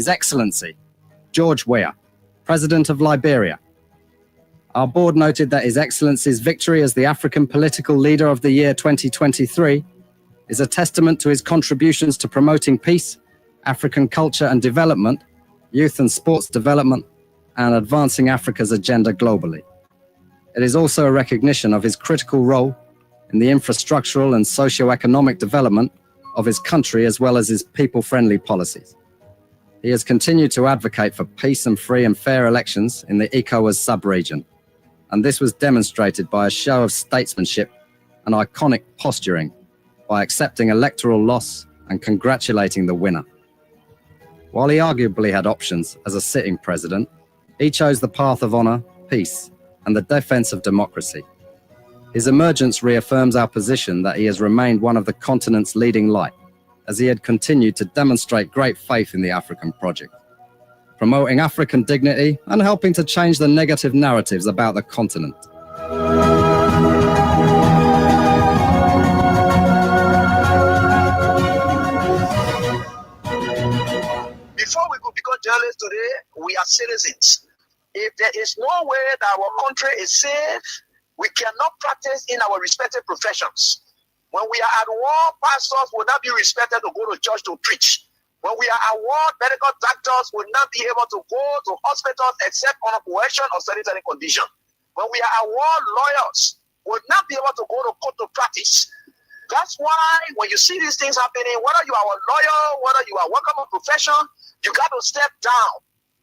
His Excellency, George Weah, President of Liberia. Our board noted that His Excellency's victory as the African Political Leader of the Year 2023 is a testament to his contributions to promoting peace, African culture and development, youth and sports development, and advancing Africa's agenda globally. It is also a recognition of his critical role in the infrastructural and socio-economic development of his country as well as his people-friendly policies. He has continued to advocate for peace and free and fair elections in the ECOWAS sub-region, and this was demonstrated by a show of statesmanship and iconic posturing by accepting electoral loss and congratulating the winner. While he arguably had options as a sitting president, he chose the path of honor, peace, and the defense of democracy. His emergence reaffirms our position that he has remained one of the continent's leading light, as he had continued to demonstrate great faith in the African project, promoting African dignity and helping to change the negative narratives about the continent. Before we could become journalists today, we are citizens. If there is no way that our country is safe, we cannot practice in our respective professions. When we are at war, pastors will not be respected to go to church to preach. When we are at war, medical doctors will not be able to go to hospitals except on a coercion or sanitary condition. When we are at war, lawyers will not be able to go to court to practice. That's why when you see these things happening, whether you are a lawyer, whether you are working on a profession, you got to step down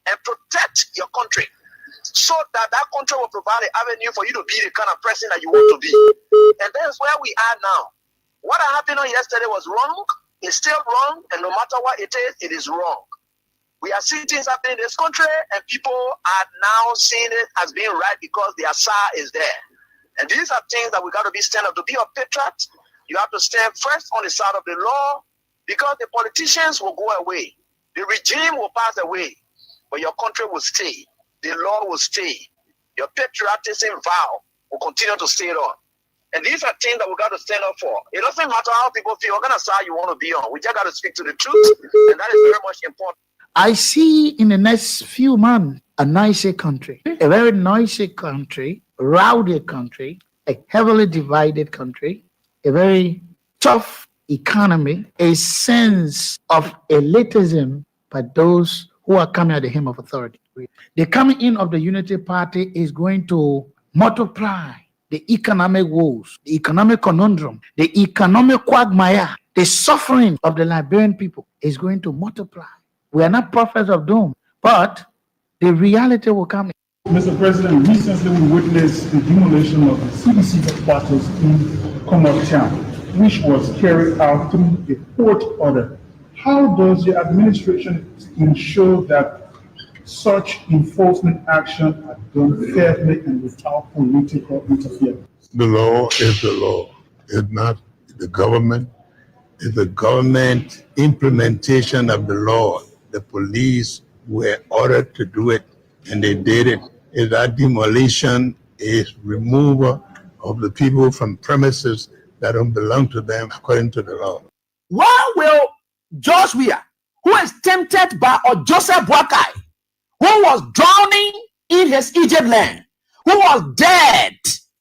and protect your country so that that country will provide an avenue for you to be the kind of person that you want to be. And that's where we are now. What happened on yesterday was wrong. It's still wrong. And no matter what it is wrong. We are seeing things happening in this country, and people are now seeing it as being right because the Asa is there. And these are things that we got to be stand up. To be a patriot, you have to stand first on the side of the law, because the politicians will go away. The regime will pass away, but your country will stay. The law will stay. Your patriotism vow will continue to stay on. And these are things that we got to stand up for. It doesn't matter how people feel, what kind of side you want to be on. We just got to speak to the truth, and that is very much important. I see in the next few months a nicer country, a very noisy country, rowdy country, a heavily divided country, a very tough economy, a sense of elitism by those who are coming at the hem of authority. The coming in of the Unity Party is going to multiply the economic woes, the economic conundrum, the economic quagmire, the suffering of the Liberian people is going to multiply. We are not prophets of doom, but the reality will come. Mr. President, recently we witnessed the demolition of the CDC headquarters in Commonwealth Town, which was carried out through a court order. How does the administration ensure that such enforcement action are done fairly and without political interference? The law is the law. It's not the government. It's the government implementation of the law. The police were ordered to do it, and they did it. Is that demolition is removal of the people from premises that don't belong to them according to the law. Why will George Weah, who is tempted by Joseph Boakai, who was drowning in his Egypt land, who was dead,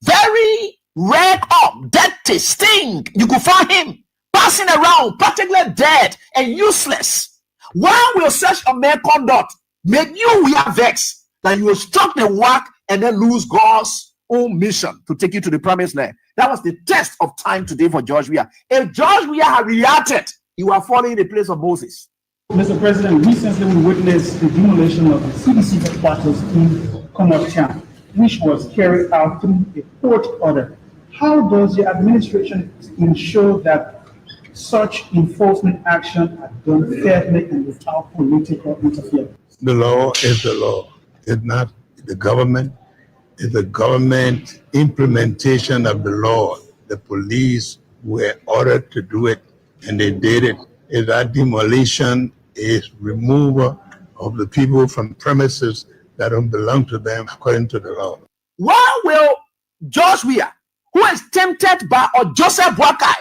very red up, dirty, stink, you could find him passing around, particularly dead and useless. Why will such a man conduct make you Weah vex that you will struck the whack and then lose God's own mission to take you to the promised land? That was the test of time today for George Weah. If George Weah had reacted, you are falling in the place of Moses. Mr. President, recently we witnessed the demolition of the CDC headquarters in Commonwealth Town, which was carried out through a court order. How does the administration ensure that such enforcement action are done fairly and without political interference? The law is the law. It's not the government. It's the government implementation of the law. The police were ordered to do it, and they did it. Is that demolition is removal of the people from premises that don't belong to them according to the law. Why will George Weah, who is tempted by Joseph Boakai,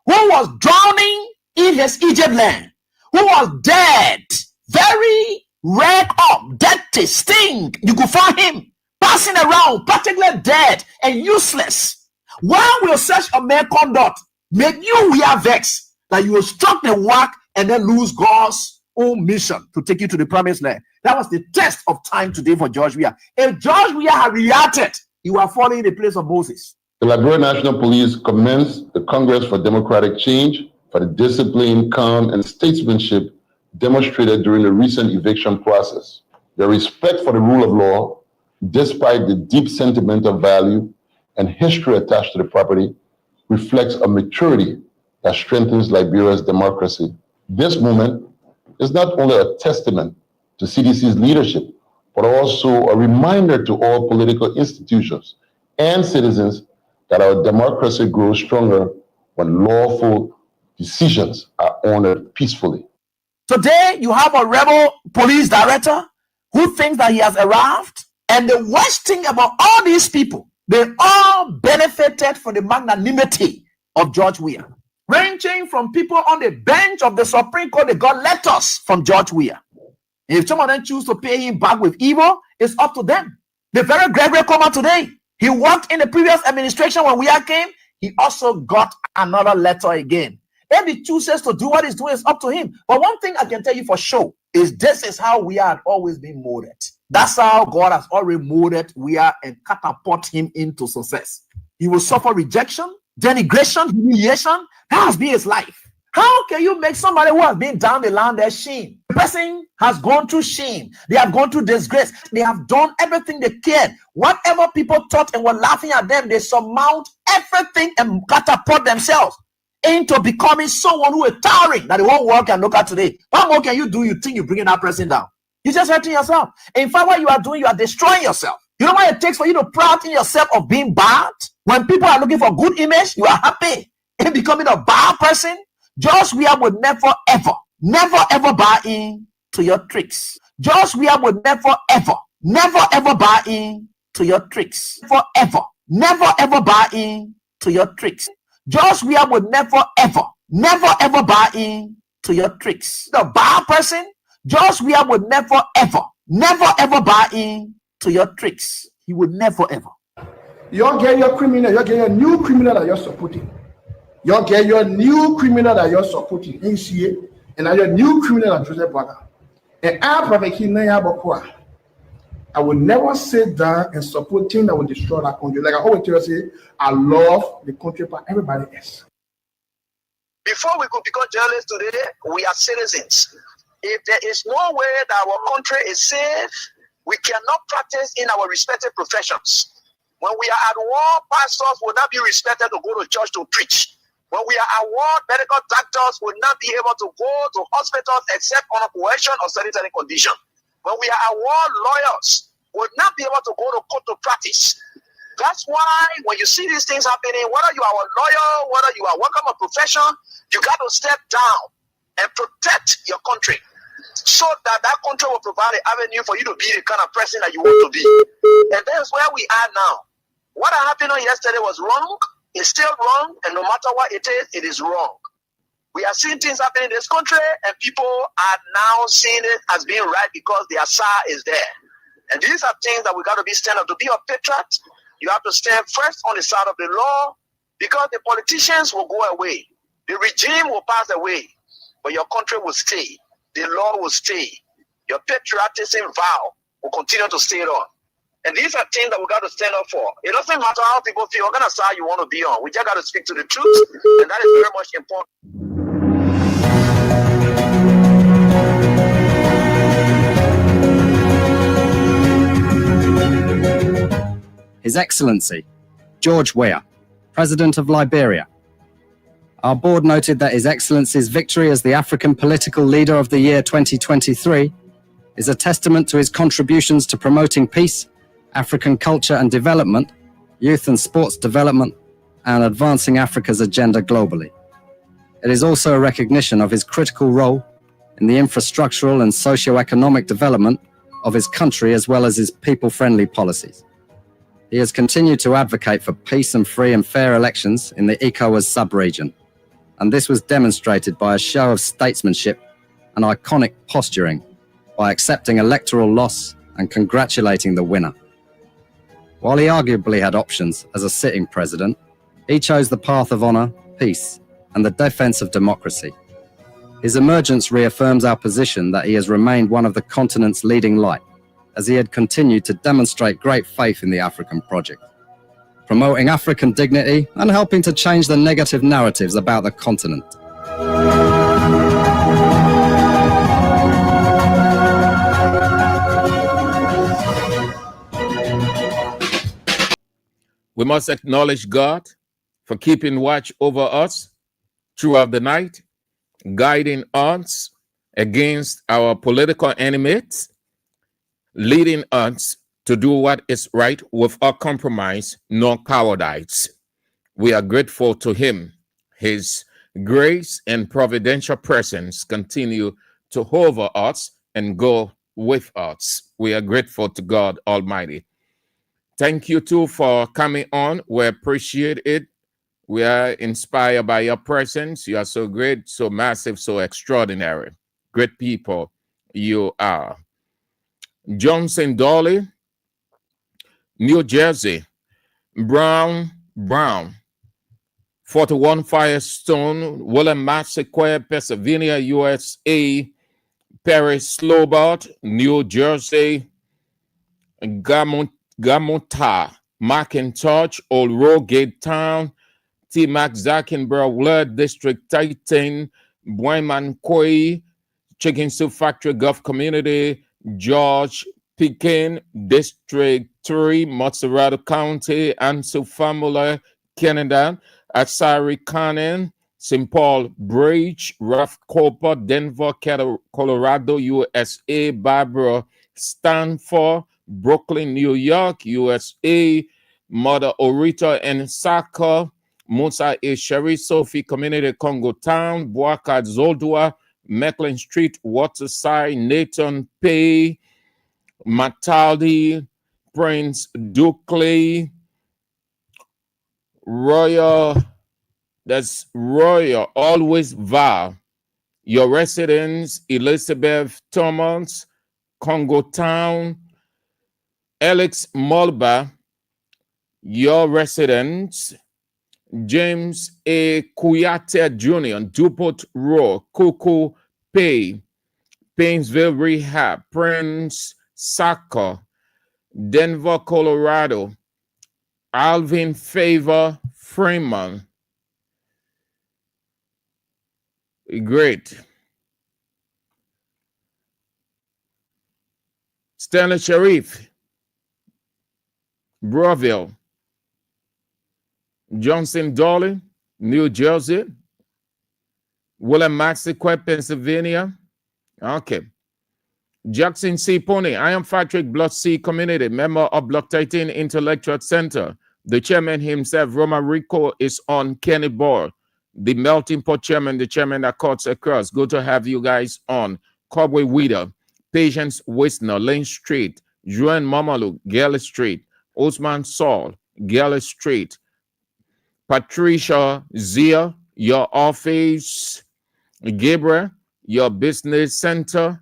who was drowning in his Egypt land, who was dead, very rag up, dirty, stink. You could find him passing around, particularly dead and useless. Why will such a man conduct make you Weah vex that you will struck the whack and then lose God's own mission to take you to the promised land? That was the test of time today for George Weah. If George Weah had reacted, he would have fallen in the place of Moses. The Liberia National Police commenced the Congress for Democratic Change for the discipline, calm, and statesmanship demonstrated during the recent eviction process. Their respect for the rule of law, despite the deep sentimental value and history attached to the property, reflects a maturity that strengthens Liberia's democracy. This moment is not only a testament to CDC's leadership, but also a reminder to all political institutions and citizens that our democracy grows stronger when lawful decisions are honored peacefully. Today, you have a rebel police director who thinks that he has arrived. And the worst thing about all these people, they all benefited from the magnanimity of George Weah. Ranging from people on the bench of the Supreme Court, they got letters from George Weah. If some of them choose to pay him back with evil, it's up to them. The very Gregory Comer today, he worked in the previous administration when Weah came. He also got another letter again. If he chooses to do what he's doing, it's up to him. But one thing I can tell you for sure is this is how Weah had always been molded. That's how God has already molded Weah and catapult him into success. He will suffer rejection, denigration, humiliation. That has been his life. How can you make somebody who has been down the line their shame? The person has gone through shame. They have gone through disgrace. They have done everything they can. Whatever people thought and were laughing at them, they surmount everything and catapult themselves into becoming someone who is towering that the whole world can look at today. What more can you do? You think you're bringing that person down? You're just hurting yourself. In fact, what you are doing, you are destroying yourself. You know what it takes for you to pride in yourself of being bad? When people are looking for good image, you are happy in becoming a bad person. George Weah would never, ever buy in to your tricks. George Weah would never, ever buy in to your tricks. Never, ever buy in to your tricks. George Weah would never, ever buy in to your tricks. The bad person, George Weah would never, ever buy in to your tricks. He would never, ever. You get your criminal, you get your new criminal that you're supporting. You get your new criminal that you're supporting, NCA, and your new criminal that Joseph Boakai. And I will never sit down and support things that will destroy that country. Like I always tell you, I love the country, but everybody else. Before we could become journalists today, we are citizens. If there is no way that our country is safe, we cannot practice in our respective professions. When we are at war, pastors will not be respected to go to church to preach. When we are at war, medical doctors will not be able to go to hospitals except on a coercion or sanitary condition. When we are at war, lawyers will not be able to go to court to practice. That's why when you see these things happening, whether you are a lawyer, whether you are working a profession, you got to step down and protect your country so that that country will provide an avenue for you to be the kind of person that you want to be. And that's where we are now. What happened yesterday was wrong. It's still wrong. And no matter what it is wrong. We are seeing things happening in this country, and people are now seeing it as being right because their side is there. And these are things that we got to be stand up. To be a patriot, you have to stand first on the side of the law, because the politicians will go away. The regime will pass away, but your country will stay. The law will stay. Your patriotism vow will continue to stay on. And these are things that we got to stand up for. It doesn't matter how people feel, what kind of side you want to be on. We just got to speak to the truth, and that is very much important. His Excellency, George Weah, President of Liberia. Our board noted that His Excellency's victory as the African Political Leader of the Year 2023 is a testament to his contributions to promoting peace, African culture and development, youth and sports development, and advancing Africa's agenda globally. It is also a recognition of his critical role in the infrastructural and socio-economic development of his country, as well as his people-friendly policies. He has continued to advocate for peace and free and fair elections in the ECOWAS sub-region, and this was demonstrated by a show of statesmanship and iconic posturing by accepting electoral loss and congratulating the winner. While he arguably had options as a sitting president, he chose the path of honour, peace, and the defence of democracy. His emergence reaffirms our position that he has remained one of the continent's leading light, as he had continued to demonstrate great faith in the African project, promoting African dignity and helping to change the negative narratives about the continent. We must acknowledge God for keeping watch over us throughout the night, guiding us against our political enemies, leading us to do what is right without compromise nor cowardice. We are grateful to him. His grace and providential presence continue to hover us and go with us. We are grateful to God Almighty. Thank you too for coming on. We appreciate it. We are inspired by your presence. You are so great, so massive, so extraordinary. Great people you are. Johnson Dolly, New Jersey. Brown, 41 Firestone, William-Massaquoi, Pennsylvania, USA. Perry Slobart, New Jersey. Gamonta, McIntosh, Old Rogate Town. T. Mac Zackenberg, Wood District, Titan, Boyman Koi, Chicken Soup Factory, Gulf Community, George Pekin, District 3, Mozzarella County, Ansu Famula, Canada, Asari Cannon, St. Paul Bridge, Rough Copper, Denver, Colorado, USA, Barbara Stanford, Brooklyn, New York, USA, Mother Orita and Saka, Musa A. Sherry, Sophie Community, Congo Town, Boakat Zoldua, Mecklin Street, Waterside, Nathan Pay, Mataldi, Prince Dukley, Royal, that's Royal, Always Val, your residence, Elizabeth Thomas, Congo Town, Alex Mulba, your residence, James A. Kuyate Jr., Dupont Row, Kuku Pay, Painesville Rehab, Prince Saka, Denver, Colorado, Alvin Favor Freeman. Great. Stanley Sharif, Broville, Johnson Dolly, New Jersey, William-Massaquoi, Pennsylvania. Okay. Jackson C. Pony, I am Patrick Block C Community, member of Block 13 Intellectual Center. The chairman himself, Roma Rico, is on Kenny Ball. The melting pot chairman, the chairman that cuts across. Good to have you guys on. Cobway Weeder, Patience Wisner, Lane Street, Juan Mamalu, Gale Street, Osman Saul, Gale Street, Patricia Zia, your office, Gabriel, your business center,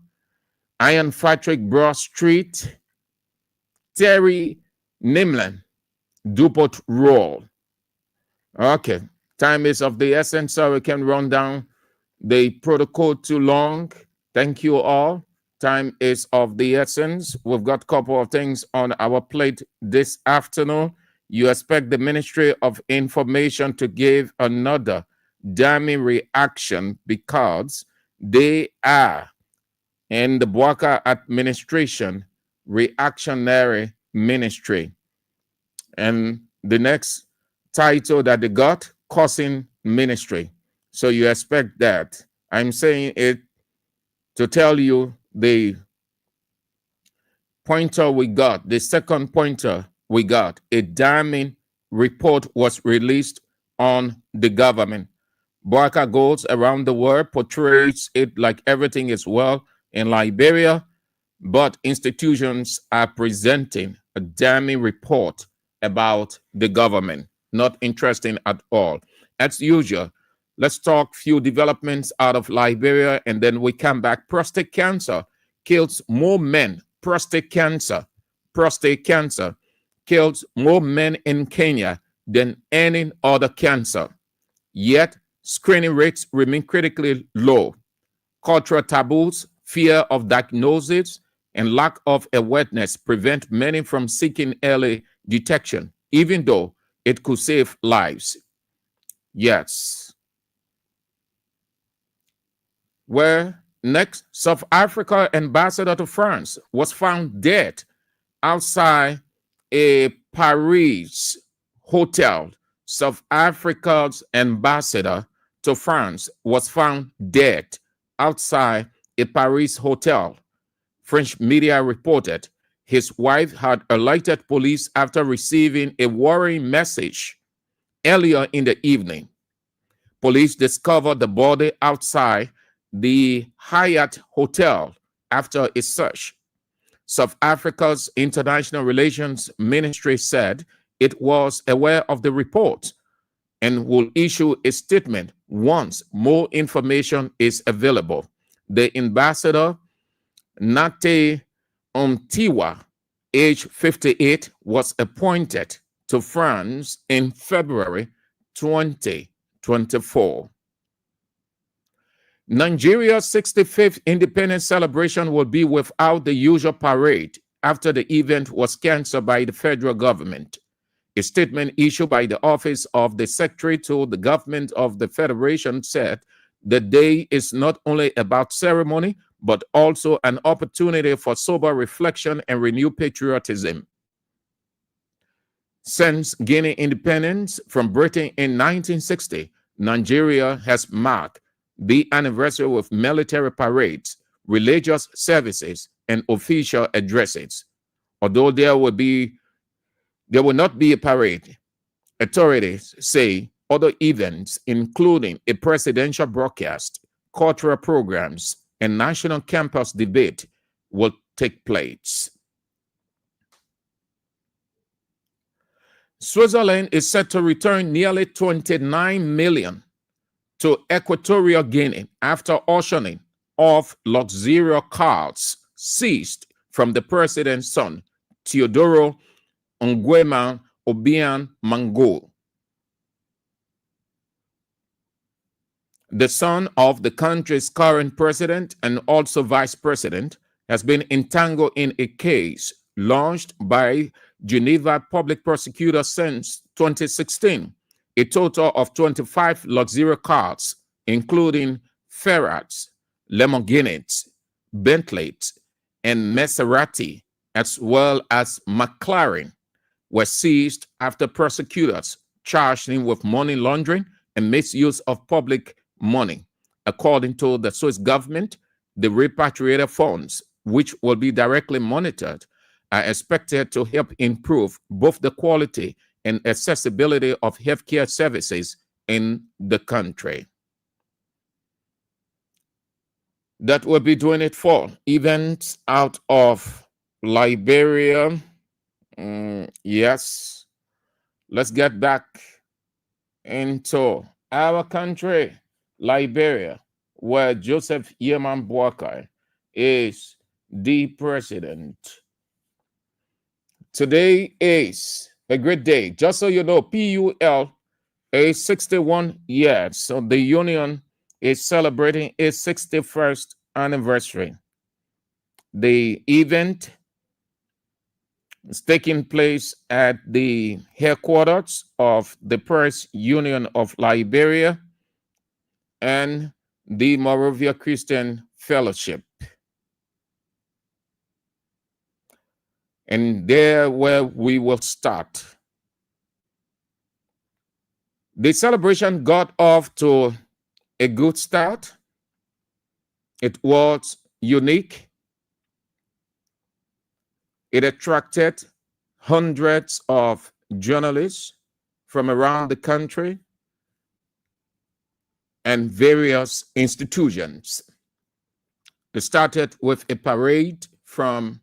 Iron Patrick Broad Street, Terry Nimlan, Dupont Roll. Okay, time is of the essence, so we can run down the protocol too long. Thank you all. Time is of the essence. We've got a couple of things on our plate this afternoon. You expect the Ministry of Information to give another damning reaction because they are in the Bwaka administration reactionary ministry. And the next title that they got, causing ministry. So you expect that. I'm saying it to tell you the pointer we got, the second pointer we got, a damning report was released on the government. Bwaka goes around the world, portrays it like everything is well in Liberia, but institutions are presenting a damning report about the government. Not interesting at all. As usual, let's talk few developments out of Liberia, and then we come back. Prostate cancer kills more men. Prostate cancer kills more men in Kenya than any other cancer. Yet, screening rates remain critically low. Cultural taboos, fear of diagnosis, and lack of awareness prevent many from seeking early detection, even though it could save lives. Yes. Where next, South Africa ambassador to France was found dead outside a Paris hotel. South Africa's ambassador to France was found dead outside a Paris hotel. French media reported his wife had alerted police after receiving a worrying message earlier in the evening. Police discovered the body outside the Hyatt Hotel after a search. South Africa's International Relations Ministry said it was aware of the report and will issue a statement once more information is available. The ambassador, Nate Omtiwa, age 58, was appointed to France in February 2024. Nigeria's 65th independence celebration will be without the usual parade after the event was canceled by the federal government. A statement issued by the Office of the Secretary to the Government of the Federation said the day is not only about ceremony, but also an opportunity for sober reflection and renewed patriotism. Since gaining independence from Britain in 1960, Nigeria has marked the anniversary with military parades, religious services, and official addresses. Although there will not be a parade, authorities say other events, including a presidential broadcast, cultural programs, and national campus debate, will take place. Switzerland is set to return nearly 29 million to Equatorial Guinea after auctioning off luxurious cars seized from the president's son, Teodoro Nguema Obiang Mango. The son of the country's current president and also vice president has been entangled in a case launched by Geneva public prosecutor since 2016. A total of 25 luxury cars, including Ferraris, Lamborghinis, Bentleys, and Maserati, as well as McLaren, were seized after prosecutors charged him with money laundering and misuse of public money. According to the Swiss government, the repatriated funds, which will be directly monitored, are expected to help improve both the quality and accessibility of healthcare services in the country. That will be doing it for events out of Liberia. Yes, let's get back into our country, Liberia, where Joseph Yeman Boakai is the president. Today is a great day. Just so you know, PUL is 61 years. So the union is celebrating its 61st anniversary. The event is taking place at the headquarters of the Press Union of Liberia and the Moravia Christian Fellowship. And there where we will start. The celebration got off to a good start. It was unique. It attracted hundreds of journalists from around the country and various institutions. It started with a parade from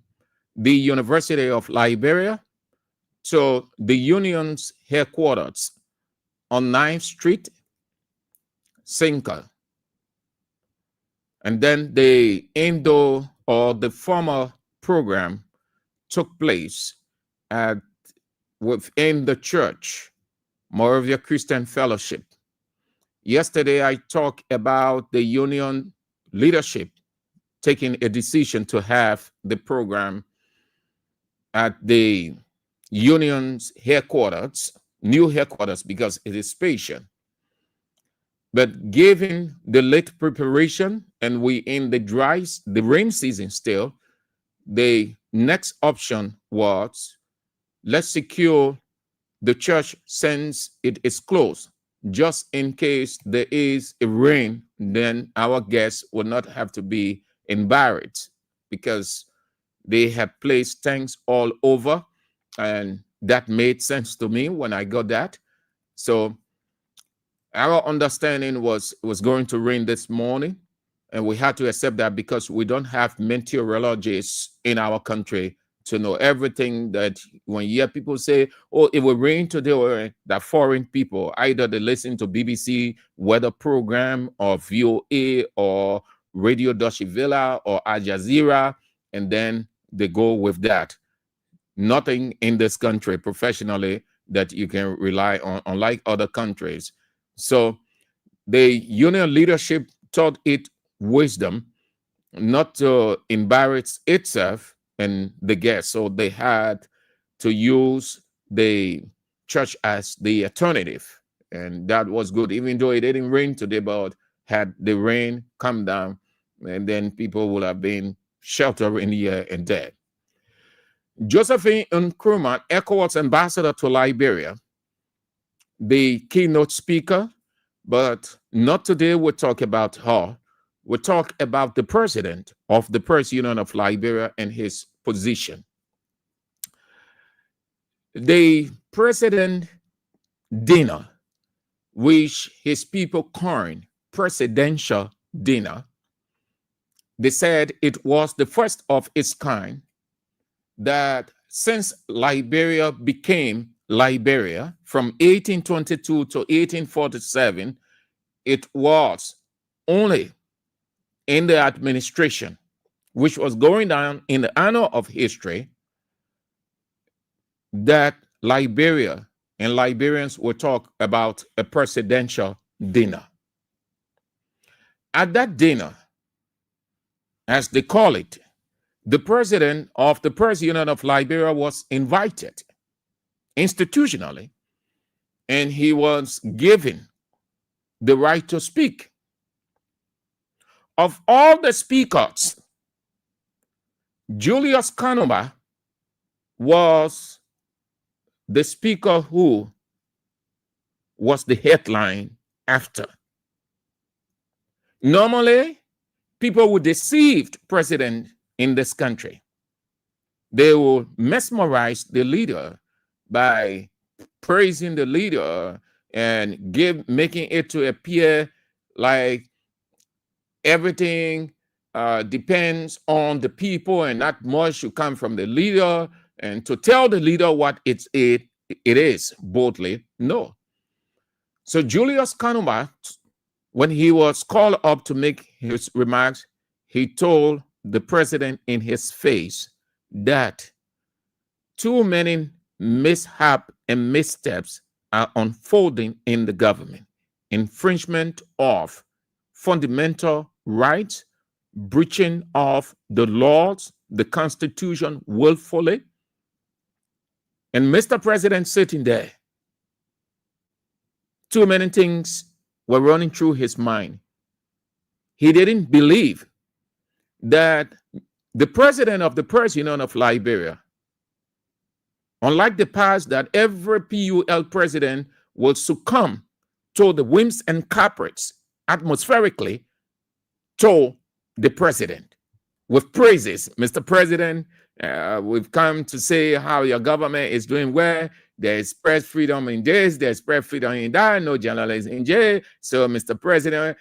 the University of Liberia to the union's headquarters on 9th Street, Sinker. And then the Indo or the former program took place within the church, Moravia Christian Fellowship. Yesterday, I talked about the union leadership taking a decision to have the program at the union's headquarters, new headquarters, because it is spatial. But given the late preparation and we in the rain season still, the next option was let's secure the church since it is closed. Just in case there is a rain, then our guests will not have to be embarrassed because they have placed tanks all over, and that made sense to me when I got that. So our understanding was going to rain this morning, and we had to accept that because we don't have meteorologists in our country to know everything. That when you hear people say, oh, it will rain today, or that foreign people, either they listen to BBC weather program or VOA or Radio Deutsche Welle or Al Jazeera, and then they go with that. Nothing in this country professionally that you can rely on, unlike other countries. So the union leadership thought it wisdom not to embarrass itself and the guests. So they had to use the church as the alternative. And that was good, even though it didn't rain today, but had the rain come down, and then people would have been sheltered in here and dead. Josephine Nkrumah, ECOWAS ambassador to Liberia, the keynote speaker, but not today. We'll talk about her. We'll talk about the president of the Press Union of Liberia and his position. The president dinner, which his people coined presidential dinner, they said it was the first of its kind, that since Liberia became Liberia from 1822 to 1847, it was only in the administration, which was going down in the annal of history, that Liberia and Liberians will talk about a presidential dinner. At that dinner, as they call it, the president of the Press Union of Liberia was invited institutionally, and he was given the right to speak. Of all the speakers, Julius Kanumba was the speaker who was the headline after. Normally, people would deceive the president in this country. They will mesmerize the leader by praising the leader and making it to appear like everything depends on the people and not much should come from the leader, and to tell the leader what it is boldly. No. So Julius Kanumba, when he was called up to make his remarks, he told the president in his face that too many mishap and missteps are unfolding in the government. Infringement of fundamental rights, breaching of the laws, the Constitution willfully. And Mr. President sitting there, too many things were running through his mind. He didn't believe that the president of the Press Union of Liberia, unlike the past, that every PUL president will succumb to the whims and caprices atmospherically to the president with praises. Mr. President, we've come to say how your government is doing well. There's press freedom in this, there's press freedom in that, no journalists in jail. So, Mr. President,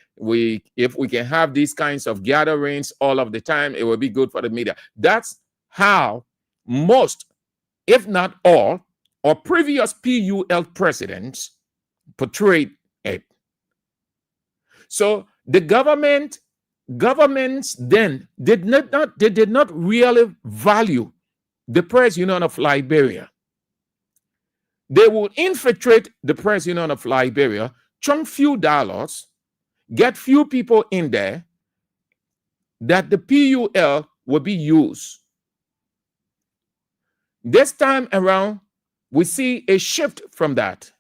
if we can have these kinds of gatherings all of the time, it will be good for the media. That's how most, if not all, or previous PUL presidents portrayed it. So the government governments then did not really value the Press Union of Liberia. They would infiltrate the Press Union of Liberia, chunk few dollars, get few people in there, that the PUL will be used. This time around, we see a shift from that.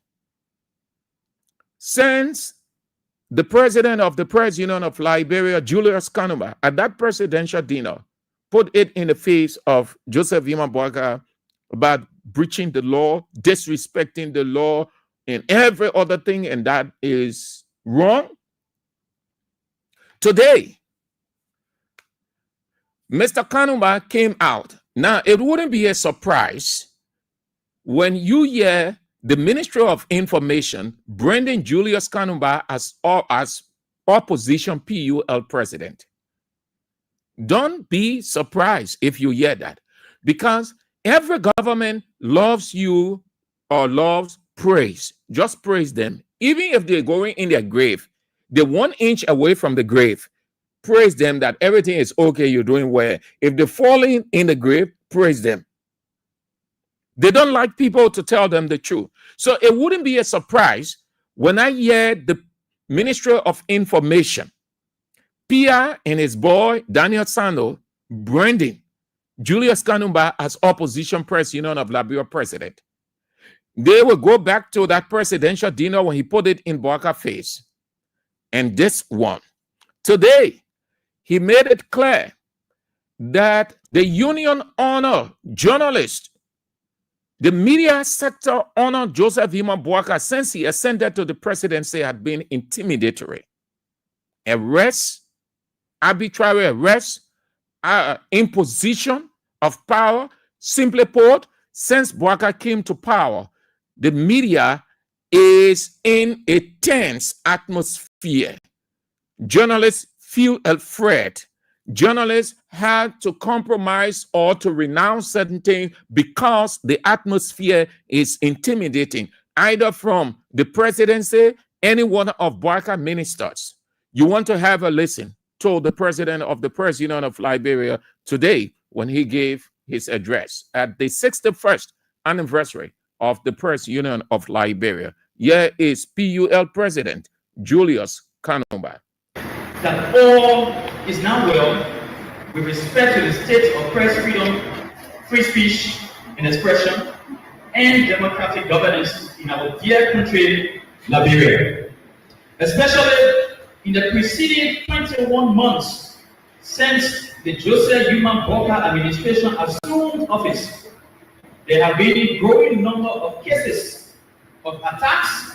Since the president of the Press Union of Liberia, Julius Kanuma, at that presidential dinner, put it in the face of Joseph Boakai about breaching the law, disrespecting the law, and every other thing, and that is wrong. Today, Mr. Kanuma came out. Now, it wouldn't be a surprise when you hear the Ministry of Information branding Julius Kanuma as opposition PUL president. Don't be surprised if you hear that, because every government loves you or loves praise. Just praise them. Even if they're going in their grave, they're 1 inch away from the grave. Praise them that everything is okay, you're doing well. If they're falling in the grave, praise them. They don't like people to tell them the truth. So it wouldn't be a surprise when I hear the Ministry of Information, Pia and his boy, Daniel Sano, branding Julius Kanuma as opposition Press Union of Liberia president. They will go back to that presidential dinner when he put it in Boakai's face. And this one. Today, he made it clear that the union honor journalists, the media sector honored Joseph Boakai since he ascended to the presidency had been intimidatory. Arrests, arbitrary arrests, imposition of power. Simply put, since Boakai came to power, the media is in a tense atmosphere. Journalists feel afraid. Journalists had to compromise or to renounce certain things because the atmosphere is intimidating, either from the presidency, any one of Boakai ministers. You want to have a listen to the president of the Press Union of Liberia today when he gave his address at the 61st anniversary of the Press Union of Liberia. Here is PUL President Julius Kanuma. That all is now well with respect to the state of press freedom, free speech and expression, and democratic governance in our dear country, Liberia. Especially in the preceding 21 months since the Joseph Boakai administration assumed office, there have been a growing number of cases of attacks,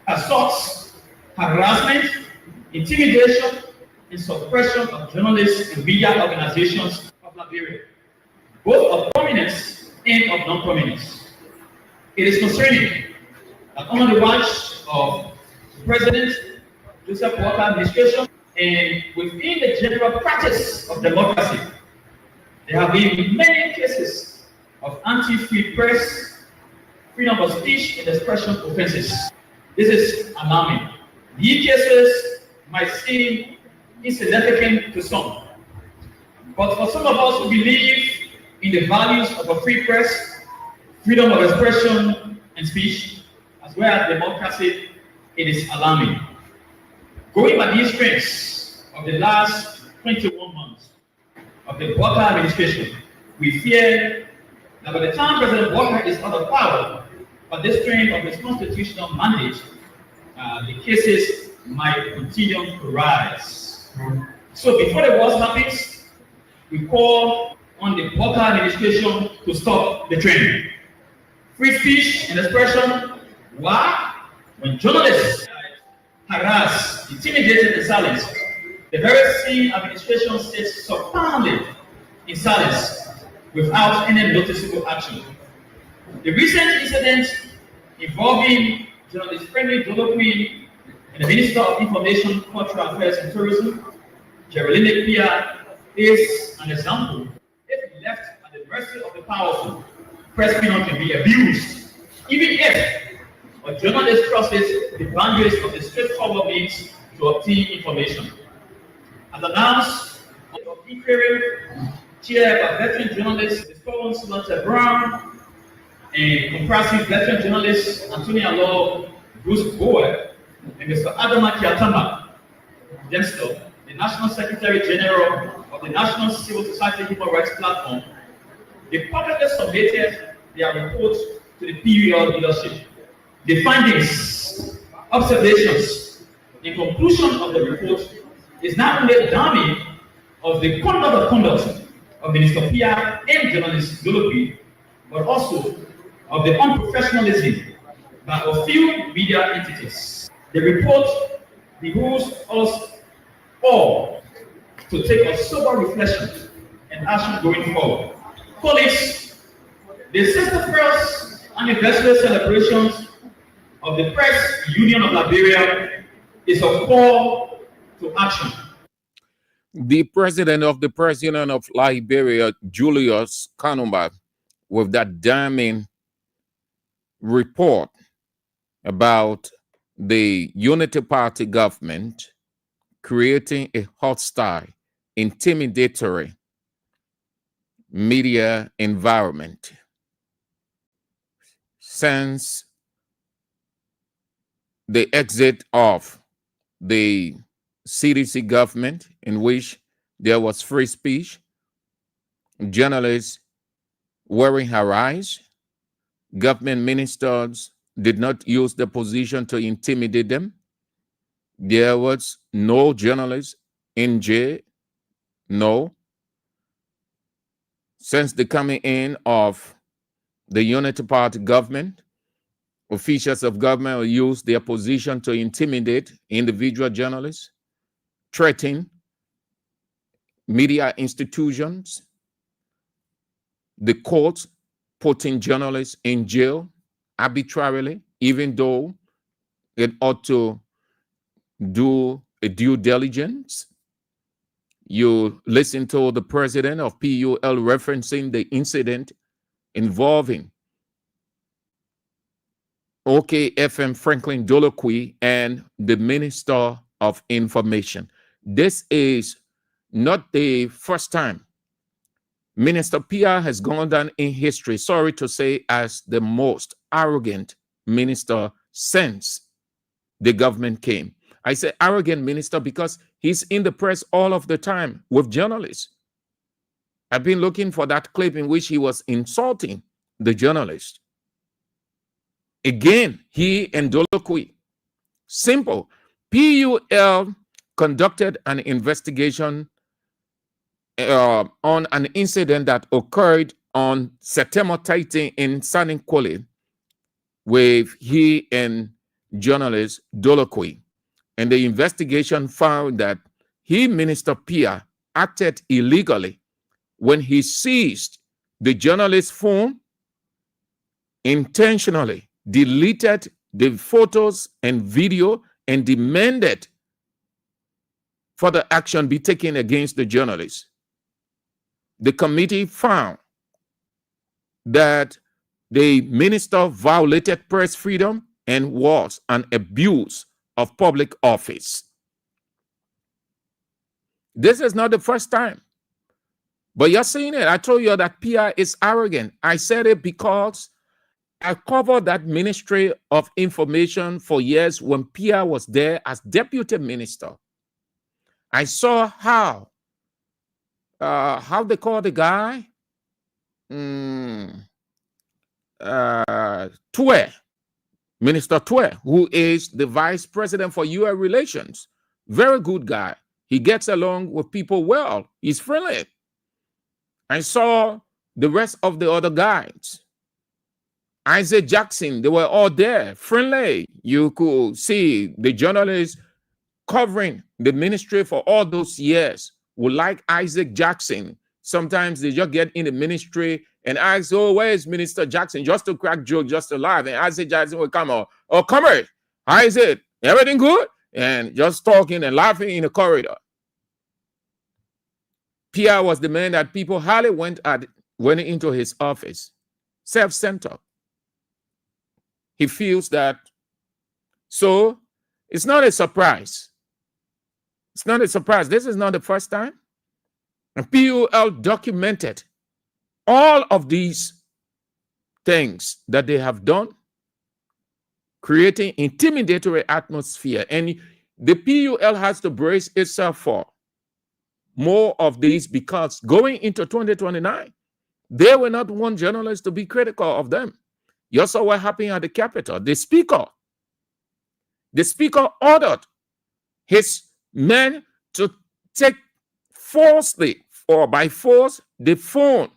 assaults, harassment, intimidation, and suppression of journalists and media organizations of Liberia, both of prominence and of non-prominence. It is concerning that under the watch of President Joseph Boakai administration and within the general practice of democracy, there have been many cases of anti-free press, freedom of speech and expression offenses. This is alarming. These cases might seem insignificant to some, but for some of us who believe in the values of a free press, freedom of expression and speech, as well as democracy, it is alarming. Going by these trends of the last 21 months of the Boakai administration, we fear that by the time President Weah is out of power, for this trend of his constitutional mandate, the cases might continue to rise. So before the worst happens, we call on the Boakai administration to stop the trend. Free speech and expression. Why? When journalists harassed, intimidated, and silenced, the very same administration sits profoundly in silence without any noticeable action. The recent incident involving journalist Friendly Dodo Queen and the Minister of Information, Cultural Affairs and Tourism, Geraldine Pia, is an example. If left at the mercy of the powerful, press freedom can be abused, even if a journalist crosses the boundaries of the straightforward means to obtain information. As announced of inquiry chaired by veteran journalist Colin Samantha Brown and comprising veteran journalists Antonia Law, Bruce Weah, and Mr. Adama Kiatama Densto, the National Secretary General of the National Civil Society Human Rights Platform, they publicly submitted their report to the PUL leadership. The findings, observations, and conclusion of the report is not only a dummy of the conduct of Minister Pia and journalist Dolopi, but also of the unprofessionalism by a few media entities. The report behooves us all to take a sober reflection and action going forward. Colleagues, the 61st anniversary celebrations of the Press Union of Liberia is a call to action. The president of the Press Union of Liberia, Julius Kanumba, with that damning report about the Unity Party government creating a hostile, intimidatory media environment. Since the exit of the CDC government, in which there was free speech, journalists wearing harassed, government ministers did not use the position to intimidate them. There was no journalist in jail, no. Since the coming in of the Unity Party government, officials of government will use their position to intimidate individual journalists, threaten media institutions, the courts putting journalists in jail arbitrarily, even though it ought to do a due diligence. You listen to the president of PUL referencing the incident involving OKFM Franklin Doloqui and the Minister of Information. This is not the first time Minister Pia has gone down in history, sorry to say, as the most arrogant minister since the government came. I say arrogant minister because he's in the press all of the time with journalists. I've been looking for that clip in which he was insulting the journalist. Again, he and Doloqui. Simple. PUL conducted an investigation on an incident that occurred on September 13 in Saninkwale with he and journalist Doloqui. And the investigation found that he, Minister Pia, acted illegally when he seized the journalist's phone, intentionally deleted the photos and video, and demanded further action be taken against the journalist. The committee found that the minister violated press freedom and was an abuse of public office. This is not the first time, but you're seeing it. I told you that Pia is arrogant. I said it because I covered that Ministry of Information for years when Pia was there as deputy minister. I saw how they call the guy? Minister Weah, who is the vice president for UN relations. Very good guy. He gets along with people well. He's friendly. I saw the rest of the other guys. Isaac Jackson, they were all there, friendly. You could see the journalists covering the ministry for all those years would like Isaac Jackson. Sometimes they just get in the ministry and ask, oh, where is Minister Jackson? Just to crack joke, just to laugh. And Isaac Jackson will come on. Oh, come here. How is it? Everything good? And just talking and laughing in the corridor. Pierre was the man that people hardly went into his office. Self-centered. He feels that. So it's not a surprise It's not a surprise. This is not the first time. And PUL documented all of these things that they have done, creating intimidatory atmosphere. And the PUL has to brace itself for more of these, because going into 2029, they will not want journalists to be critical of them. You saw what happened at the Capitol. The speaker ordered his men to take forcefully or by force the phone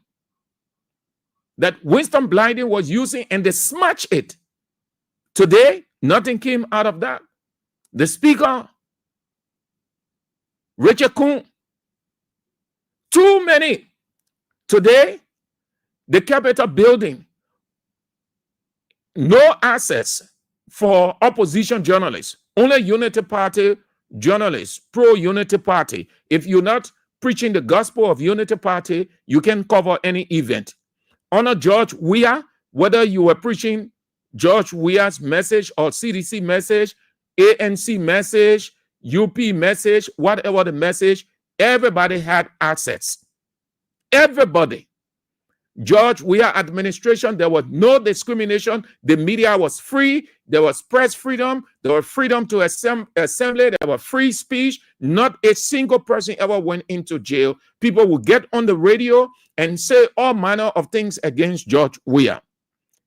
that Winston Blyden was using, and they smashed it. Today, nothing came out of that. The speaker, Richard Kuhn, too many. Today, the Capitol building, no access for opposition journalists, only Unity Party journalists, pro-Unity Party. If you're not preaching the gospel of Unity Party, you can cover any event. Honor George Weah, whether you were preaching George Weah's message or CDC message, ANC message, UP message, whatever the message, everybody had access. Everybody. George Weah administration, there was no discrimination. The media was free. There was press freedom. There was freedom to assembly. There was free speech. Not a single person ever went into jail. People would get on the radio and say all manner of things against George Weah.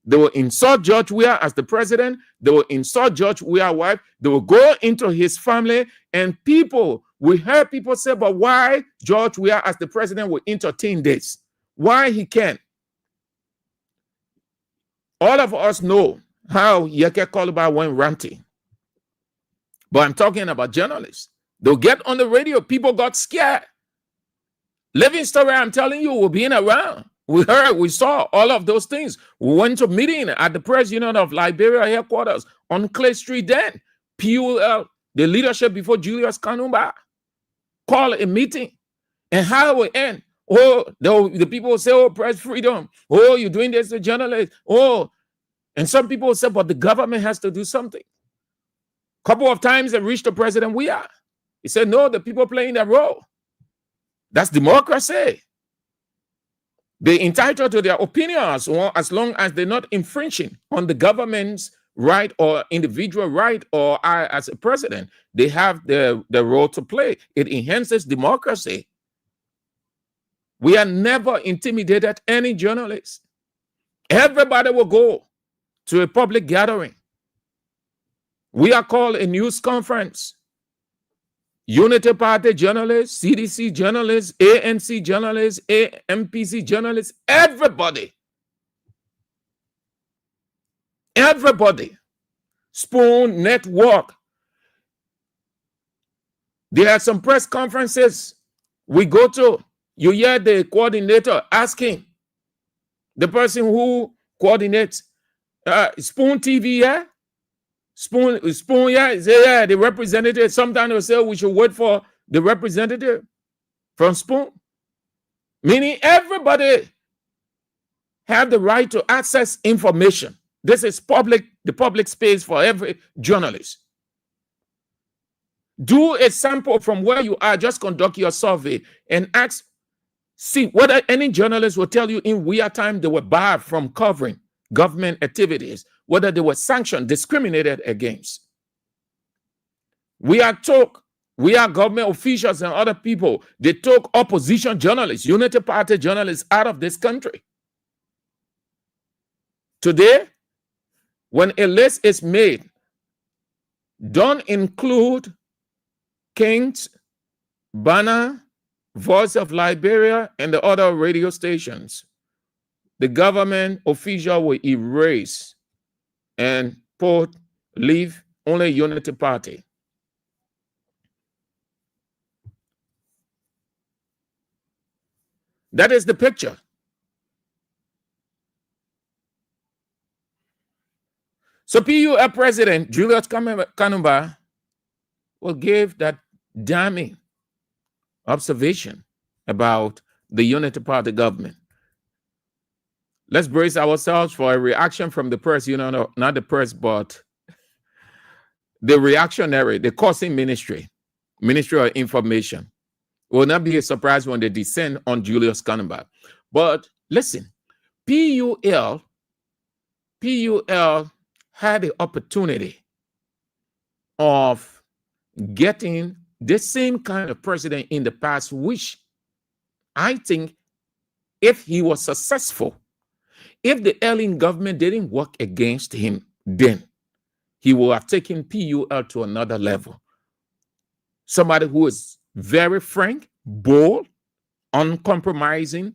They will insult George Weah as the president. They will insult George Weah's wife. They will go into his family, and we heard people say, but why George Weah as the president will entertain this? Why he can't? All of us know how Yeke Koluba went ranting. But I'm talking about journalists. They'll get on the radio. People got scared. Living story, I'm telling you, we're being around. We heard, we saw all of those things. We went to a meeting at the Press Union of Liberia headquarters on Clay Street then. PUL, the leadership before Julius Kanumba, called a meeting. And how it will end? Oh, the people will say, oh, press freedom. Oh, you're doing this to journalists. Oh, and some people will say, but the government has to do something. A couple of times they reached the President Weah. He said, no, the people playing their role. That's democracy. They're entitled to their opinions as long as they're not infringing on the government's right or individual right, or I, as a president, they have the role to play. It enhances democracy. We are never intimidated any journalist. Everybody will go to a public gathering. We are called a news conference. Unity Party journalists, CDC journalists, ANC journalists, MPC journalists, everybody. Everybody. Spoon Network. There are some press conferences we go to. You hear the coordinator asking the person who coordinates, Spoon TV, yeah? Spoon, yeah, say, yeah, the representative. Sometimes they'll say we should wait for the representative from Spoon. Meaning everybody have the right to access information. This is the public space for every journalist. Do a sample from where you are, just conduct your survey and ask, see whether any journalist will tell you in Weah time they were barred from covering government activities, whether they were sanctioned, discriminated against. We are government officials and other people, they took opposition journalists, Unity Party journalists out of this country. Today, when a list is made, don't include King's, Banner, Voice of Liberia, and the other radio stations. The government official will erase and leave only Unity Party. That is the picture. So PUL President Julius Kanumba will give that damning observation about the Unity Party government. Let's brace ourselves for a reaction from the press, not the press, but the reactionary, the causing ministry. Ministry of Information. It will not be a surprise when they descend on Julius Kanumba. But listen, PUL had the opportunity of getting the same kind of president in the past, which I think if he was successful, if the alien government didn't work against him, then he will have taken PUL to another level. Somebody who is very frank, bold, uncompromising.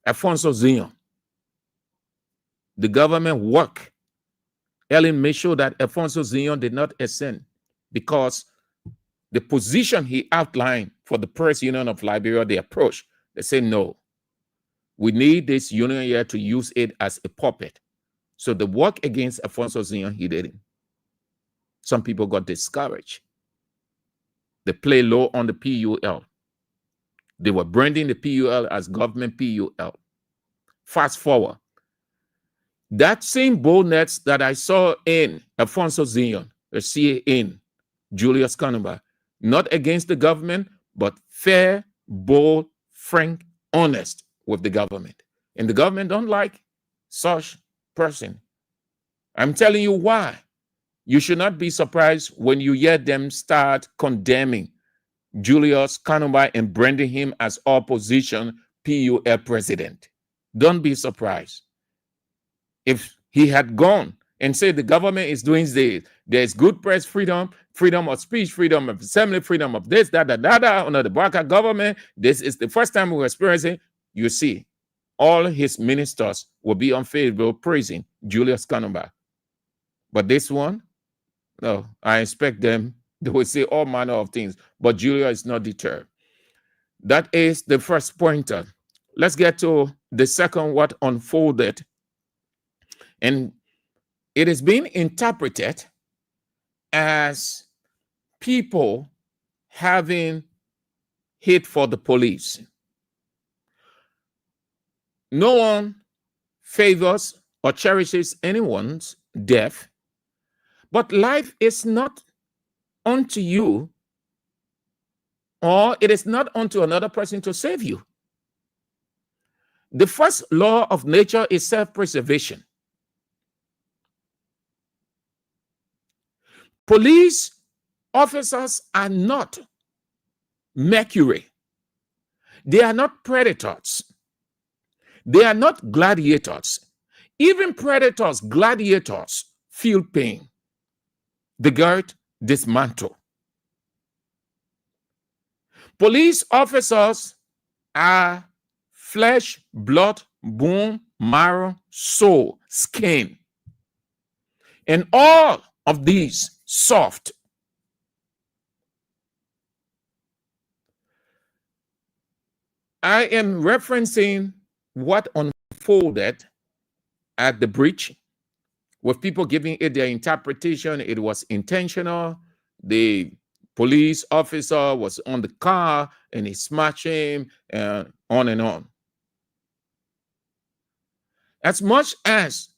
Alfonso Zion. The government worked. Ellen made sure that Alfonso Zion did not ascend because the position he outlined for the Press Union of Liberia, the approach, they said, no, we need this union here to use it as a puppet. So the work against Alfonso Zion, he didn't. Some people got discouraged. They play low on the PUL. They were branding the PUL as government PUL. Fast forward. That same boldness that I saw in Alfonso Zion, I see in Julius Kanumba, not against the government, but fair, bold, frank, honest with the government. And the government don't like such person. I'm telling you why. You should not be surprised when you hear them start condemning Julius Kanumba and branding him as opposition PUL president. Don't be surprised. If he had gone and said the government is doing this, there's good press freedom, freedom of speech, freedom of assembly, freedom of this, that, under the Barker government, this is the first time we're experiencing, you see, all his ministers will be unfavorable praising Julius Kanumba. But this one, no, I expect them, they will say all manner of things, but Julia is not deterred. That is the first pointer. Let's get to the second, what unfolded. And it is being interpreted as people having hate for the police. No one favors or cherishes anyone's death, but life is not unto you, or it is not unto another person to save you. The first law of nature is self-preservation. Police officers are not mercury. They are not predators. They are not gladiators. Even predators, gladiators feel pain. The guard dismantle. Police officers are flesh, blood, bone, marrow, soul, skin. And all of these soft. I am referencing what unfolded at the breach, with people giving it their interpretation. It was intentional. The police officer was on the car and he smashed him, on and on. As much as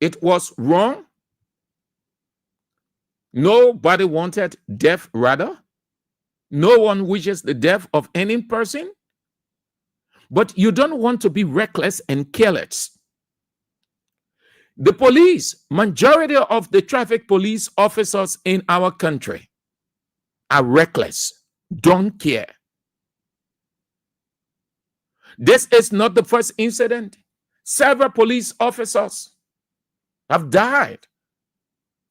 it was wrong, nobody wanted death, rather. No one wishes the death of any person. But you don't want to be reckless and careless. The police, majority of the traffic police officers in our country are reckless, don't care. This is not the first incident. Several police officers have died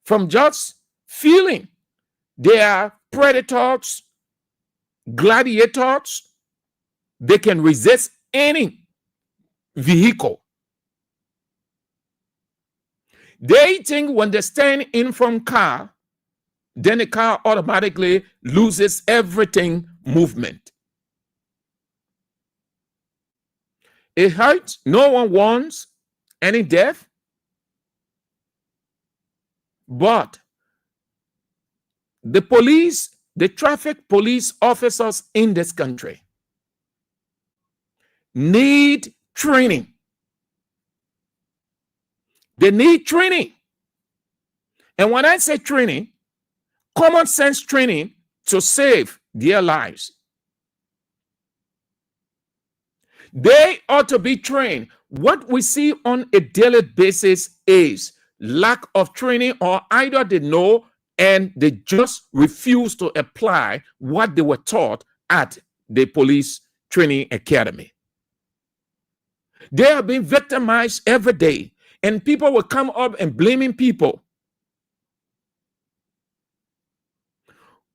from just feeling they are predators, gladiators. They can resist any vehicle. They think when they stand in from car, then the car automatically loses everything movement. It hurts. No one wants any death. But the police, the traffic police officers in this country need training. They need training. And when I say training, common sense training to save their lives. They ought to be trained. What we see on a daily basis is lack of training, or either they know and they just refuse to apply what they were taught at the police training academy. They are being victimized every day, and people will come up and blaming people.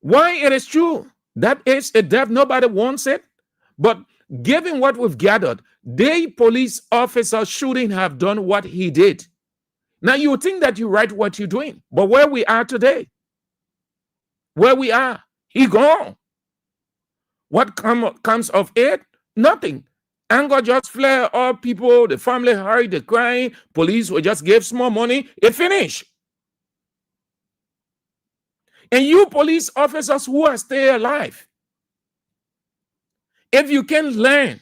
Why it is true, that is a death, nobody wants it, but given what we've gathered, the police officer shouldn't have done what he did. Now you think that you're right what you're doing, but where we are today, where we are, he gone. What comes of it? Nothing. Anger just flare up, people, the family hurry, they crying, police will just give small money, it finished. And you police officers who are still alive, if you can learn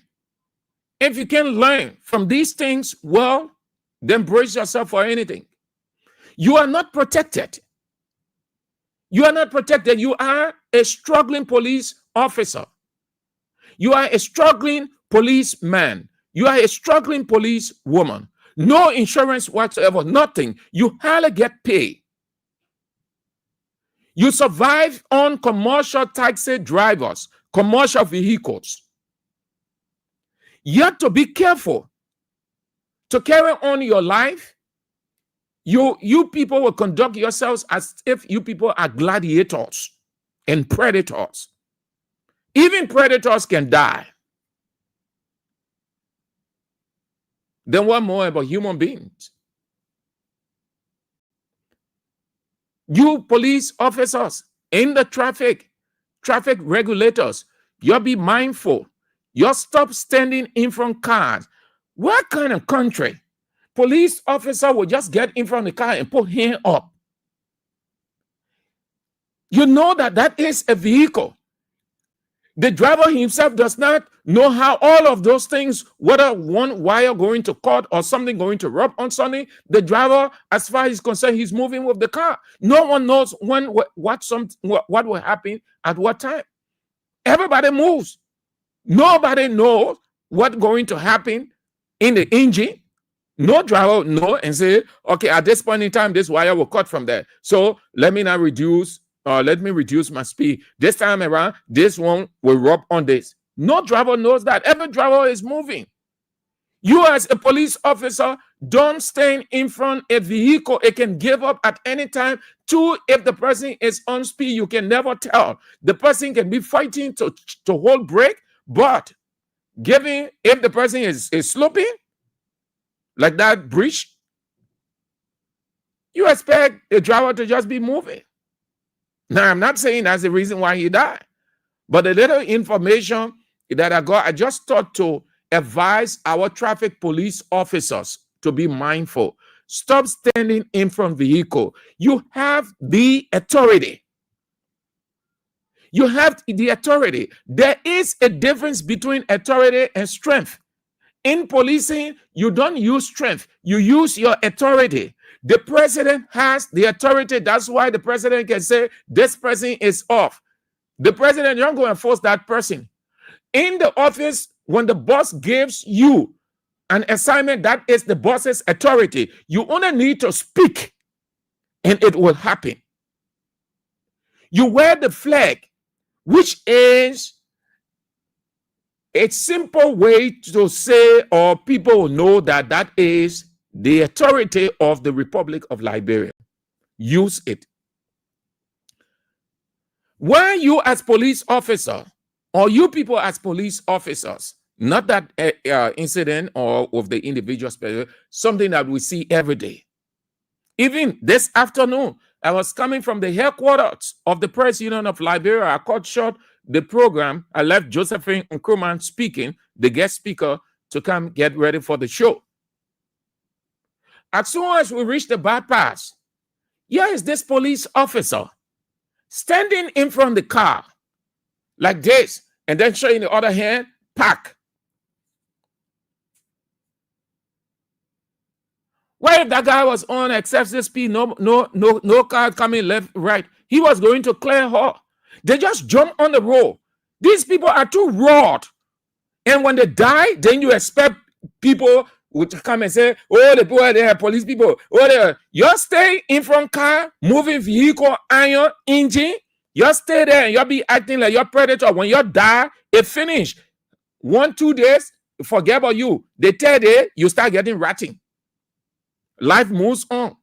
from these things, well, then brace yourself for anything. You are not protected. You are not protected. You are a struggling police officer. You are a struggling policeman. You are a struggling police woman. No insurance whatsoever, nothing. You hardly get paid. You survive on commercial taxi drivers, commercial vehicles. You have to be careful to carry on your life. You people will conduct yourselves as if you people are gladiators and predators. Even predators can die. Then what more about human beings? You police officers in the traffic regulators, you'll be mindful. You'll stop standing in front of cars. What kind of country? Police officer will just get in front of the car and put hand up. You know that is a vehicle. The driver himself does not know how all of those things, whether one wire going to cut or something going to rub on something. The driver, as far as he's concerned, he's moving with the car. No one knows when, what will happen at what time. Everybody moves. Nobody knows what's going to happen in the engine. No driver know and say, okay, at this point in time, this wire will cut from there. So let me now reduce my speed. This time around, this one will rub on this. No driver knows that. Every driver is moving. You as a police officer, don't stand in front of a vehicle. It can give up at any time. Two, if the person is on speed, you can never tell. The person can be fighting to hold brake, but if the person is sloping, like that bridge, you expect the driver to just be moving. Now, I'm not saying that's the reason why he died, but the little information that I got, I just thought to advise our traffic police officers to be mindful. Stop standing in front of the vehicle. You have the authority. You have the authority. There is a difference between authority and strength. In policing, you don't use strength. You use your authority. The president has the authority. That's why the president can say, this person is off. The president, you're not going to force that person. In the office, when the boss gives you an assignment, that is the boss's authority. You only need to speak and it will happen. You wear the flag, which is a simple way to say, or people will know that is the authority of the Republic of Liberia. Use it. When you as police officer, or you people as police officers, not that incident or of the individual, something that we see every day. Even this afternoon, I was coming from the headquarters of the Press Union of Liberia. I cut short the program. I left Josephine Nkrumah speaking, the guest speaker, to come get ready for the show. As soon as we reached the bypass, here is this police officer standing in front of the car like this, and then showing the other hand, park. What if that guy was on excessive speed, no car coming left, right? He was going to clear her. They just jump on the road. These people are too raw. And when they die, then you expect people would come and say, oh, the people there, police people, oh, you stay in front car, moving vehicle, iron, engine, you stay there and you'll be acting like you're predator. When you die, it finished. 1-2 days, forget about you. The third day, you start getting ratting. Life moves on.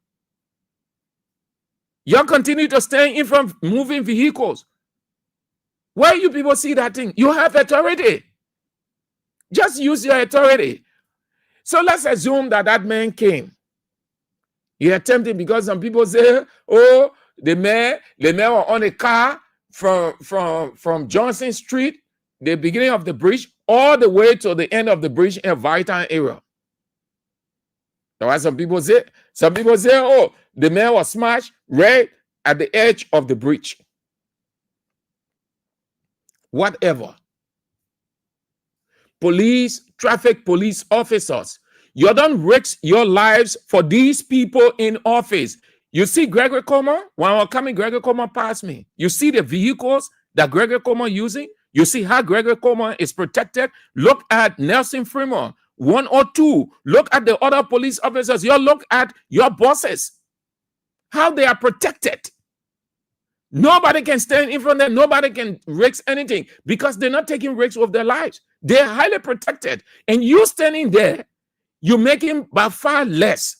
You continue to stay in front moving vehicles. Where you people see that thing? You have authority. Just use your authority. So let's assume that that man came. He attempted, because some people say, oh, the mayor were on a car from Johnson Street, the beginning of the bridge, all the way to the end of the bridge in a vital area. That's why some people say, oh, the mayor was smashed right at the edge of the bridge. Whatever. Police, traffic police officers, you don't risk your lives for these people in office. You see Gregory Comer, when I was coming, Gregory Comer passed me. You see the vehicles that Gregory Comer using. You see how Gregory Comer is protected. Look at Nelson Fremont, 1 or 2. Look at the other police officers. You look at your bosses, how they are protected. Nobody can stand in front of them. Nobody can risk anything because they're not taking risks with their lives. They're highly protected. And you standing there, you're making by far less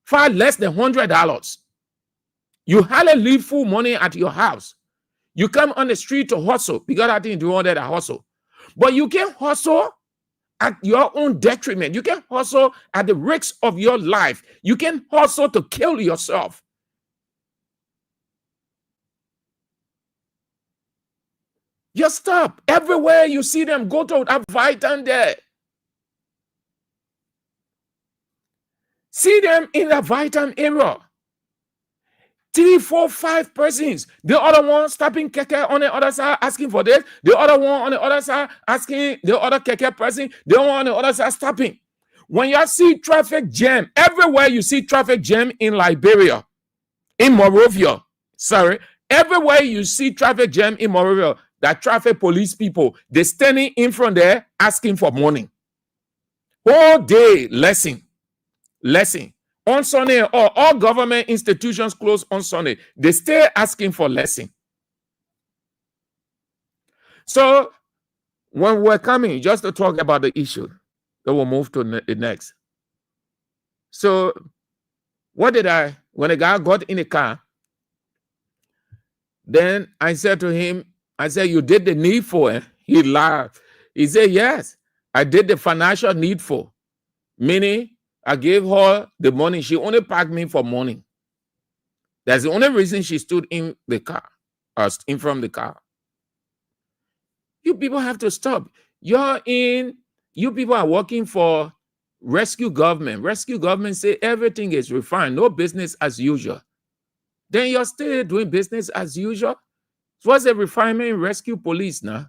than $100. You hardly leave full money at your house. You come on the street to hustle because I think you want that hustle. But you can hustle at your own detriment. You can hustle at the risk of your life. You can hustle to kill yourself. Just stop. Everywhere you see them, go to that Vitan there. See them in the Vitan area. 3, 4, 5 persons. The other one stopping keke on the other side, asking for this. The other one on the other side, asking the other keke person. The one on the other side, stopping. When you see traffic jam, everywhere you see traffic jam in Liberia, in Monrovia, everywhere you see traffic jam in Monrovia, that traffic police people, they're standing in front there asking for money. All day, lesson. On Sunday, all government institutions close on Sunday. They stay asking for lesson. So when we're coming, just to talk about the issue, then we'll move to the next. So when the guy got in the car, then I said to him, you did the needful. Eh? He laughed. He said, yes, I did the financial needful. Meaning, I gave her the money. She only packed me for money. That's the only reason she stood in the car, or in front of the car. You people have to stop. You people are working for rescue government. Rescue government say everything is refined, no business as usual. Then you're still doing business as usual. So what's the refinement in rescue police now?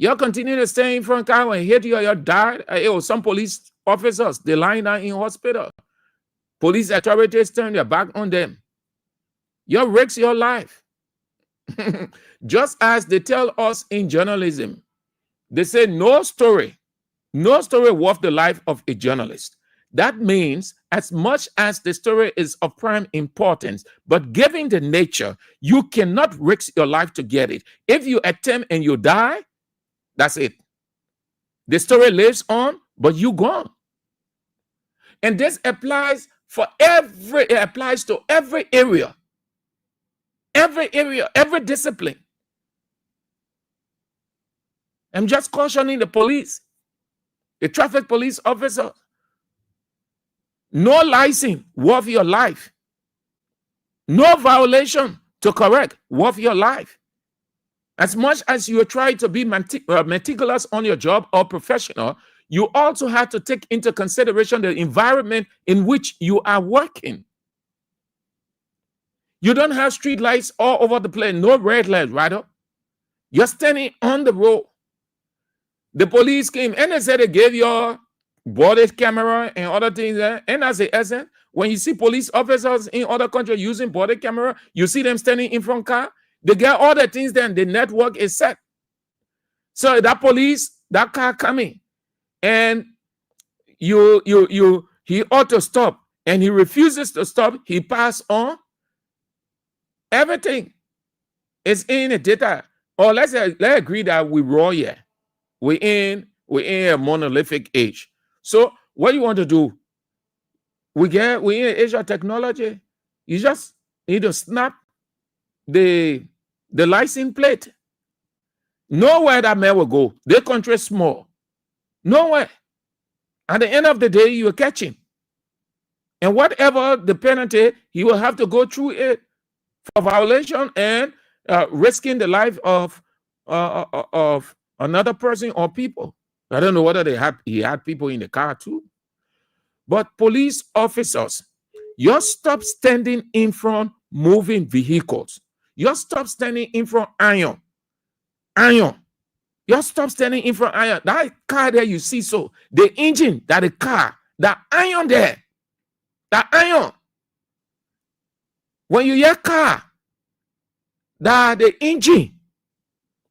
You continue to stay in front of car when hit you, you died. Some police officers, they lying down in hospital. Police authorities turn their back on them. You risk your life. Just as they tell us in journalism, they say no story worth the life of a journalist. That means as much as the story is of prime importance, but given the nature, you cannot risk your life to get it. If you attempt and you die, that's it. The story lives on, but you gone. And this applies to every area, every discipline. I'm just cautioning the police, the traffic police officer. No license worth your life. No violation to correct worth your life. As much as you try to be meticulous on your job or professional, you also have to take into consideration the environment in which you are working. You don't have street lights all over the place, no red light, right? You're standing on the road. The police came and they said they gave your body camera and other things there. And as the essence, when you see police officers in other countries using body camera, you see them standing in front car, they get all the things then the network is set. So that police, that car coming, and he ought to stop, and he refuses to stop, he pass on. Everything is in the data. Or let's agree that we raw here. We're in a monolithic age. So what you want to do? We're in age of technology. You just need to snap the license plate. Nowhere that man will go. Their country is small. Nowhere. At the end of the day, you will catch him. And whatever the penalty, he will have to go through it for violation and risking the life of another person or people. I don't know whether he had people in the car too. But police officers, you stop standing in front moving vehicles. You stop standing in front iron. You stop standing in front iron. That car there you see, so the engine, that the car, that iron there, that iron. When you hear car, that the engine,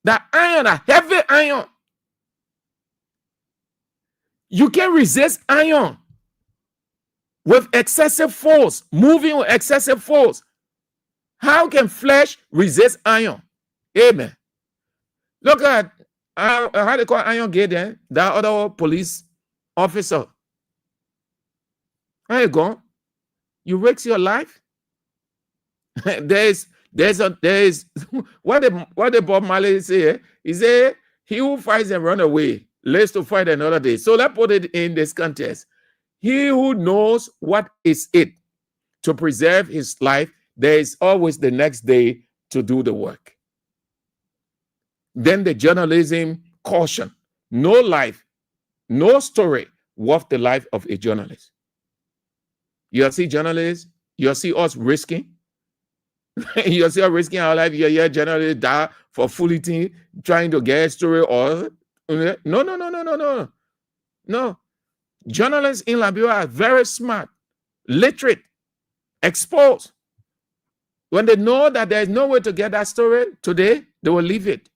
that iron, a heavy iron. You can resist iron with excessive force, moving with excessive force. How can flesh resist iron? Amen. Look at how they call iron gate there, that other police officer. There you go. You risk your life. there's what the Bob Marley say. He say, he who fights and run away lives to fight another day. So let's put it in this context. He who knows what is it to preserve his life, there is always the next day to do the work. Then the journalism caution: no life, no story worth the life of a journalist. You see journalists, you see us risking. You see us risking our life. You hear journalists die for fooling, trying to get a story or no. Journalists in Liberia are very smart, literate, exposed. When they know that there is no way to get that story today, they will leave it.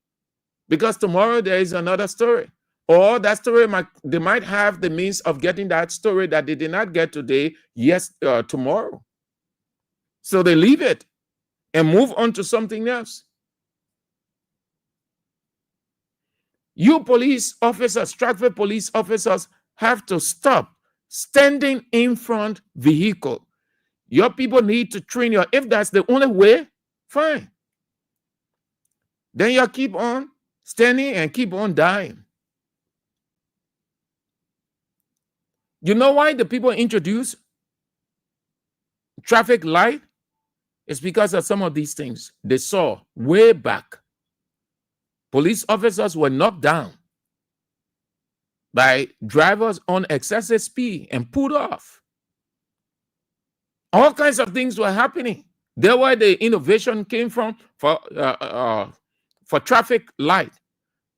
Because tomorrow there is another story. Or that story, they might have the means of getting that story that they did not get today, tomorrow. So they leave it and move on to something else. You police officers, traffic police officers, have to stop standing in front vehicle. Your people need to train you. If that's the only way, fine. Then you keep on standing and keep on dying. You know why the people introduce traffic light? It's because of some of these things they saw way back. Police officers were knocked down by drivers on excessive speed and pulled off. All kinds of things were happening. There where the innovation came from for traffic light.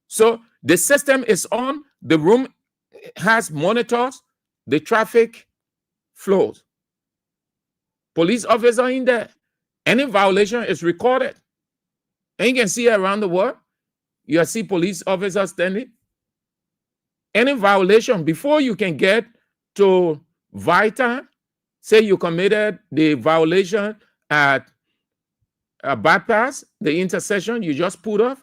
So the system is on, the room has monitors, the traffic flows. Police officer in there. Any violation is recorded. And you can see around the world, you see police officers standing. Any violation, before you can get to VITA, say you committed the violation at a bypass, the intersection, you just put off,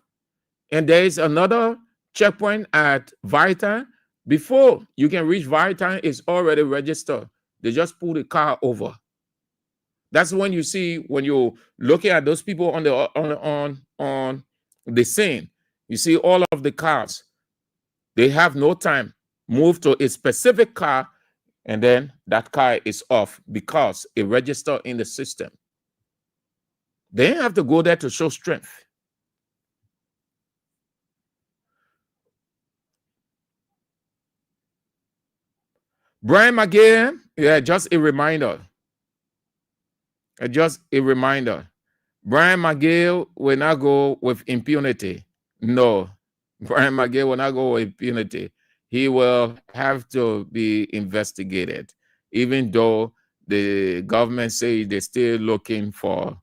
and there is another checkpoint at VITA. Before you can reach VITA, it's already registered. They just pull the car over. That's when you see, when you're looking at those people on the scene, you see all of the cars. They have no time. Move to a specific car, and then that car is off because it registered in the system. They have to go there to show strength. Brian McGee, just a reminder. Brian McGee will not go with impunity. No, Brian McGee will not go with impunity. he will have to be investigated, even though the government say they're still looking for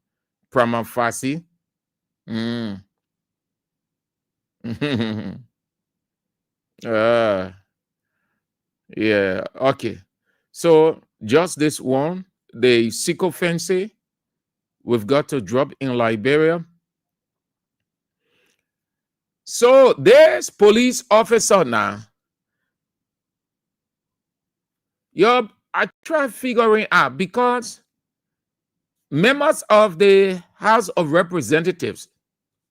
prima facie. Yeah, okay. So just this one, the sycophancy we've got to drop in Liberia. So there's police officer now. I try figuring out, because members of the House of Representatives,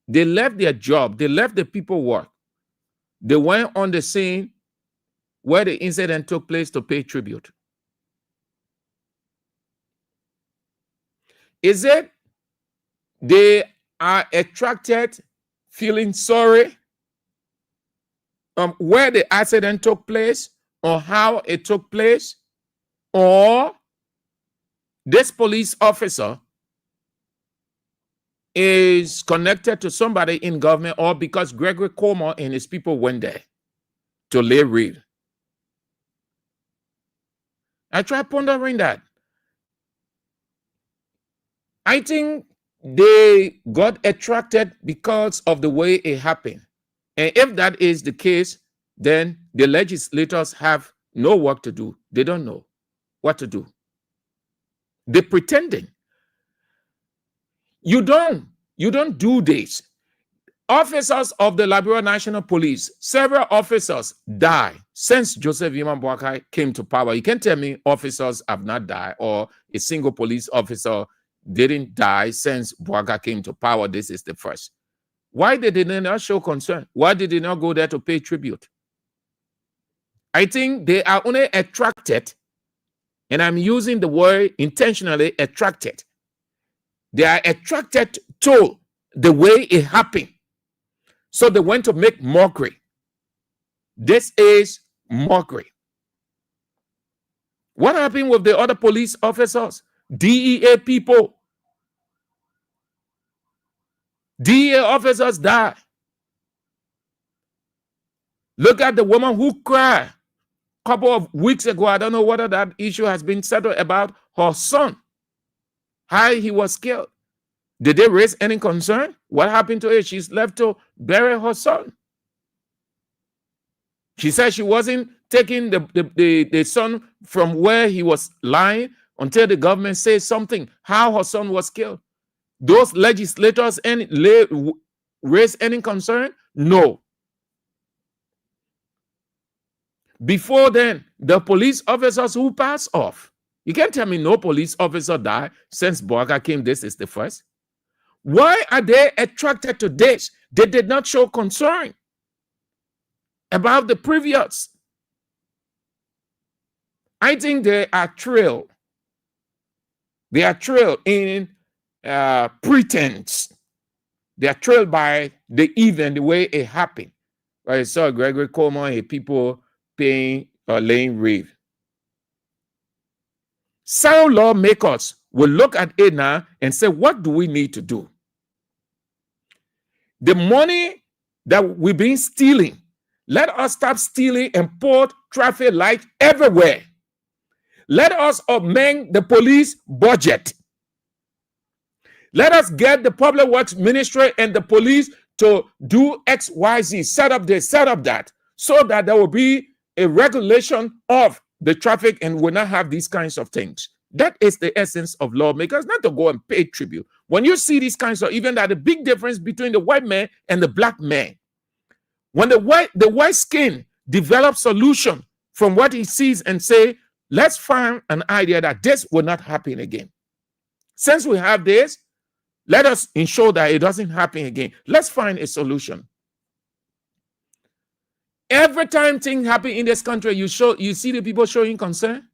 they left their job, they left the people work. They went on the scene where the incident took place to pay tribute. Is it they are attracted, feeling sorry where the accident took place or how it took place, or this police officer is connected to somebody in government, or because Gregory Comer and his people went there to lay reed? I try pondering that. I think they got attracted because of the way it happened. And if that is the case, then the legislators have no work to do. They don't know what to do. They're pretending. You don't do this. Officers of the Liberia National Police, several officers die since Joseph Weah Boakai came to power. You can't tell me officers have not died, or a single police officer didn't die since Boakai came to power. This is the first. Why did they not show concern? Why did they not go there to pay tribute? I think they are only attracted, and I'm using the word intentionally, attracted. They are attracted to the way it happened. So they went to make mockery. This is mockery. What happened with the other police officers? DEA people. DEA officers died. Look at the woman who cried a couple of weeks ago. I don't know whether that issue has been settled about her son, how he was killed. Did they raise any concern? What happened to her? She's left to bury her son. She said she wasn't taking the son from where he was lying until the government says something, how her son was killed. Those legislators raise any concern? No. Before then, the police officers who passed off. You can't tell me no police officer died since Boakai came. This is the first. Why are they attracted to this? They did not show concern about the previous. I think they are thrilled. They are thrilled in pretense. They are thrilled by the event, the way it happened. I saw Gregory Comer and people paying or laying reed. Sound lawmakers will look at it now and say, what do we need to do? The money that we've been stealing, let us stop stealing and put traffic lights everywhere. Let us amend the police budget. Let us get the public works ministry and the police to do X, Y, Z, set up this, set up that, so that there will be a regulation of the traffic and will not have these kinds of things. That is the essence of lawmakers, not to go and pay tribute. When you see these kinds of even that, the big difference between the white man and the black man. When the white skin develops solution from what he sees and say, let's find an idea that this will not happen again. Since we have this, let us ensure that it doesn't happen again. Let's find a solution. Every time things happen in this country, you see the people showing concern,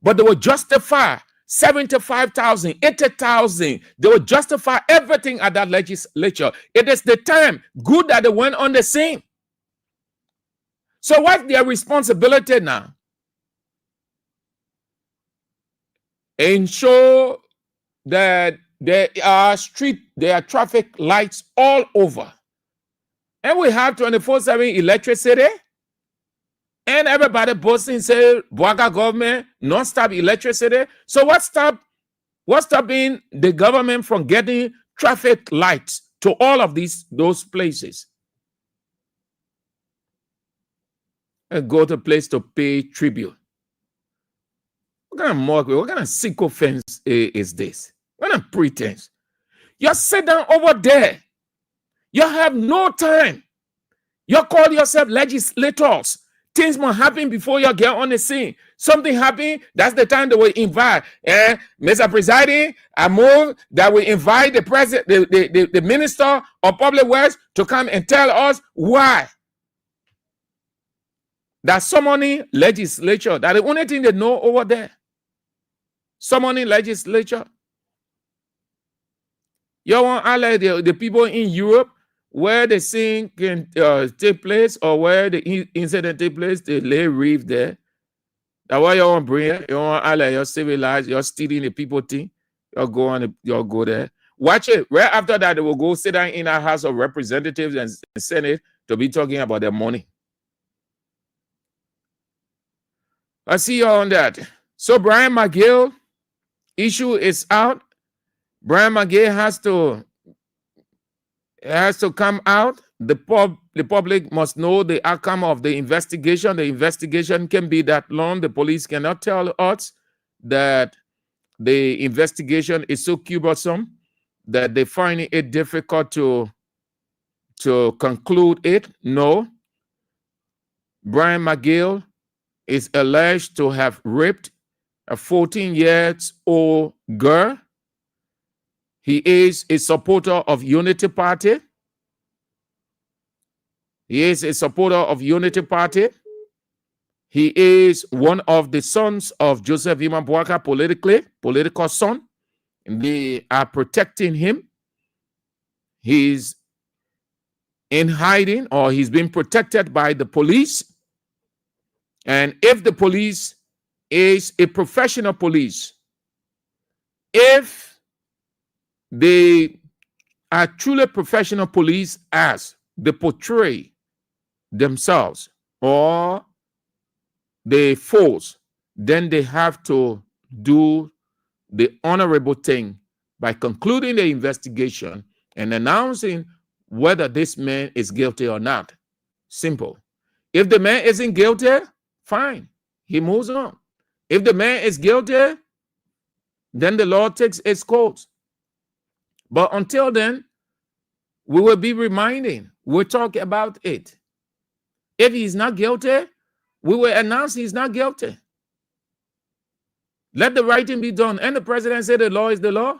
but they will justify 75,000, 80,000. They will justify everything at that legislature. It is the time good that they went on the scene. So what's their responsibility now? Ensure that there are traffic lights all over. And we have 24/7 electricity. And everybody boasting, say, Bouaka government, non-stop electricity. So what's stopping the government from getting traffic lights to all of those places? And go to a place to pay tribute. What kind of mockery, what kind of sycophants is this? What kind of pretense? You sit down over there. You have no time. You call yourself legislators. Things might happen before you get on the scene. Something happen, that's the time they will invite. Mr. Presiding, I move that we invite the president, the minister of public works to come and tell us why. That's summoning legislature. That's the only thing they know over there. Summoning legislature. You want all the people in Europe where the scene can take place or where the incident take place, they lay reef there. That's why you want to bring it. You want all your civilized, you're stealing the people thing. You'll go there. Watch it. Right after that, they will go sit down in our House of Representatives and Senate to be talking about their money. I see you on that. So Brian McGill issue is out. Brian McGill has to come out. The public must know the outcome of the investigation. The investigation can be that long. The police cannot tell us that the investigation is so cumbersome that they find it difficult to conclude it. No. Brian McGill is alleged to have raped a 14-year-old girl. He is a supporter of Unity Party. He is a supporter of Unity Party. He is one of the sons of Joseph Weah Bouaka, political son. And they are protecting him. He's in hiding, or he's being protected by the police. And if the police is a professional police, if they are truly professional police as they portray themselves or they force, then they have to do the honorable thing by concluding the investigation and announcing whether this man is guilty or not. Simple. If the man isn't guilty, fine. He moves on. If the man is guilty, then the law takes its course. But until then, we will be reminding, we'll talk about it. If he's not guilty, we will announce he's not guilty. Let the right thing be done. And the president said the law is the law.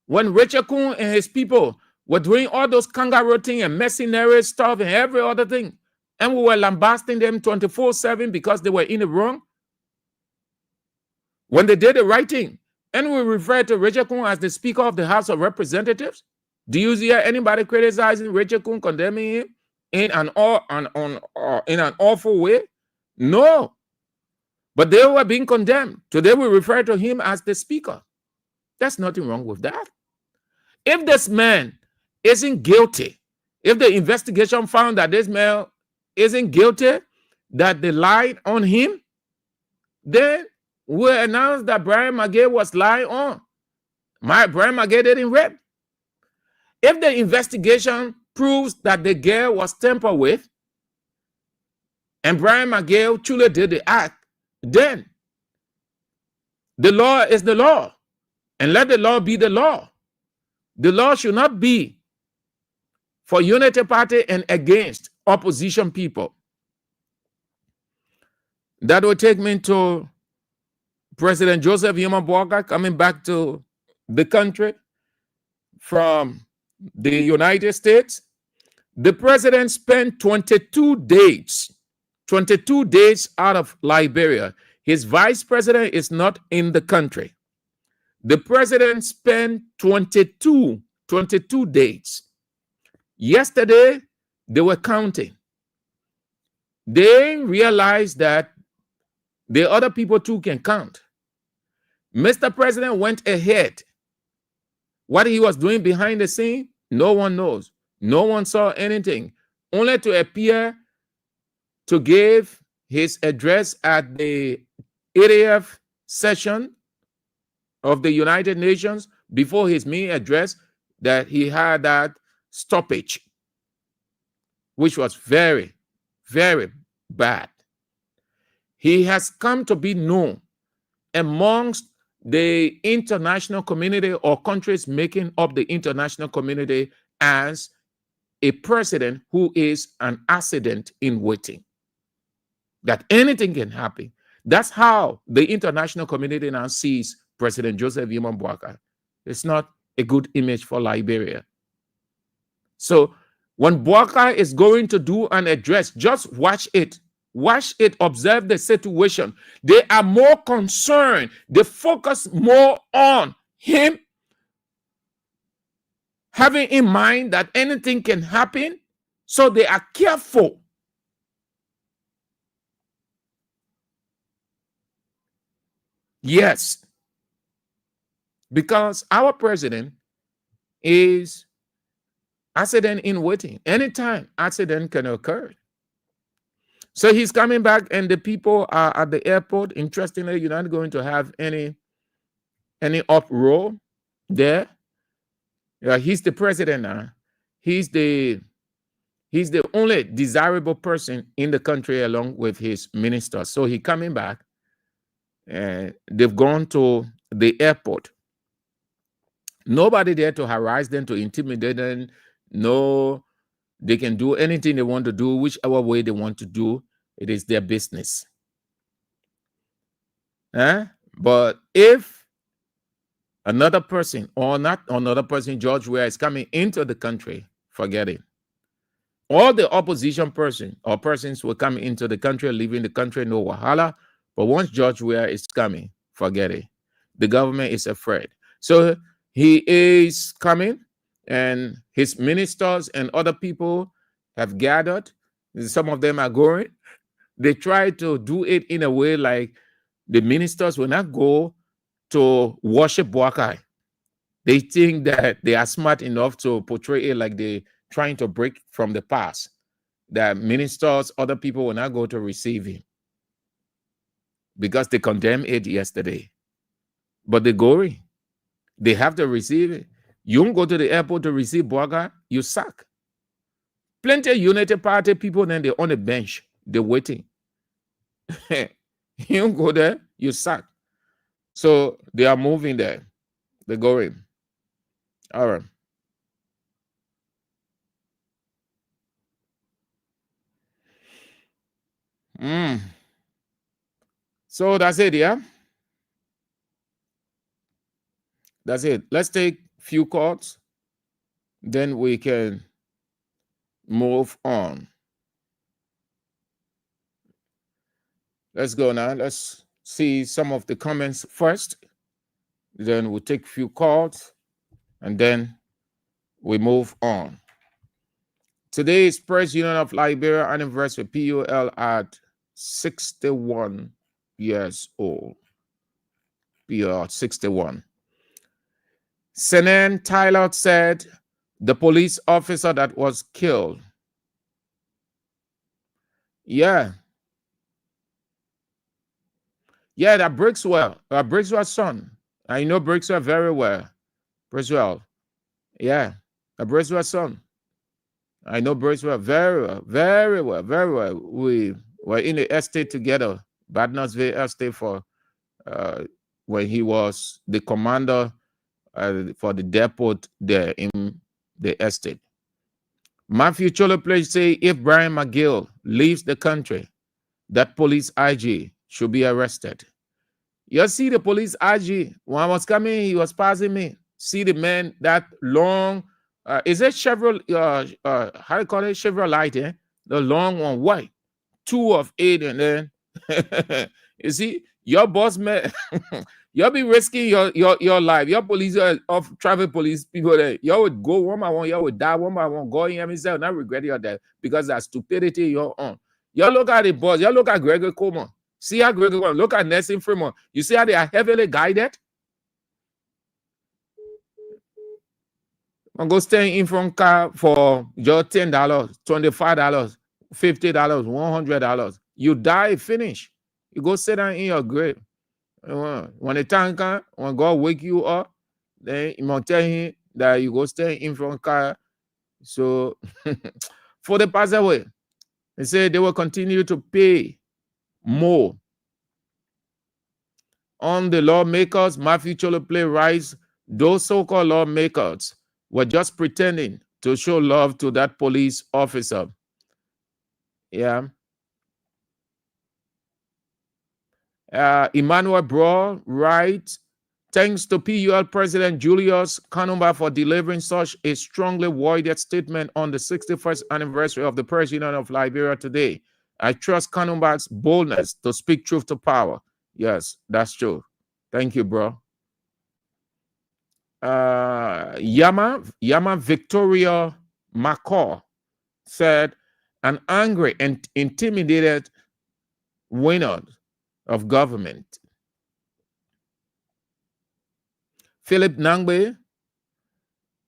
When Richard Kuhn and his people were doing all those kangaroo thing and mercenary stuff and every other thing, and we were lambasting them 24/7 because they were in the wrong, when they did the right thing, and we refer to Richard Kuhn as the Speaker of the House of Representatives, do you hear anybody criticizing Richard Kuhn, condemning him in an awful way? No. But they were being condemned. Today we refer to him as the Speaker. There's nothing wrong with that. If this man isn't guilty, if the investigation found that this man isn't guilty, that they lied on him, then we'll announce that Brian McGill was lying on. Brian McGill didn't rape. If the investigation proves that the girl was tampered with and Brian McGill truly did the act, then the law is the law, and let the law be the law. The law should not be for Unity Party and against opposition people. That will take me to President Joseph Weah Bouaka coming back to the country from the United States. The president spent 22 days out of Liberia. His vice president is not in the country. The president spent 22 days. Yesterday, they were counting. They realized that the other people too can count. Mr. President went ahead. What he was doing behind the scene, no one knows. No one saw anything, only to appear to give his address at the 80th session of the United Nations, before his main address, that he had that stoppage, which was very, very bad. He has come to be known amongst the international community or countries making up the international community as a president who is an accident in waiting, that anything can happen. That's how the international community now sees President Joseph Yimon Boakai. It's not a good image for Liberia. So when Boakai is going to do an address, just watch it. Watch it, observe the situation. They are more concerned. They focus more on him, having in mind that anything can happen. So they are careful. Yes, because our president is accident in waiting. Anytime accident can occur. So he's coming back, and the people are at the airport. Interestingly, you're not going to have any uproar there. Yeah, he's the president now. He's the only desirable person in the country along with his ministers. So he's coming back, and they've gone to the airport. Nobody there to harass them, to intimidate them. No, they can do anything they want to do, whichever way they want to do. It is their business. But if another person, or not another person, George Weah, is coming into the country, forget it. All the opposition person or persons will come into the country, leaving the country, no wahala. But once George Weah is coming, forget it. The government is afraid. So he is coming, and his ministers and other people have gathered. Some of them are going. They try to do it in a way like the ministers will not go to worship Boakai. They think that they are smart enough to portray it like they're trying to break from the past. That ministers, other people will not go to receive him because they condemned it yesterday. But they're going. They have to receive it. You don't go to the airport to receive Boakai, you suck. Plenty of United Party people, then they're on the bench. They're waiting. You don't go there, you suck. So they are moving there. They're going. All right. So that's it, yeah? That's it. Let's take a few calls. Then we can move on. Let's go now. Let's see some of the comments first. Then we'll take a few calls, and then we move on. Today is Press Union of Liberia anniversary, PUL at 61 years old. PUL 61. Senan Tyler said the police officer that was killed. Yeah, that Brixwell, Brixwell's son. I know Brixwell very well. Brixwell, yeah, a Brixwell's son. I know Brixwell very well, very well, very well. We were in the estate together, Badnersville Estate, for when he was the commander for the depot there in the estate. Matthew Choloplay say if Brian McGill leaves the country, that police IG should be arrested. You see the police IG, when I was coming, he was passing me. See the man, that long, is it Chevrolet, how do you call it? Chevrolet, eh? The long one, white, 2 of 8, and then, you see, your boss man, you'll be risking your life. Your police, of traffic police people, there, you would go one by one, you would die one by one, go in himself, not regret your death, because that stupidity you're on. You look at the boss, you look at Gregory Coleman. See how Gregory Coleman, look at Nelson Fremont. You see how they are heavily guided? I'm going to stay in front car for just $10, $25. $50, $100. You die, finish. You go sit down in your grave. When the time comes, when God wake you up, then you must tell him that you go stay in front car. So for the pass away, they say they will continue to pay more on the lawmakers. Matthew Cholo play rise. Those so-called lawmakers were just pretending to show love to that police officer. Yeah. Emmanuel Bro writes, thanks to PUL President Julius Kanumba for delivering such a strongly worded statement on the 61st anniversary of the President of Liberia today. I trust Kanumba's boldness to speak truth to power. Yes, that's true. Thank you, bro. Yama Victoria McCaw said, an angry and intimidated winner of government. Philip Nangbe,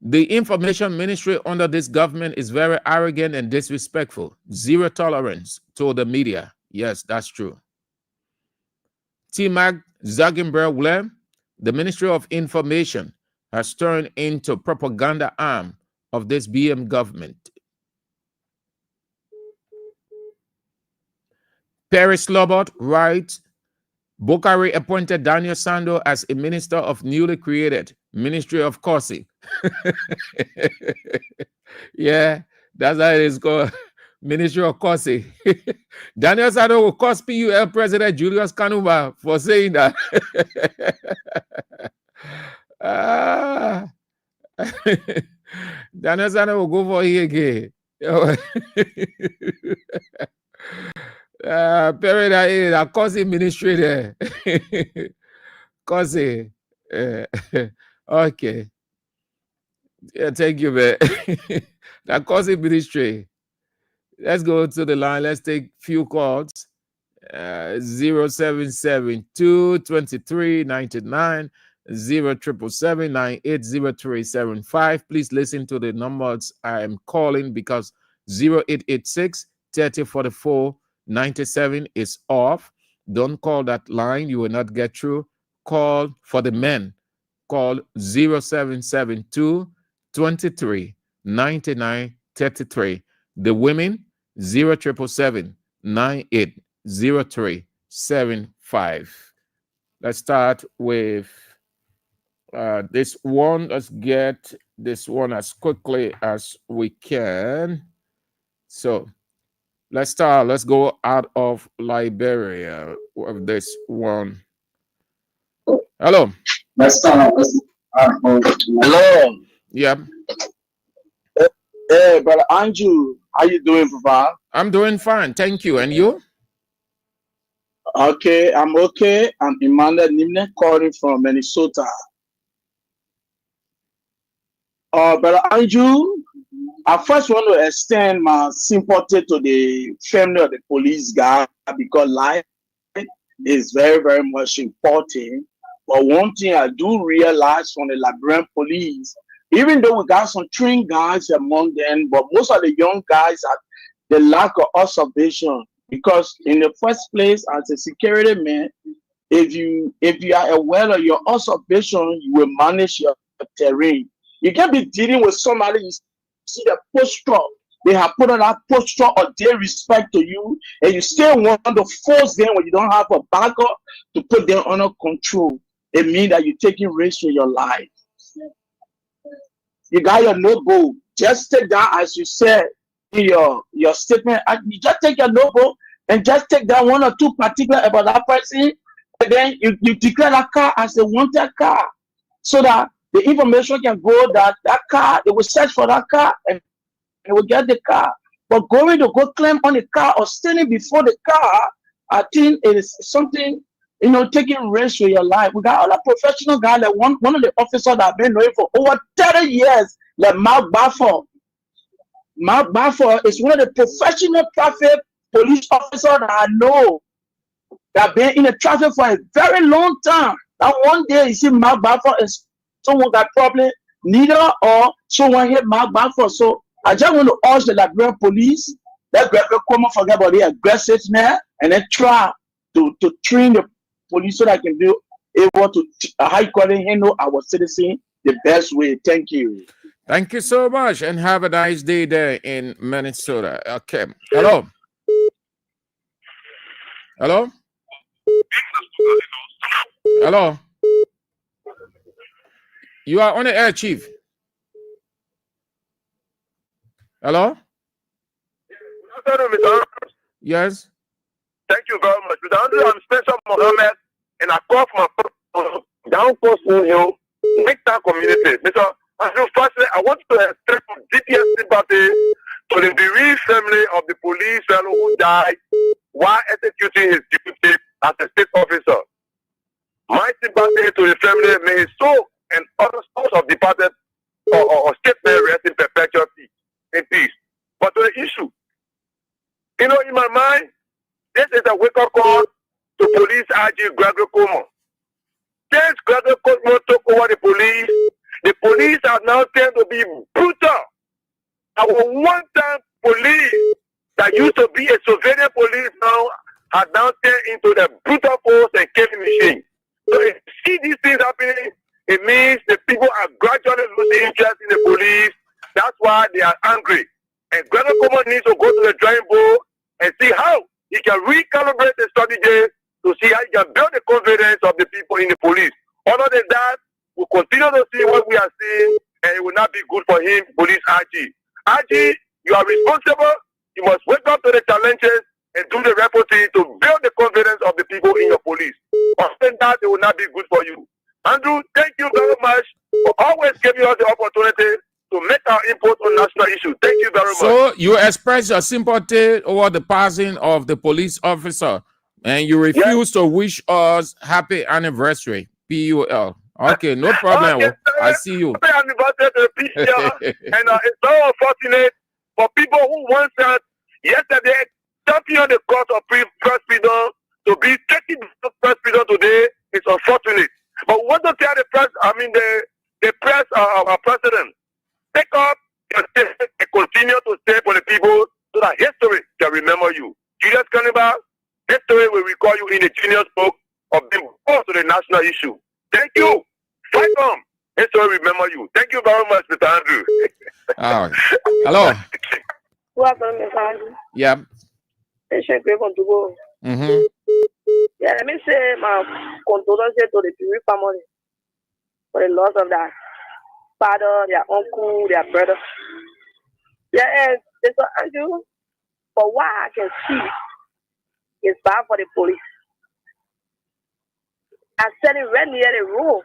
the information ministry under this government is very arrogant and disrespectful. Zero tolerance to the media. Yes, that's true. T-Mag Zaginber, the Ministry of Information has turned into propaganda arm of this BM government. Paris Lobot writes, Bokari appointed Daniel Sando as a minister of newly created Ministry of Corsi. Yeah, that's how it is called, Ministry of Corsi. Daniel Sando will cost PUL President Julius Kanumba for saying that. Daniel Sando will go for it again. A Corsi ministry there. Corsi. Okay. Yeah, thank you, man. That Corsi ministry. Let's go to the line. Let's take few calls. 0772 2399 0777980375. Please listen to the numbers I am calling because 0886 3044 97 is off. Don't call that line. You will not get through. Call for the men. Call 0772 23 99 33. The women 0777 980375. Let's start with this one. Let's get this one as quickly as we can. So let's start. Let's go out of Liberia with this one. Hello. Let's start. Hello. Yeah. Hey, brother Andrew, how you doing, Papa? I'm doing fine, thank you. And you? Okay, I'm okay. I'm Emmanuel Nimne calling from Minnesota. Brother Andrew, I first want to extend my sympathy to the family of the police guy because life is very, very much important. But one thing I do realize from the Liberian police, even though we got some trained guys among them, but most of the young guys are the lack of observation. Because in the first place, as a security man, if you are aware of your observation, you will manage your terrain. You can be dealing with somebody, you see the posture, they have put on that posture of their respect to you, and you still want to force them when you don't have a backup to put them under control. It means that you're taking risks in your life. You got your notebook. Just take that, as you said in your statement. You just take your notebook and just take that one or two particular about that person, and then you declare that car as a wanted car, so that the information can go that car, they will search for that car and they will get the car. But going to go claim on the car or standing before the car, I think it is something, taking risks with your life. We got other professional guys, like one of the officers that have been knowing for over 30 years, like Mark Bafford. Mark Bafford is one of the professional traffic police officers that I know that have been in the traffic for a very long time. That one day you see Mark Bafford is someone that probably neither or someone hit Mark Bafford. So I just want to urge the Liberian police, Let come forget about the aggressiveness and then try to train the police so that I can be able to high quality handle our citizens the best way. Thank you. Thank you so much, and have a nice day there in Minnesota. Okay. Hello. Hello. Hello. You are on the air, Chief. Hello. Yes. Thank you very much. Mr. Andrew, I'm Spencer Mohammed, and I call from a down coast Hill, Midtown community. Mr. Andrew, firstly, I want to express deepest sympathy to the bereaved family of the police fellow who died while executing his duty as a state officer. My sympathy to the family, may his soul and other souls of departed or state men rest in perpetual peace. But to the issue, you know, in my mind, this is a wake-up call to police IG Gregory Como. Since Gregory Como took over the police are now tend to be brutal. Our one-time police that used to be a civilian police now are now turned into the brutal force and killing machine. So if you see these things happening, it means the people are gradually losing interest in the police. That's why they are angry. And Gregory Como needs to go to the drawing board and see how he can recalibrate the strategy to see how he can build the confidence of the people in the police. Other than that, we'll continue to see what we are seeing, and it will not be good for him, police RG. RG, you are responsible. You must wake up to the challenges and do the reporting to build the confidence of the people in your police. Other than that, it will not be good for you. Andrew, thank you very much for always giving us the opportunity to make our input on national issues. Thank you very much. So you express your sympathy over the passing of the police officer, and you refuse to wish us happy anniversary. PUL. Okay, no problem. Okay, I see you. Happy anniversary to the PCL. And it's so unfortunate for people who once said yesterday champion the cause of press freedom to be taking press freedom today. It's unfortunate. But we want to tell the press, the press president, take up your statement and continue to stay for the people so that history can remember you. Julius Cannibal, history will record you in a genius book of being born to the national issue. Thank you. Fight on. History will remember you. Thank you very much, Mr. Andrew. Hello. Welcome, Mr. Andrew. Yeah. Yeah, let me say my condolences to the Puri family for the loss of their father, their uncle, their brother. Yeah, and Mr. Andrew, for what I can see, it's bad for the police. I said it right near the road.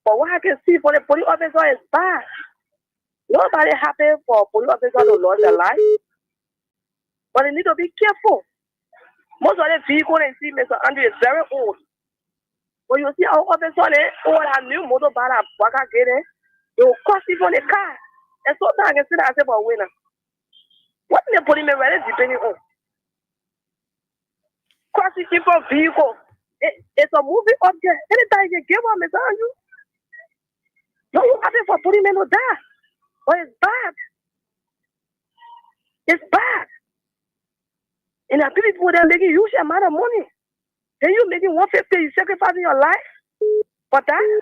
But what I can see for the police officer is bad. Nobody happy for a police officer to lose their life. But they need to be careful. Most of the vehicles they see, Mr. Andrew, is very old. But you see our officer, all our new motor bar, they will cross it from the car. And sometimes I can see that I say, but winner. What the policeman really depending on? Crossing from vehicle. It's a moving object. Anytime you give up, Mr. Andrew, don't happy for policemen to die. But it's bad. It's bad. And the people that are making huge amount of money. Then you making 150, you sacrificing your life for that.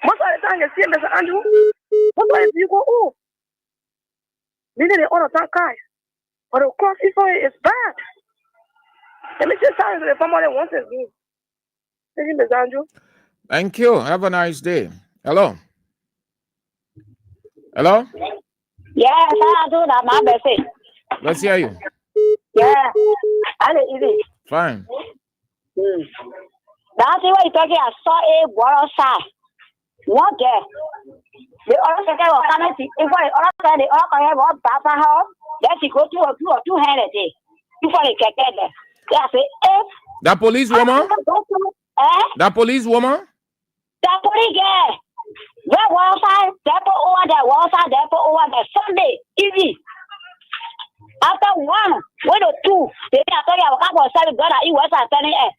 Most of the time you see Mr. Andrew, most of the people go, oh, meaning they all the time guys. But the cross is bad. Let me just tell you the family once again. Thank you, Mr. Andrew. Thank you. Have a nice day. Hello. Hello? Yes, I do that, my best. Let's hear you. Yeah, I easy. Fine. That's what you're talking. I saw a water side. One day, the other second was coming to if I other the other have one papa house, then she go to a two-handed day. Before they get there. That's it. That police woman? That police woman? That police girl. That wall side, that over there, wall side, that over there. Sunday, easy. After one, wait or two, they are talking about what I God at you was standing there.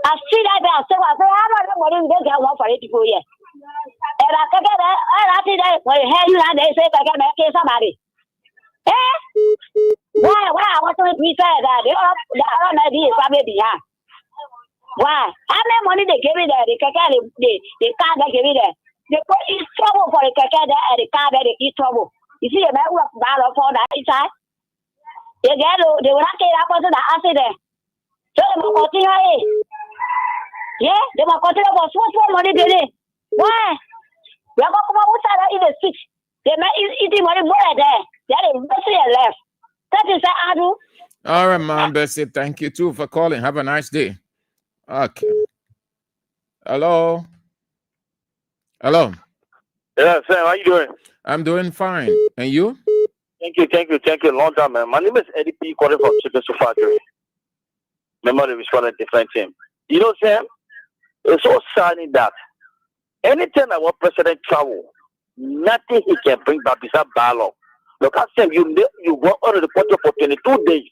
I see that there, so I say, I don't know what they get one for it to go here. And I can get that, I see that when you hear you and they say, I can make somebody. Eh? Why I want to be said that the other idea is probably behind. Why? How many money they give me there? The car they give me there. It's trouble for the car there and the car there is trouble. You see a man who have battle for that inside. They will not get up to the accident. So they will continue. Yeah, they will continue for so money daily. Why? We are going to come outside in the street. They may eat money more there. They are mostly left. That is the Andrew. All right, Mom Bessie. Thank you too for calling. Have a nice day. Okay. Hello. Hello. Yeah, Sam, how you doing? I'm doing fine. And you? Thank you. Long time, man. My name is Eddie P. calling from Chicken Factory. Member of the different team. You know, Sam, it's so saddening that anytime I want President travel, nothing he can bring back besides dialogue. Look at Sam, you go on the quarter for 22 days.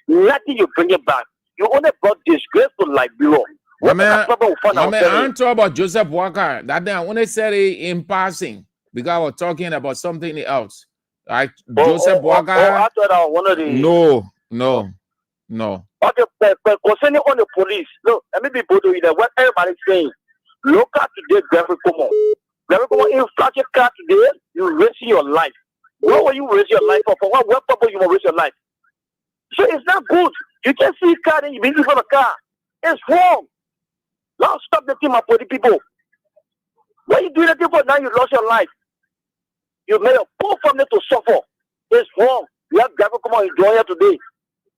Nothing you bring it back. You only brought disgrace to Liberia. I'm talking about Joseph Walker. That day I only said it in passing because I was talking about something else. Like Joseph Walker. I thought I was one of the. No. Okay, but concerning on the police, look, let me be bold with that. What everybody's saying. Look at today, Gary Como. In such a car today, you risk your life. What will you risk your life for? For what purpose you will risk your life? So it's not good. You can see a car and you been for the car. It's wrong. Now stop the team up for the people. What you doing the people now? You lost your life. You made a poor family to suffer. It's wrong. You have Gary Como enjoy here today.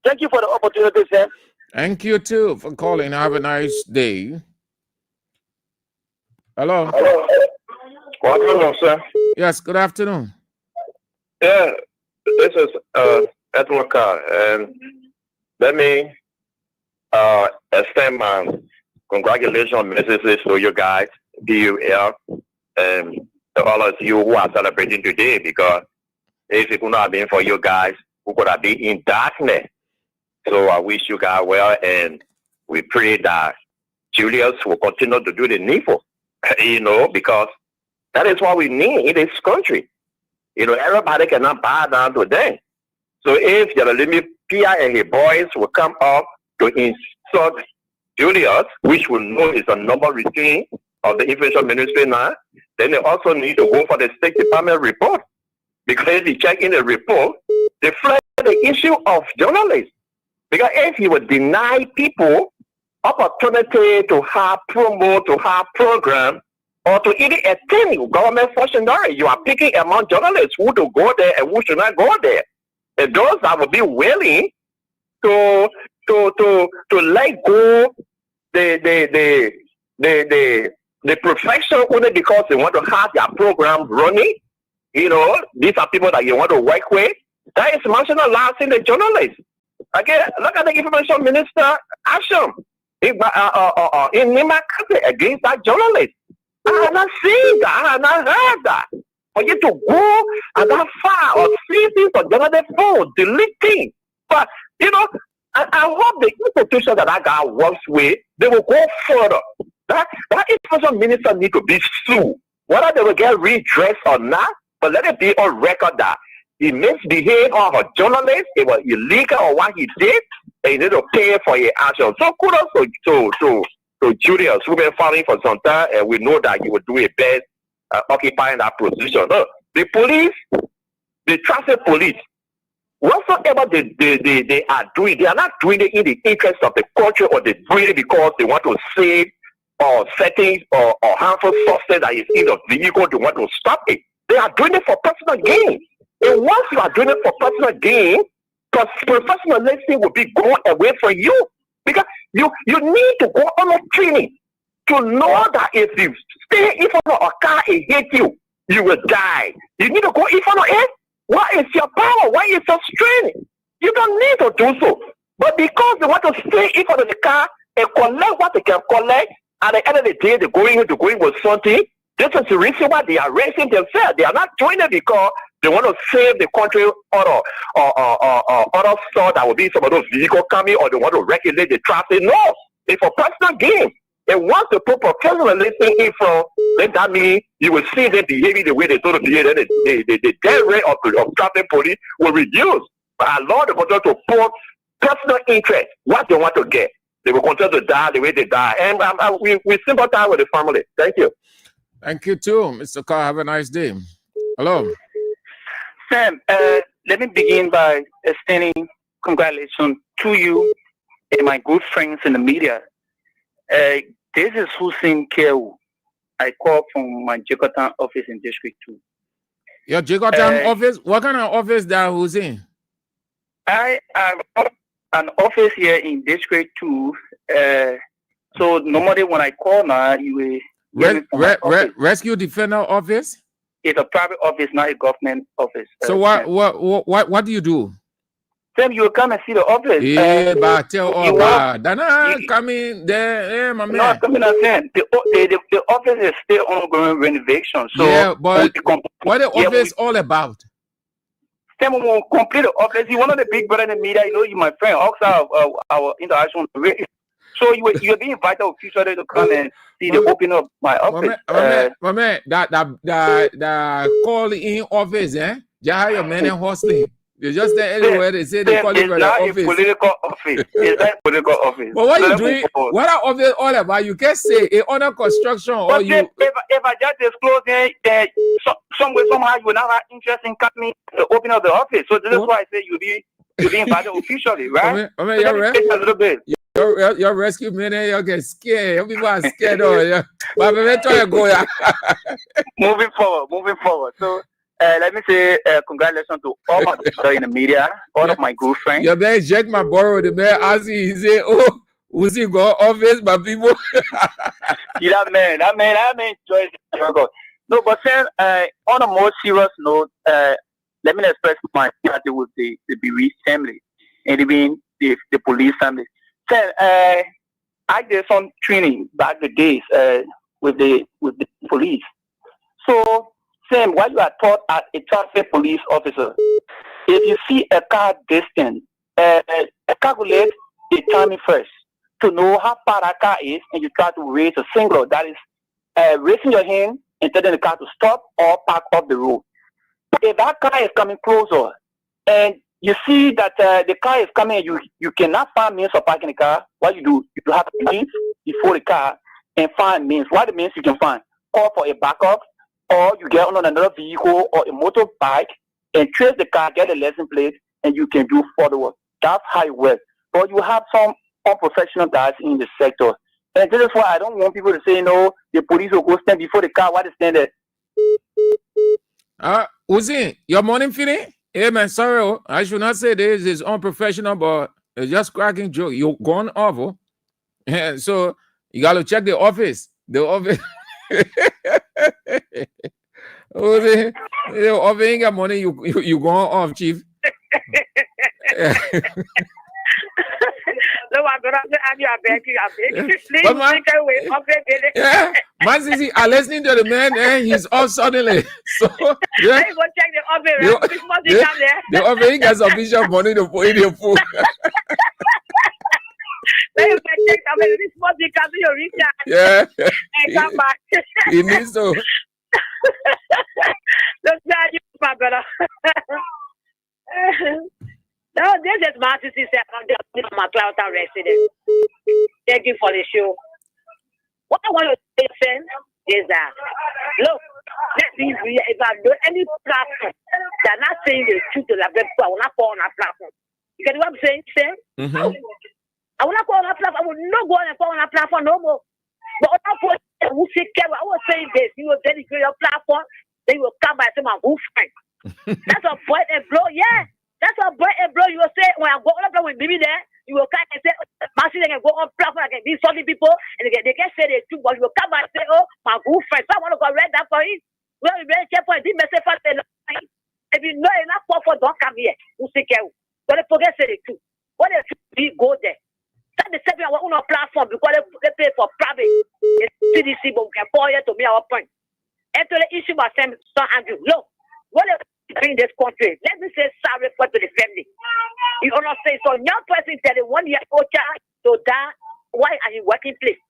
Thank you for the opportunity, sir. Thank you too for calling. Have a nice day. Hello. Good afternoon, sir. Yes, good afternoon. Yeah, this is Edward Carr, and let me extend my congratulations messages to you guys, DUL, and to all of you who are celebrating today, because if it could not have been for you guys, we could have been in darkness. So I wish you guys well, and we pray that Julius will continue to do the needful, because that is what we need in this country. Everybody cannot bow down to them. So if Jeremy Pia and his boys will come up to insult Julius, which we know is a normal routine of the information ministry now, then they also need to go for the State Department report. Because if you check in the report, they flag the issue of journalists. Because if you would deny people opportunity to have promo, to have program, or to even attend government functionary, you are picking among journalists who to go there and who should not go there. And those that will be willing to let go the profession only because they want to have their program running. These are people that you want to work with. That is marginalizing the journalists. Again, look at the information minister action in my country against that journalist. I have not seen that. I have not heard that. For you to go and that far or see things on the phone, deleting. But, I hope the institution that guy works with, they will go further. That information minister need to be sued. Whether they will get redressed or not, but let it be on record that he misbehaved on a journalist, it was illegal or what he did, and he need to pay for his action. So kudos to Julius, who've been fighting for some time, and we know that he will do it best occupying that position. Look, the police, the traffic police, whatsoever they are doing, they are not doing it in the interest of the country, or they doing it because they want to save or settings or harmful substance that is in the vehicle. They want to stop it. They are doing it for personal gain. And once you are doing it for personal gain, because professionalism will be going away from you. Because you need to go on a training to know that if you stay in front of a car and hit you, you will die. You need to go in front of it. What is your power? What is your strength? You don't need to do so. But because they want to stay in front of the car and collect what they can collect, at the end of the day, they're going with something. This is the reason why they are raising themselves. They are not doing it because they want to save the country or other stuff that will be some of those vehicles coming, or they want to regulate the traffic. No, it's for personal gain. And once the professionalism in from, then that means you will see them behaving the way they sort of behave. Then the death rate of traffic police will reduce. But allow the control to put personal interest, what they want to get. They will continue to die the way they die. And we sympathize with the family. Thank you. Thank you too, Mr. Carr. Have a nice day. Hello. Sam, let me begin by extending congratulations to you and my good friends in the media. This is Hussein Keu. I call from my Jakarta office in District 2. Your Jakarta office? What kind of office that Hussein? I have an office here in District 2. So normally when I call now, you will Rescue Defender Office? It's a private office, not a government office. So what do you do? Sam, you will come and see the office. Yeah, but tell Dana coming there, my man. No, coming and saying the office is still ongoing renovation. So yeah, but what the office all about? Sam will complete the office. He's one of the big brother in the media. You know, you my friend, also our interaction on the radio. So you'll be invited officially to come and see the opening of my office. My man, that call in office, Just your man and hosting. You just there anywhere they say they call it for the office. It's political office. It's not a political office. But what you doing? What are office all about? You can say a under construction or but you. If I just disclose somehow you will not have interest in coming the opening of the office. So this is why I say you'll be invited officially, right? I mean, you're right. A little bit. Your rescue men, you get scared. Your people are scared. But let me go. Moving forward. So let me say congratulations to all my people in the media, all of my good friends. Your man Jack my borrow the man as he say, oh, who's he go office, my people? that man enjoys it. No, but then on a more serious note, let me express my sympathy with the bereaved family and even the police family. Then I did some training back the days with the police. So Sam, while you are taught as a traffic police officer, if you see a car distant, calculate the timing first to know how far that car is, and you try to raise a signal. That is raising your hand and telling the car to stop or park off the road. If that car is coming closer and you see that the car is coming, you cannot find means of parking the car. What you do, you have to leave before the car and find means. What the means you can find? Call for a backup, or you get on another vehicle or a motorbike and trace the car, get a license plate, and you can do further work. That's how it works. But you have some unprofessional guys in the sector. And this is why I don't want people to say, no, the police will go stand before the car. What is stand there? Uzi, your morning feeling? Hey man, sorry, I should not say this is unprofessional, but it's just cracking joke. You're going over. Yeah, so you gotta check the office. The office. Uzi, the office ain't got money, you going off, chief. No, I'm gonna beg you. Please take away. Yeah, man, I listening to the man, and he's off suddenly. So yeah, let me go check the office. Right? This must be down there. The office ain't got sufficient money to put in your food. Let me check the office. This must be coming your recharge. Yeah, and come back. He needs to. Look, you, my brother. No, this is my sister. I'm my Clouta resident. Thank you for the show. What I want to say is that, look, if I do any platform, they're not saying the truth to the people, I will not go on that platform. You get what I'm saying, Sam? Mm-hmm. I will not go on that platform. I will not go on that platform no more. But I was saying this, you will dedicate your platform, then you will come by and say, my good friend. That's a point and blow, yeah. That's a boy and bro. You will say when I go on with baby there, you will come and say, "Master, they can go on platform, I can be solving people, and they can say they too." But you will come and say, "Oh, my good friend, so I want to go read that for you." Well, you very careful. This message for the if you know enough for don't come here. You see, but they forget say they too. What if we go there? That's the second one on our platform because they pay for private CDC, but we can pour here to me our point. And to the issue about Sam Andrew, look, what if in this country, let me say sorry for to the family. You know say so young person tell the 1 year old child to die. Why are you working place?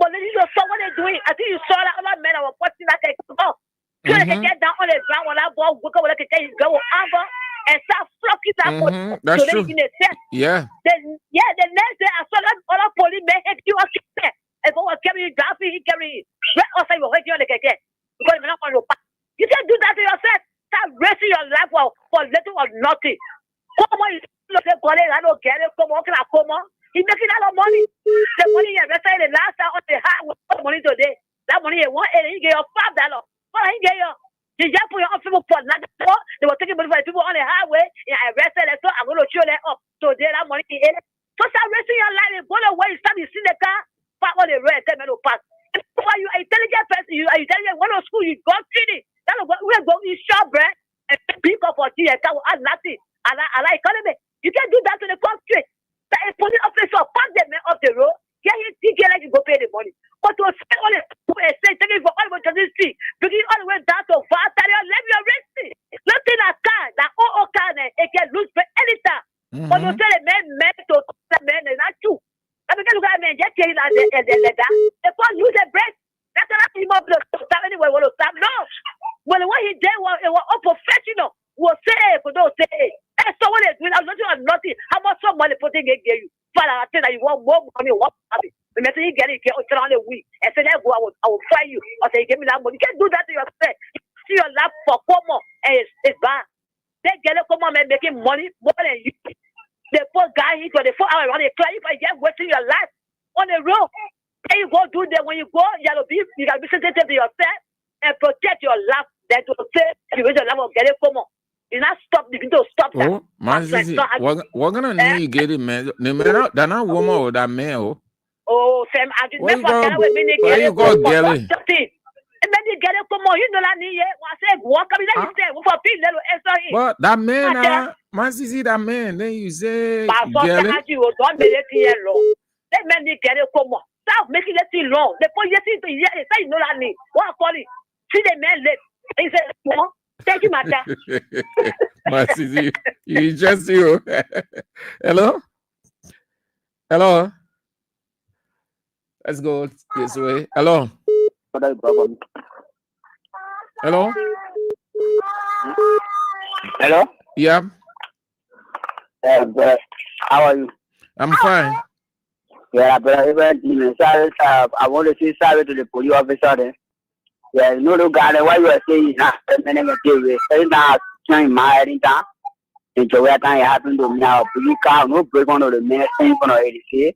But then you saw what they're doing. I think you saw that other men that were watching that guy come out. So they can get down on the ground when that ball woke up, they can go over and start flocking that ball. That's so true. Yeah. Then, the next day I saw that other police man hit you up there. And what was carrying Gaffy, he carried. Where also you were waiting on the KK. Because you're not on your back. You can do that to yourself. Start wasting your life for little or nothing. Come on, you look at I don't get it. Come on, come on. He's making a lot of money. The money he invested the last time on the highway, money today. That money he won, and he gave you $5. What he gave you? He just put your people for nothing. They were taking money from the people on the highway, and I arrested them, so I'm going to show them up. So they that money in it. So start wasting your life and go away. You start to see the car, park on the road, and tell me to pass. If you are an intelligent person, you are intelligent, one of school, you go training. That's what we're going to shop bread and pick up for tea and that will add nothing. I like economy. You can do that to the country. That a police officer pass the man off the road, get his ticket like you go pay the money. But to spend all the say taking for all the way to the street, bringing all the way down to Vataria, let me arrest it. Nothing that car, that all car, it can lose for any time. But you tell the man to the man, and not you. I mean, look at me, just tell you that the letter. They can't use a break. That's not him up to stop anyway. Want to stop? No. Well, what he did was unprofessional. Will say, but don't say. And so what they do, I'm not doing nothing. How much some money putting in you? Father, I tell you, you want more money, what money? The message you get it, get on the week. And say, I will fire you. Or say, give me that money. You can't do that to yourself. You see your life for Como, and it's bad. They get it, Como, man, making money more than you. The poor guy, he got the 4 hours on the client, but you're wasting your life on the road. And you go do that when you go, you got to be sensitive to yourself and protect your life. That will say, you raise your life of get it, Como. You not stop. You need to stop that. Oh, man, we're gonna need get it, man. No matter that not woman or that male. Oh, Sam, I just where you go, Gelly? And then you get it, come on. You know that need it. I said, walk up. Then you say, for people, answer him. But that man, man, see that man. Then you say, Gelly. Don't make it long. That man, you get it, come on. Stop making it too long. The point you see to hear it. Say, you know that need. What call it? See the man left. He said, come on. Thank you, Mata. You just you. Hello? Hello? Let's go this way. Hello? Hello? Hello? Yeah. How are you? I'm fine. Yeah, but I want to say sorry to the police officer there. Yeah, you know the guy why you are saying that negative is not trying my anytime. And so what can happen to me now? You can't no break on the main thing for say.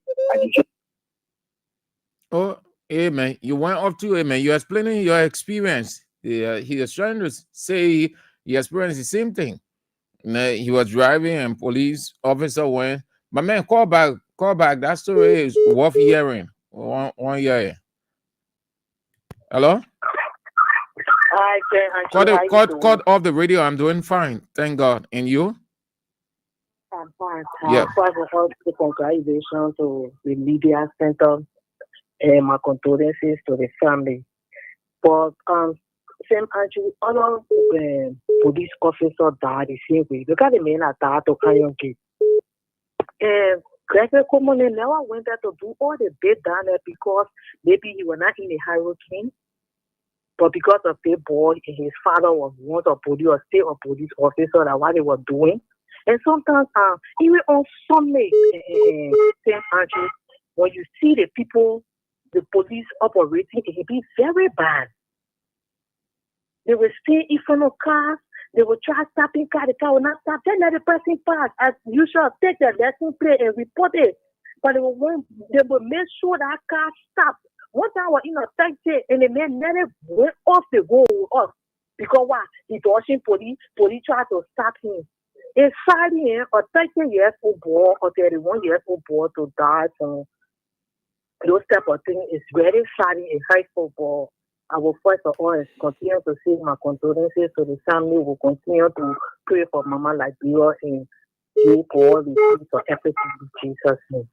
Oh, amen. You went up to amen. You're explaining your experience. Yeah, he was trying to say he experienced the same thing. He was driving and police officer went. My man, call back. That story is worth hearing. One year. Hello? Hi, Cut off the radio. I'm doing fine. Thank God. And you? I'm fine. Yeah. First of all, congratulations to the media center and my condolences to the family. But same actually, other police officer died the same way. Look at the men that died to Canyon Gate. And Gregory Coleman never went there to do all the bit down there because maybe he was not in the hurricane. But because of the boy and his father was one of police or state or police officer, that what they were doing. And sometimes, even on Sunday, St. Andrew, when you see the people, the police operating, it can be very bad. They will stay in front of cars. They will try stopping car. The car will not stop. Then let the person pass. As usual, take the lesson plate and report it. But they will make sure that car stops. One time I was in a taxi and the man never went off the road with us. Because why? He dodging police. Police tried to stop him. It's sadly a 30-year-old boy or 31-year-old boy to die from those type of things. It's very sadly and hurtful. But I will first of all continue to say my condolences to the family. We'll continue to pray for Mama Liberia and give all the peace for everything in Jesus' name.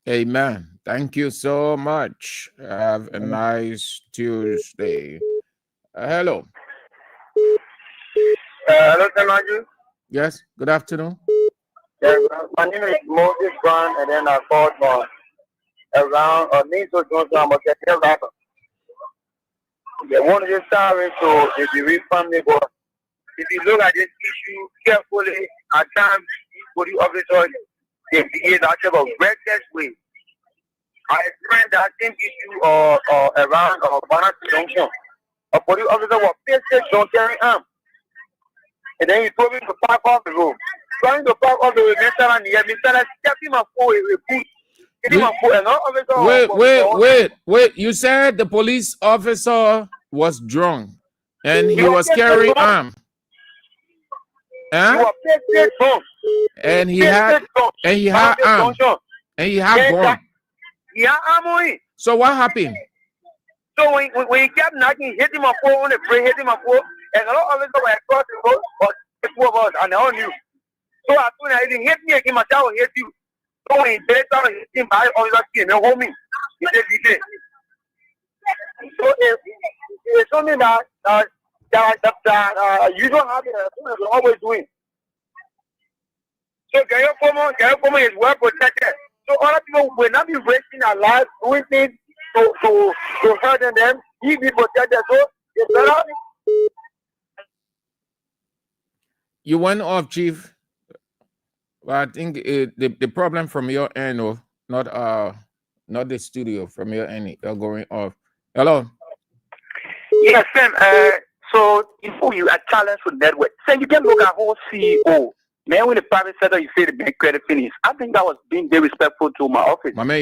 Amen. Thank you so much. Have a nice Tuesday. Hello. Hello, Temaju. Yes, good afternoon. Yeah, my name is Moses Brown, and then I called around Ninso Johnson, I'm going to tell that. They want to sorry to the bereaved family, but if you look at this issue carefully, at times, police officers, they behave actually a reckless way. I explained that same issue around Banana Junction. A police officer was faced don't carry arm. And then he told him to park off the road. Trying to park off the road, Mr. Step him up for a boot. Wait. You said the police officer was drunk and he was carrying arm. Huh? And he had arm. And he had gun. So what happened? So when he kept knocking, hit him a four on the brain, hit him a four, and a lot of us were across the road, but the two of us, and I all knew. So as soon as he didn't hit me again, my child will hit you. So when he did that, he hit him by all that came and hold me. He said he did. So it's something that usual habit that we're always doing. So Gayokomo is well protected. So other people will not be wasting our lives doing things to hurt them. He be protected. So it's better. You went off, Chief. Well, I think the problem from your end, or not the studio, from your end, you're going off. Hello. Yes, Sam. So if you are challenged with network, so you can look at whole CEO. Man, when the private sector, you say the bank credit finish. I think that was being very respectful to my office. My man,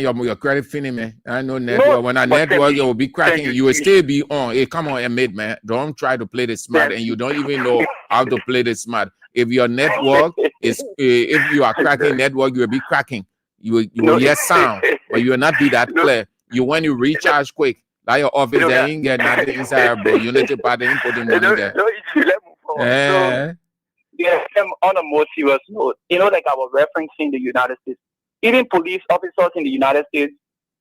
your credit finish, man. I know network. No, when I network, you will be cracking. You will still be on. Hey, come on, mate, man. Don't try to play the smart, and you don't even know how to play the smart. If your network is, if you are cracking network, you will be cracking. You will hear sound, but you will not be that clear. You when you recharge quick, like your office, they ain't get nothing inside, bro. Unity Party ain't putting money there. Yes, on a more serious note, like I was referencing the United States, even police officers in the United States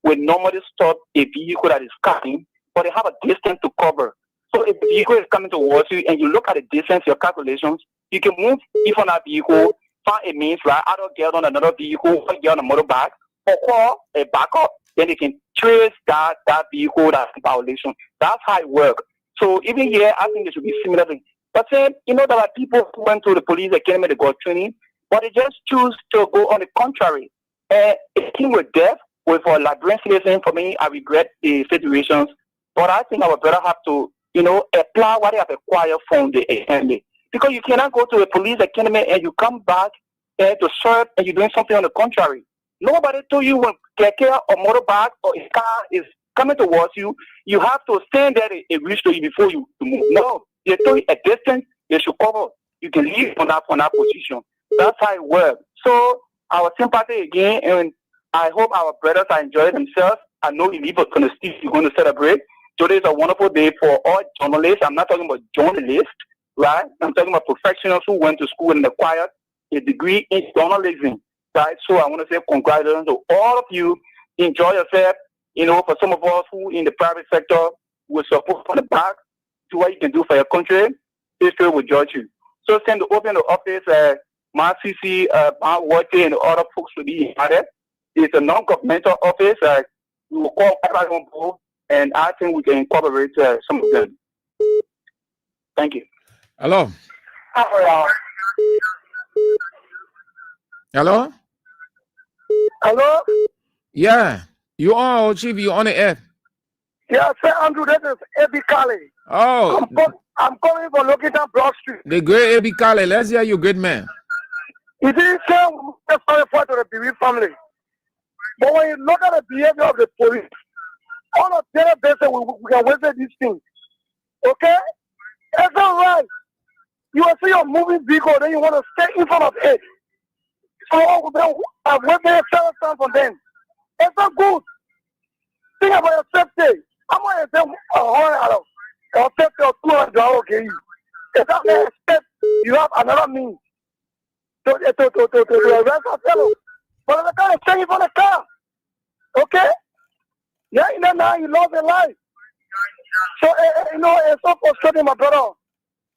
will normally stop a vehicle that is coming, but they have a distance to cover. So if the vehicle is coming towards you and you look at the distance, your calculations, you can move in front of that vehicle, find a means, right? Either get on another vehicle or get on a motorbike or call a backup. Then they can trace that vehicle that's in violation. That's how it works. So even here, I think it should be similar thing. But then, there are people who went to the police academy, they got training, but they just choose to go on the contrary. A team with death, with a librarian citizen, for me, I regret the situations. But I think our brother have to, apply what they have acquired from the academy. Because you cannot go to a police academy and you come back to serve and you're doing something on the contrary. Nobody told you when keke or motorbike or a car is coming towards you, you have to stand there and reach to you before you move. No. They told you a distance, they should cover. You can leave on that position. That's how it works. So our sympathy again, and I hope our brothers are enjoying themselves. I know you people are going to celebrate. Today is a wonderful day for all journalists. I'm not talking about journalists, right? I'm talking about professionals who went to school and acquired a degree in journalism, right? So I want to say congratulations to all of you. Enjoy yourself. For some of us who in the private sector will support from the back, to what you can do for your country, history will judge you. So send to open the office, my CC, my working and other folks will be invited. It's a non-governmental office. We will call everyone both, and I think we can incorporate some of them. Thank you. Hello. Hello? Hello? Yeah. You are, Chief, you on the air. Yeah, sir, Andrew, this is Ebi Kali. Oh. I'm calling for Lokitan Broad Street. The great Ebi Kali. Let's hear you, good man. It didn't say we're sorry for the bereaved family. But when you look at the behavior of the police, on a daily basis, we can witness these things. Okay? It's not right. You will see a moving vehicle, then you want to stay in front of it. So I've witnessed several times from them. It's not good. Think about your safety. I'm going to say $100 or $50 or $200 okay you. If that man step, you have another means to arrest a fellow. But the car is staying for the car. Okay? Yeah, now you lost your life. So, it's so frustrating, my brother.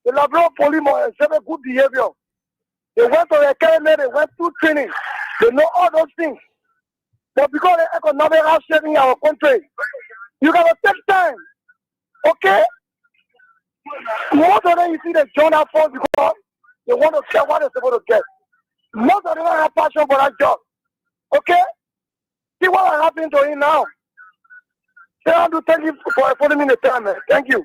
The Labrador police exhibit good behavior. They went to the academy, they went through training. They know all those things. But because the economic are saving our country, you gotta take time. Okay? Most of them you see they join our force because they want to get what they're supposed to get. Most of them have passion for that job. Okay? See what is happening to him now. So I have to thank you for affording me the time, man. Thank you.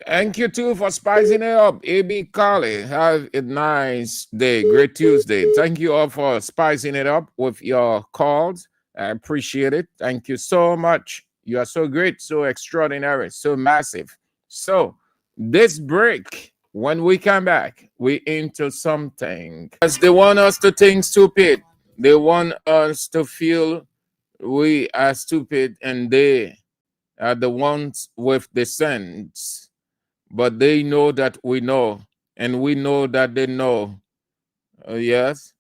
Thank you too for spicing it up. AB Carly, have a nice day. Great Tuesday. Thank you all for spicing it up with your calls. I appreciate it. Thank you so much. You are so great, so extraordinary, so massive. So this break, when we come back, we into something. Because they want us to think stupid. They want us to feel we are stupid and they are the ones with the sense. But they know that we know, and we know that they know. Yes.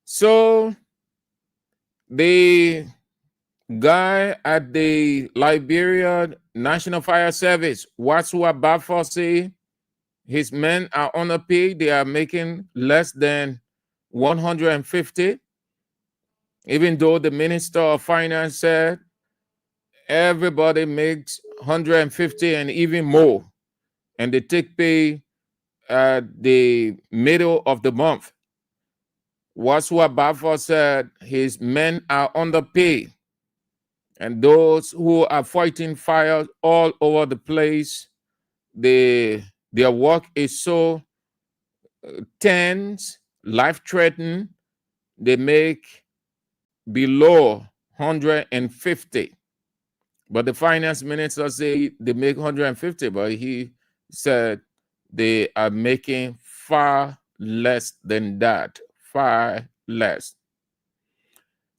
So the guy at the Liberia National Fire Service, Watsua Bafo, say his men are underpaid. They are making less than 150, even though the Minister of Finance said everybody makes 150 and even more. And they take pay at the middle of the month. Watsua Bafo said his men are underpaid. And those who are fighting fires all over the place, their work is so tense, life-threatening, they make below 150. But the finance minister say they make 150, but he said they are making far less than that, far less.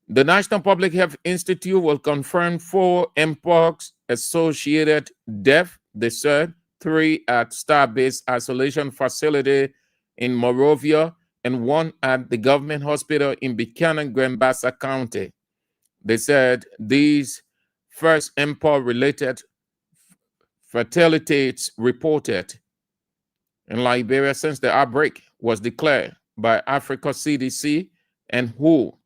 The National Public Health Institute will confirm 4 Mpox-associated deaths, they said, 3 at Star-based isolation facility in Monrovia and 1 at the government hospital in Buchanan-Grambassa County. They said these first Mpox-related fatalities reported in Liberia since the outbreak was declared by Africa CDC and WHO,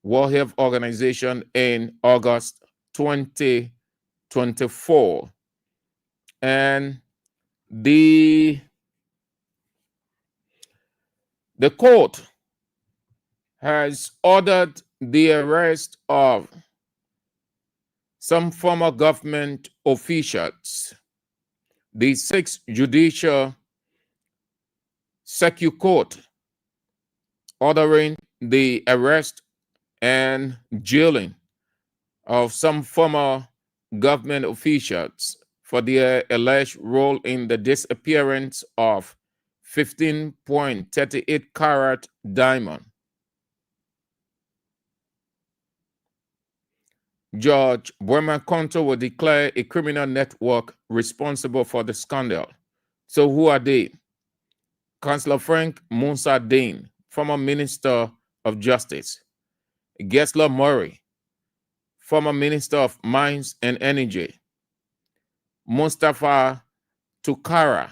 World Health Organization, in August 2024. And the court has ordered the arrest of some former government officials. The 6th Judicial Circuit Court ordering the arrest and jailing of some former government officials for their alleged role in the disappearance of 15.38 carat diamond. Judge Weah Konto will declare a criminal network responsible for the scandal. So who are they? Councillor Frank Musa Dane, former Minister of Justice. Gessler Murray, former Minister of Mines and Energy. Mustafa Tukara,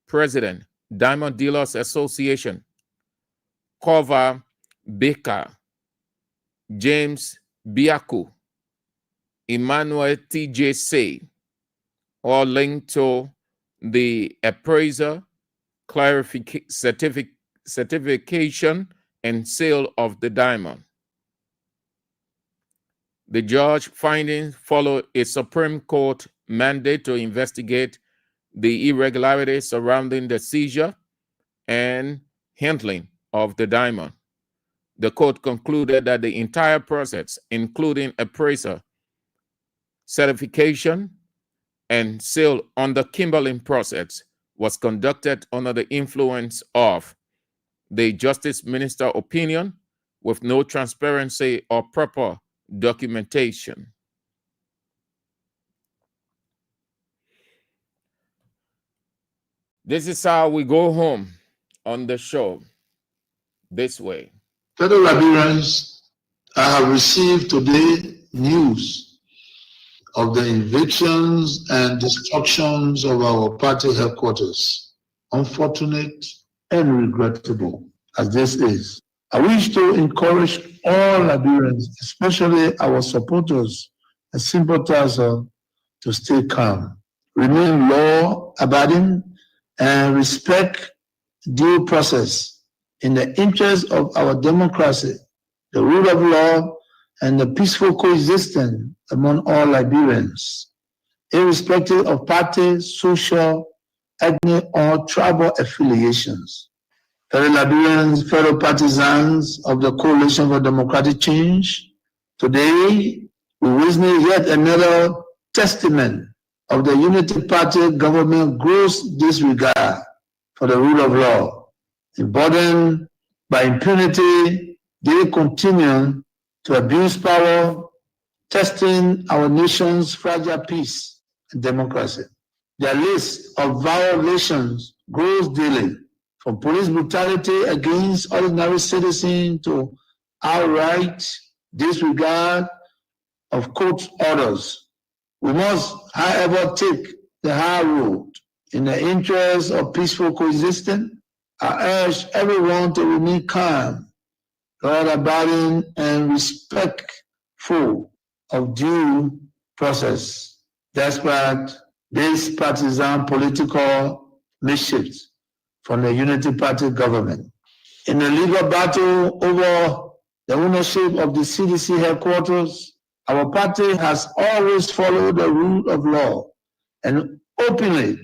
President, Diamond Dealers Association. Kova Baker, James Biaku, Emmanuel T.J. Say, all linked to the appraiser, certification, and sale of the diamond. The judge findings follow a Supreme Court mandate to investigate the irregularities surrounding the seizure and handling of the diamond. The court concluded that the entire process, including appraiser, certification, and sale under Kimberlin process, was conducted under the influence of the Justice Minister opinion with no transparency or proper documentation. This is how we go home on the show, this way. Fellow Liberians, I have received today news of the evictions and destructions of our party headquarters. Unfortunate and regrettable as this is, I wish to encourage all Liberians, especially our supporters and sympathizers, to stay calm, remain law-abiding, and respect due process in the interest of our democracy, the rule of law, and the peaceful coexistence among all Liberians, irrespective of party, social, ethnic, or tribal affiliations. Fellow Liberians, fellow partisans of the Coalition for Democratic Change, today we witness yet another testament of the Unity Party government gross disregard for the rule of law. Emboldened by impunity, they continue to abuse power, testing our nation's fragile peace and democracy. Their list of violations grows daily, from police brutality against ordinary citizens to outright disregard of court orders. We must, however, take the high road. In the interest of peaceful coexistence, I urge everyone to remain calm, law-abiding, and respectful of due process, despite this partisan political mischiefs from the Unity Party government. In the legal battle over the ownership of the CDC headquarters, our party has always followed the rule of law and openly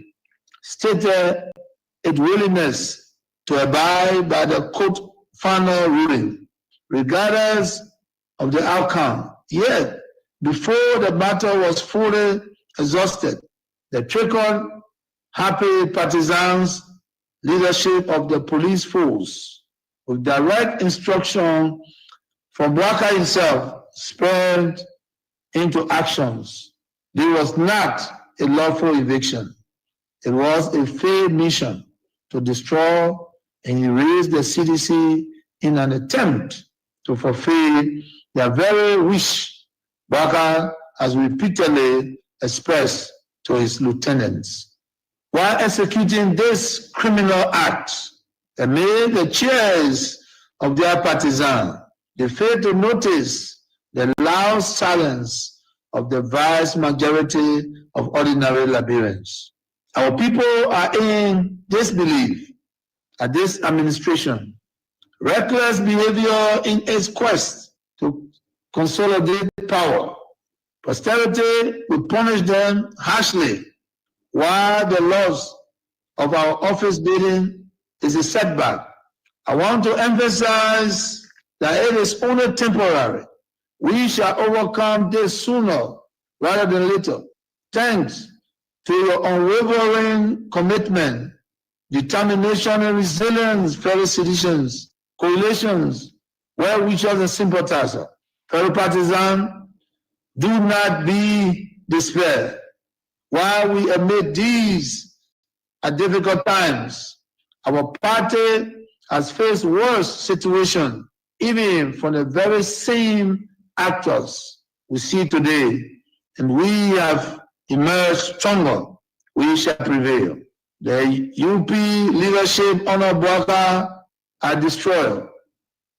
stated its willingness to abide by the court final ruling, regardless of the outcome. Yet, before the battle was fully exhausted, the trickled, happy partisans leadership of the police force, with direct instruction from Weah himself, spurred into actions. There was not a lawful eviction. It was a failed mission to destroy and erase the CDC in an attempt to fulfill their very wish Weah has repeatedly expressed to his lieutenants. While executing this criminal act, amid the cheers of their partisans, they failed to notice the loud silence of the vast majority of ordinary Liberians. Our people are in disbelief at this administration. Reckless behavior in its quest to consolidate power. Posterity will punish them harshly, while the loss of our office building is a setback. I want to emphasize that it is only temporary. We shall overcome this sooner rather than later. Thanks to your unwavering commitment, determination, and resilience, fellow citizens, coalitions, well-wishers, and sympathizers. Fellow partisans, do not be despaired. While we admit these are difficult times, our party has faced worse situations, even from the very same actors we see today, and we have emerged stronger. We shall prevail. The UP leadership under Weah are destroyed,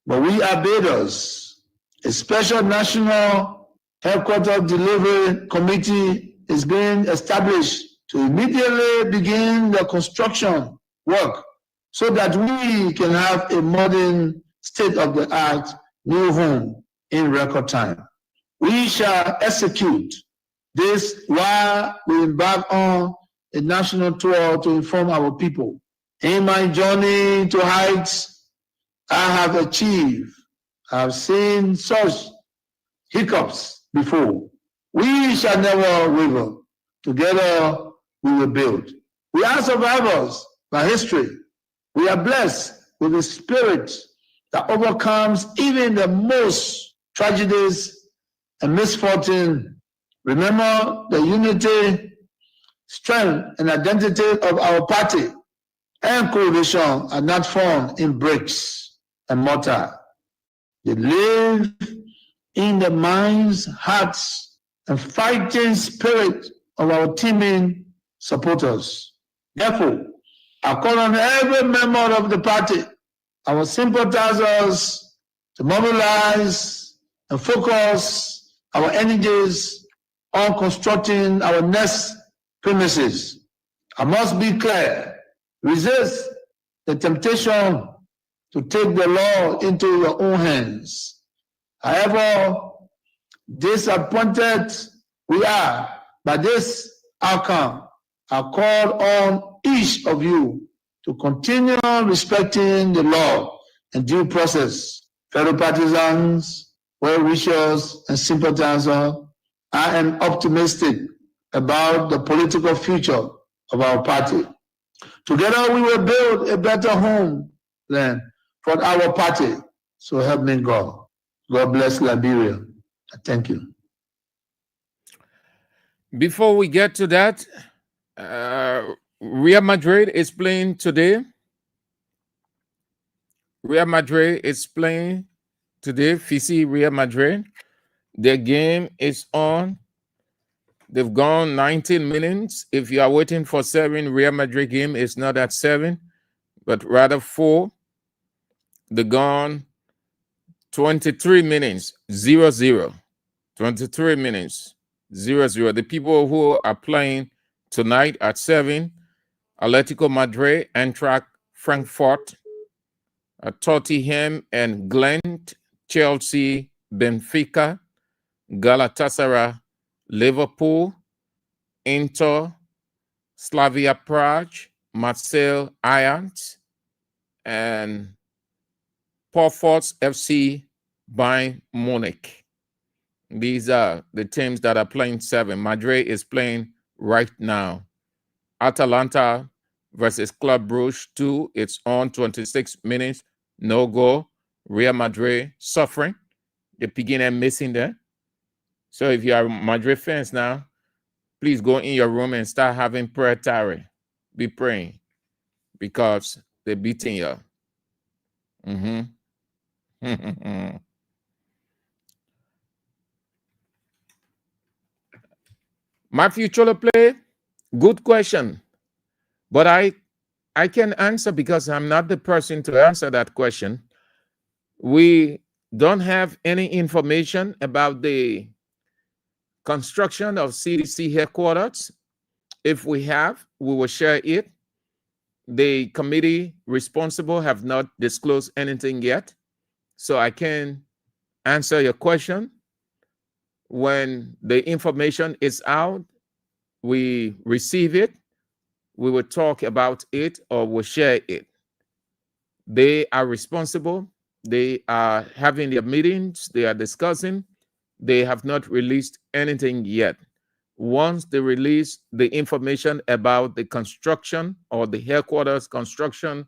but we are builders. A special national headquarters delivery committee is being established to immediately begin the construction work so that we can have a modern state-of-the-art new home in record time. We shall execute this while we embark on a national tour to inform our people. In my journey to heights I have achieved, I have seen such hiccups before. We shall never waver. Together we will build. We are survivors by history. We are blessed with a spirit that overcomes even the most tragedies and misfortune. Remember the unity, strength, and identity of our party and coalition are not found in bricks and mortar. They live in the minds, hearts, and fighting spirit of our teaming supporters. Therefore, I call on every member of the party our sympathizers to mobilize and focus our energies on constructing our next premises. I must be clear, resist the temptation to take the law into your own hands. However disappointed we are by this outcome, I call on each of you to continue respecting the law and due process. Fellow partisans, well-wishers, and sympathizers, I am optimistic about the political future of our party. Together we will build a better homeland for our party. So help me God. God bless Liberia. Thank you. Before we get to that, Real Madrid is playing today. Real Madrid is playing today. Fisi Real Madrid. Their game is on. They've gone 19 minutes. If you are waiting for 7, Real Madrid game is not at 7, but rather 4. They've gone 23 minutes, 0-0. 23 minutes, 0-0. The people who are playing tonight at 7, Atletico Madrid, Eintracht Frankfurt, Tottenham and Ghent, Chelsea, Benfica, Galatasaray, Liverpool, Inter, Slavia Prague, Marseille, Ajax, and Portsmouth FC, Bayern Munich. These are the teams that are playing 7. Madrid is playing right now. Atalanta versus Club Brugge 2. It's on 26 minutes. No goal. Real Madrid suffering. The beginner missing there. So if you are Madrid fans now, please go in your room and start having prayer tarry. Be praying because they're beating you. Matthew Cholo play, good question. But I can answer because I'm not the person to answer that question. We don't have any information about the construction of CDC headquarters. If we have, we will share it. The committee responsible have not disclosed anything yet. So I can answer your question. When the information is out, we receive it, we will talk about it or we'll share it. They are responsible. They are having their meetings. They are discussing. They have not released anything yet. Once they release the information about the construction or the headquarters construction,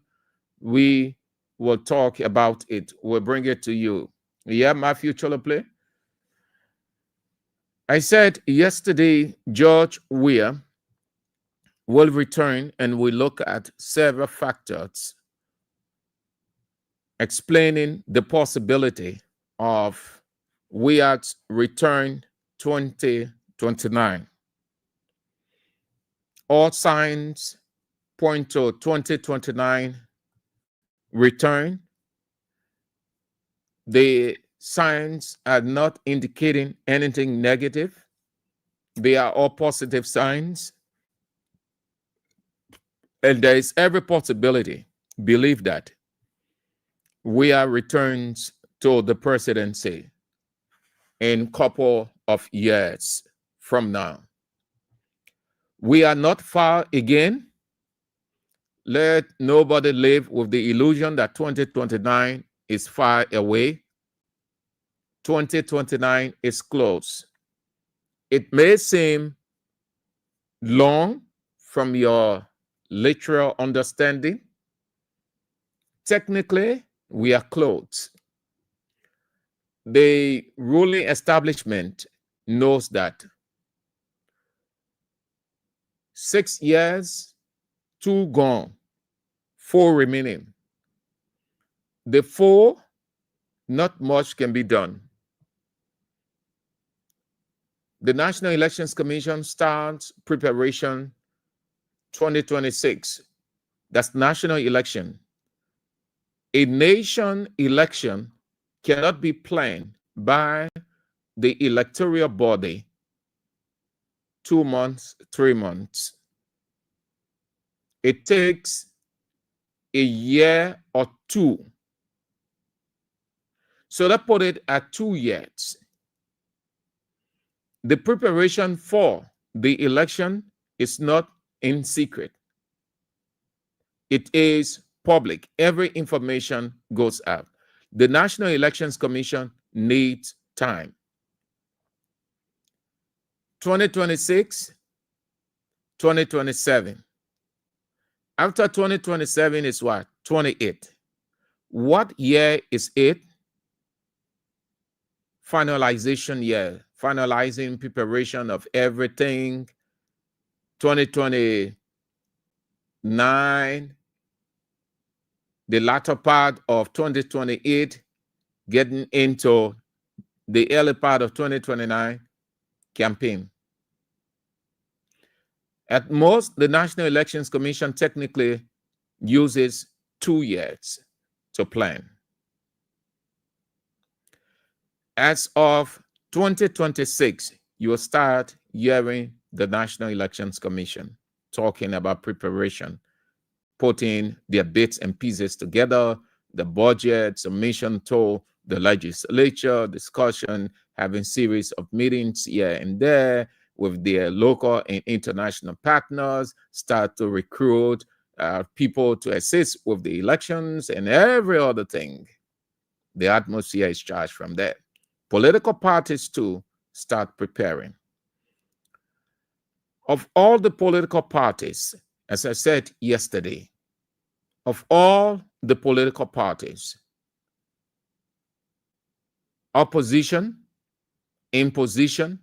we will talk about it. We'll bring it to you. Yeah, Matthew Cholo play. I said yesterday, George Weah will return and we look at several factors explaining the possibility of Weah's return 2029. All signs point to 2029 return. The signs are not indicating anything negative. They are all positive signs. And there is every possibility, believe that, Weah returns to the presidency in a couple of years from now. We are not far again. Let nobody live with the illusion that 2029 is far away. 2029 is close. It may seem long from your literal understanding. Technically, we are close. The ruling establishment knows that. 6 years, 2 gone, 4 remaining. The 4, not much can be done. The National Elections Commission starts preparation 2026. That's national election. A nation election cannot be planned by the electoral body 2 months, 3 months. It takes a year or two. So let's put it at 2 years. The preparation for the election is not in secret. It is public. Every information goes out. The National Elections Commission needs time. 2026, 2027. After 2027 is what? 28. What year is it? Finalization year. Finalizing preparation of everything. 2029. The latter part of 2028. Getting into the early part of 2029 campaign. At most, the National Elections Commission technically uses 2 years to plan. As of 2026, you will start hearing the National Elections Commission talking about preparation, putting their bits and pieces together, the budget, submission to the legislature, discussion, having series of meetings here and there with their local and international partners, start to recruit people to assist with the elections and every other thing. The atmosphere is charged from there. Political parties too start preparing. Of all the political parties, as I said yesterday, of all the political parties, opposition, in position,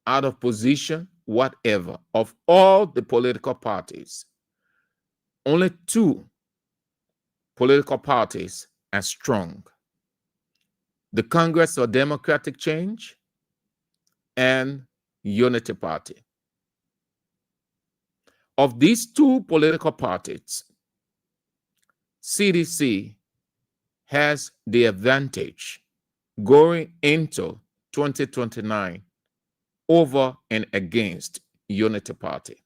out of position, whatever, of all the political parties, only 2 political parties are strong. The Congress for Democratic Change and Unity Party. Of these 2 political parties, CDC has the advantage going into 2029 over and against Unity Party.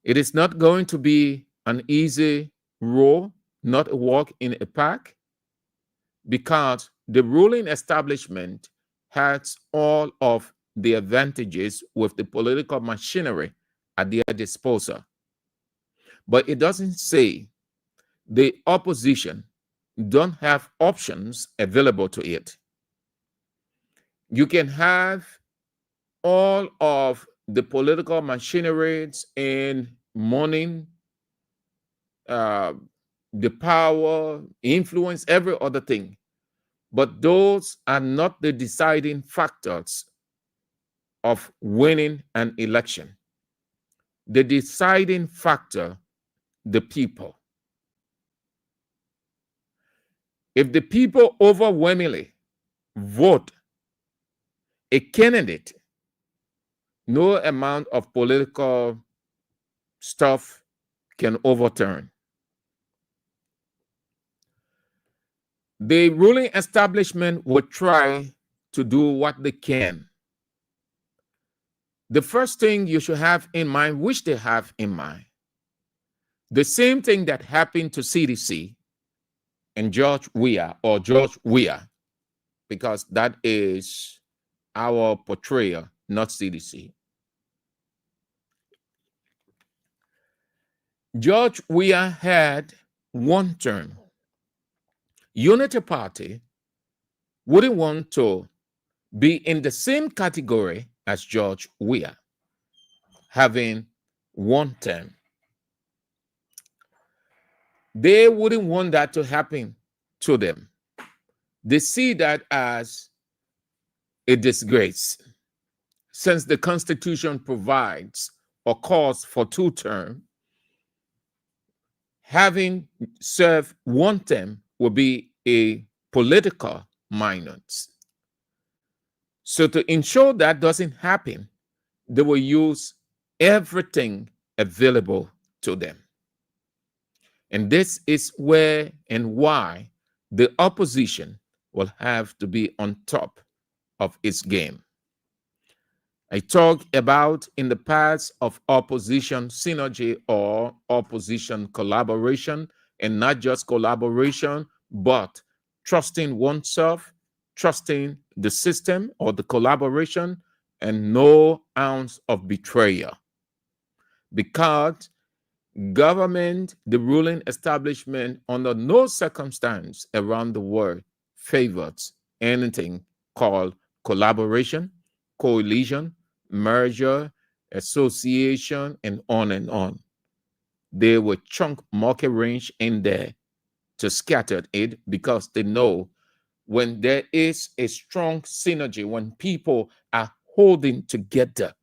It is not going to be an easy role, not a walk in a park, because the ruling establishment has all of the advantages with the political machinery at their disposal. But it doesn't say the opposition don't have options available to it. You can have all of the political machineries in money, the power, influence, every other thing. But those are not the deciding factors of winning an election. The deciding factor, the people. If the people overwhelmingly vote a candidate, no amount of political stuff can overturn. The ruling establishment will try to do what they can. The first thing you should have in mind, which they have in mind, the same thing that happened to CDC and George Weah, or George Weah, because that is our portrayal, not CDC. George Weah had 1 term. Unity Party wouldn't want to be in the same category as George Weah, having 1 term. They wouldn't want that to happen to them. They see that as a disgrace, since the Constitution provides or calls for 2 terms. Having served 1 term will be a political minus. So to ensure that doesn't happen, they will use everything available to them. And this is where and why the opposition will have to be on top of its game. I talked about in the past of opposition synergy or opposition collaboration, and not just collaboration, but trusting oneself, trusting the system or the collaboration, and no ounce of betrayal. Because government, the ruling establishment, under no circumstance around the world favors anything called collaboration, coalition, merger, association, and on and on. They will chunk market range in there to scatter it, because they know when there is a strong synergy, when people are holding together,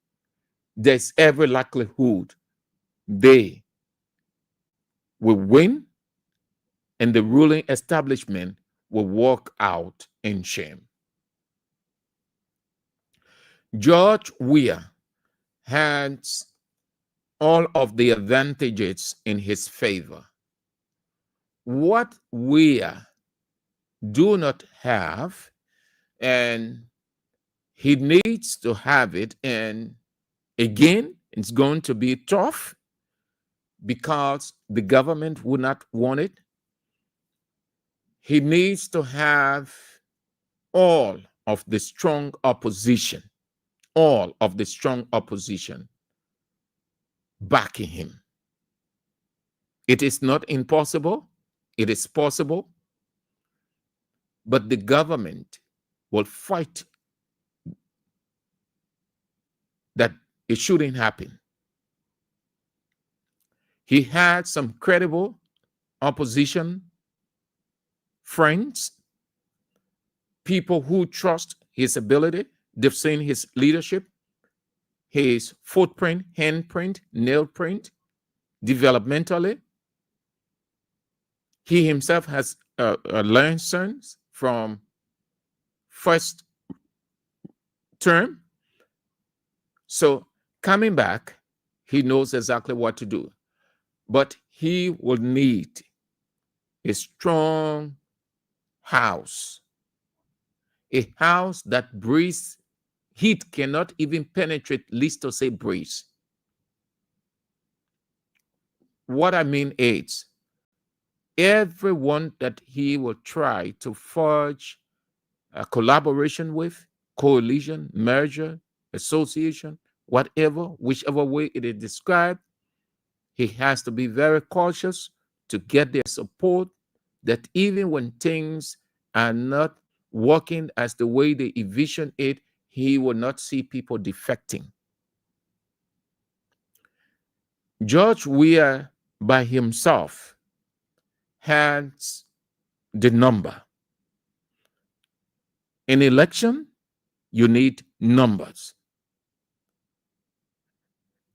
there's every likelihood they will win, and the ruling establishment will walk out in shame. George Weah had all of the advantages in his favor. What Weah do not have, and he needs to have it, and again, it's going to be tough because the government would not want it. He needs to have all of the strong opposition, all of the strong opposition backing him. It is not impossible, it is possible, but the government will fight that it shouldn't happen. He had some credible opposition friends, people who trust his ability. They've seen his leadership, his footprint, handprint, nail print, developmentally. He himself has learned lessons from first term. So coming back, he knows exactly what to do. But he will need a strong house, a house that breathes. Heat cannot even penetrate, least to say breeze. What I mean is, everyone that he will try to forge a collaboration with, coalition, merger, association, whatever, whichever way it is described, he has to be very cautious to get their support, that even when things are not working as the way they envision it, he will not see people defecting. George Weah by himself has the number. In election, you need numbers.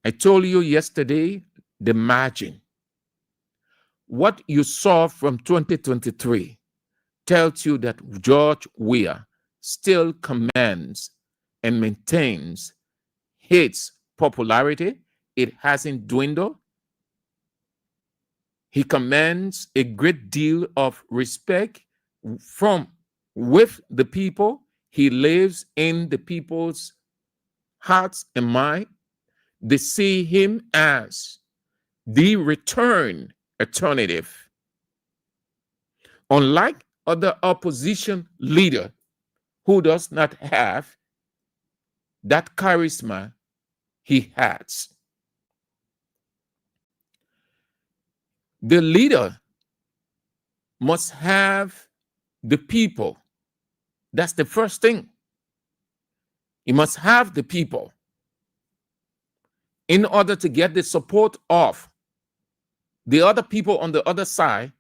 I told you yesterday the margin. What you saw from 2023 tells you that George Weah still commands and maintains his popularity. It hasn't dwindled. He commands a great deal of respect with the people. He lives in the people's hearts and mind. They see him as the return alternative. Unlike other opposition leader who does not have that charisma he has. The leader must have the people. That's the first thing. He must have the people in order to get the support of the other people on the other side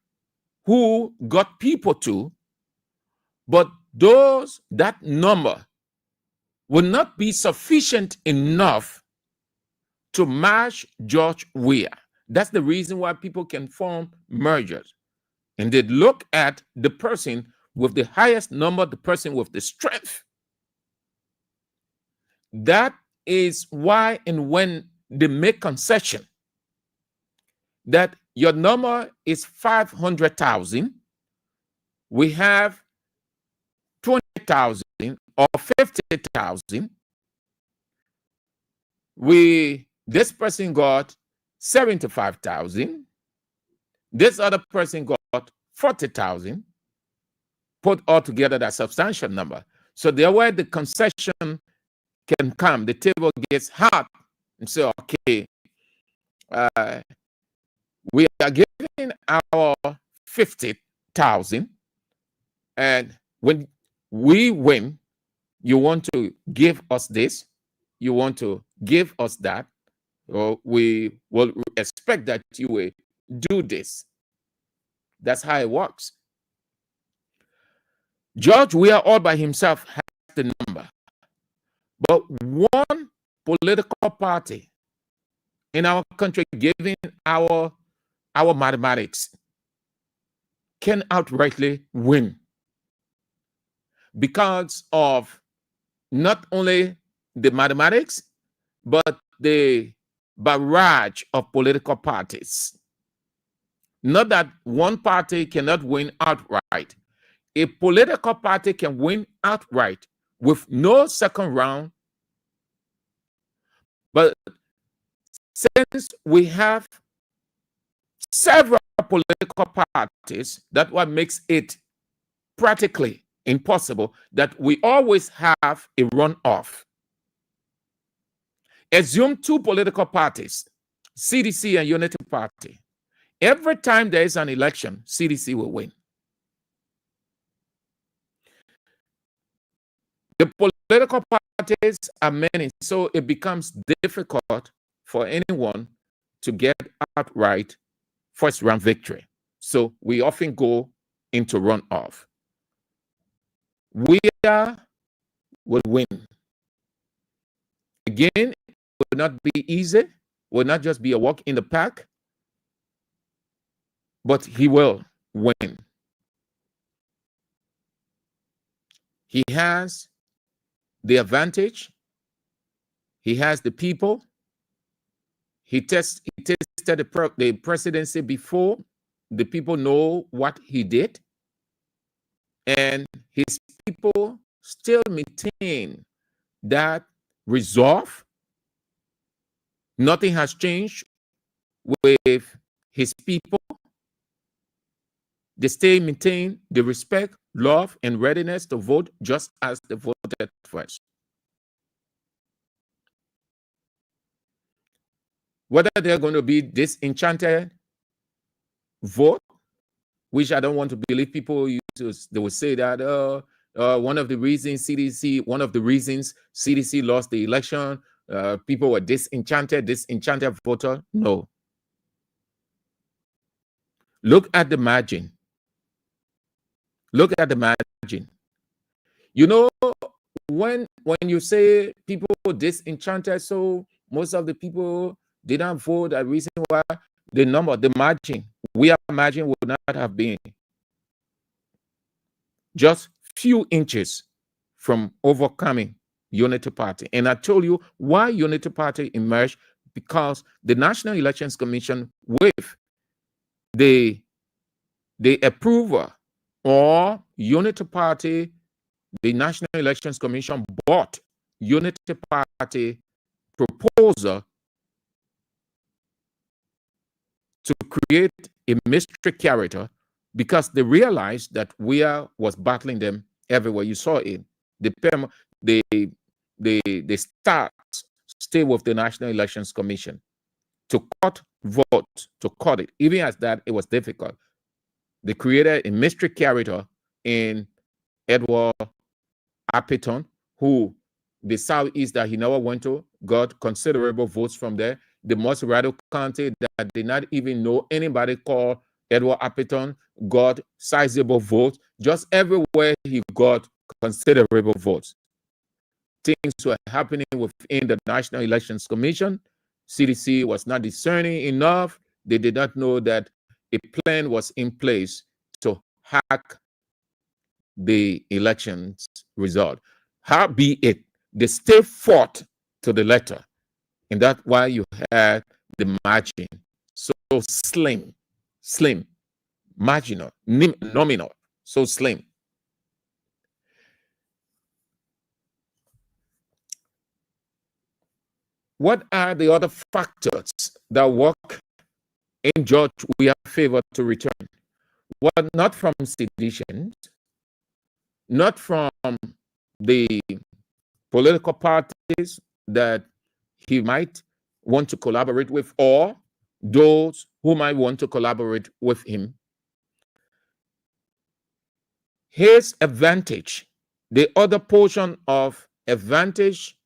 who got people too, but that number will not be sufficient enough to match George Weah. That's the reason why people can form mergers. And they look at the person with the highest number, the person with the strength. That is why, and when they make concession, that your number is 500,000. We have 20,000 or 50,000. This person got 75,000. This other person got 40,000. Put all together that substantial number. So there where the concession can come, the table gets hot and say, okay, we are giving our 50,000, and when we win, you want to give us this, you want to give us that, or we will expect that you will do this. That's how it works. George Weah all by himself has the number, but one political party in our country giving our mathematics can outrightly win because of not only the mathematics, but the barrage of political parties. Not that one party cannot win outright. A political party can win outright with no second round. But since we have several political parties, that's what makes it practically impossible that we always have a runoff. Assume two political parties, CDC and Unity Party. Every time there is an election, CDC will win. The political parties are many, so it becomes difficult for anyone to get outright first round victory. So we often go into runoff. Weah will win. Again, it will not be easy, will not just be a walk in the park, but he will win. He has the advantage. He has the people. He tested the presidency before. The people know what he did. And his people still maintain that resolve. Nothing has changed with his people. They still maintain the respect, love, and readiness to vote just as they voted first. Whether they're going to be disenchanted vote, which I don't want to believe people they will say that one of the reasons CDC lost the election, people were disenchanted voter. No. Look at the margin. Look at the margin. You know, when you say people disenchanted, so most of the people didn't vote, a reason why the margin, margin would not have been just few inches from overcoming Unity Party. And I told you why Unity Party emerged, because the National Elections Commission, with the approval or Unity Party, the National Elections Commission bought Unity Party proposal to create a mystery character, because they realized that Weah was battling them everywhere. You saw it. The start stay with the National Elections Commission to cut vote, to cut it. Even as that, it was difficult. They created a mystery character in Edward Appiton, who the Southeast that he never went to got considerable votes from there. The most radical county that did not even know anybody called Edward Appiton got sizable votes. Just everywhere he got considerable votes. Things were happening within the National Elections Commission. CDC was not discerning enough. They did not know that a plan was in place to hack the elections result. Howbeit, they stay fought to the letter. And that's why you had the margin so slim. slim, marginal, nominal, so slim. What are the other factors that work in George Weah's favor to return? Well, not from sedition, not from the political parties that he might want to collaborate with, or those who might want to collaborate with him. His advantage, the other portion of advantage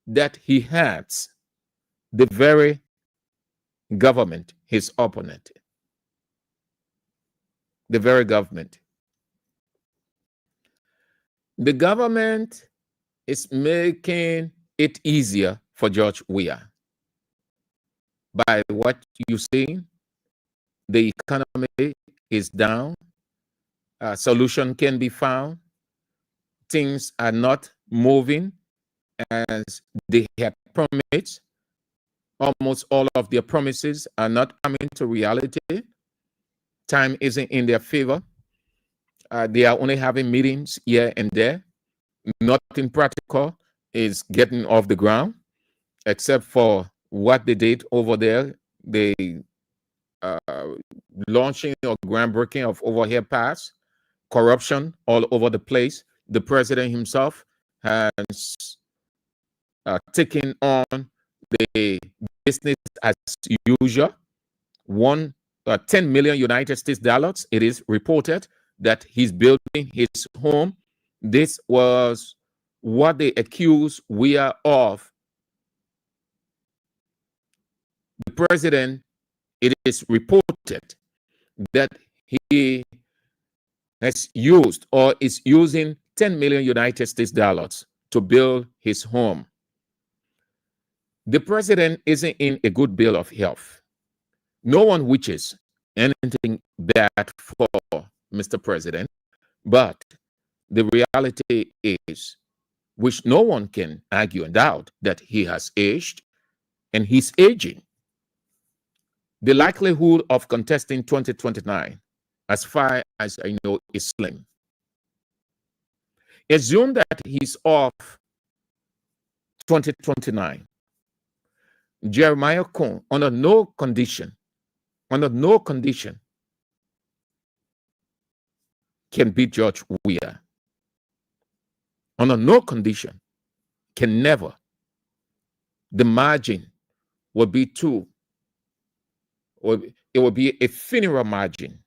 that he has, the very government, his opponent, the very government. The government is making it easier for George Weah. By what you see, the economy is down, a solution can be found, things are not moving as they had promised. Almost all of their promises are not coming to reality. Time isn't in their favor. They are only having meetings here and there. Nothing practical is getting off the ground, except for what they did over there. They launching or groundbreaking of overhead pass, corruption all over the place. The president himself has taken on the business as usual. 10 million United States dollars, it is reported that he's building his home. This was what they accused Weah of. The president, it is reported that he has used or is using 10 million United States dollars to build his home. The president isn't in a good bill of health. No one wishes anything bad for Mr. President, but the reality is, which no one can argue and doubt, that he has aged and he's aging. The likelihood of contesting 2029, as far as I know, is slim. Assume that he's off 2029. Jeremiah Cohn, under no condition, can beat George Weah. Under no condition, can never. The margin will be too, or it will be a funeral margin.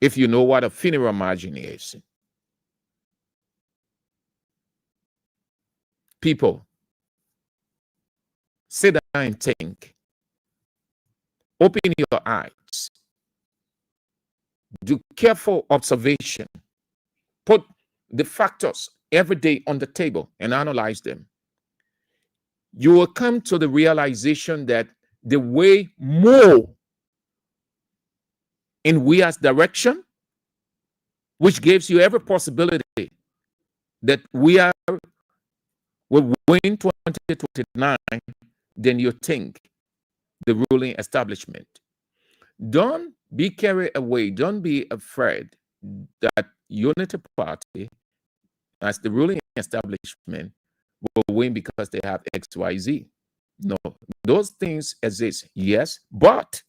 If you know what a funeral margin is. People, sit down and think. Open your eyes. Do careful observation. Put the factors every day on the table and analyze them. You will come to the realization that the way more in Weah's direction, which gives you every possibility that Weah will win 2029, then you think the ruling establishment. Don't be carried away. Don't be afraid that Unity Party, as the ruling establishment, will win because they have XYZ. No, those things exist, yes, but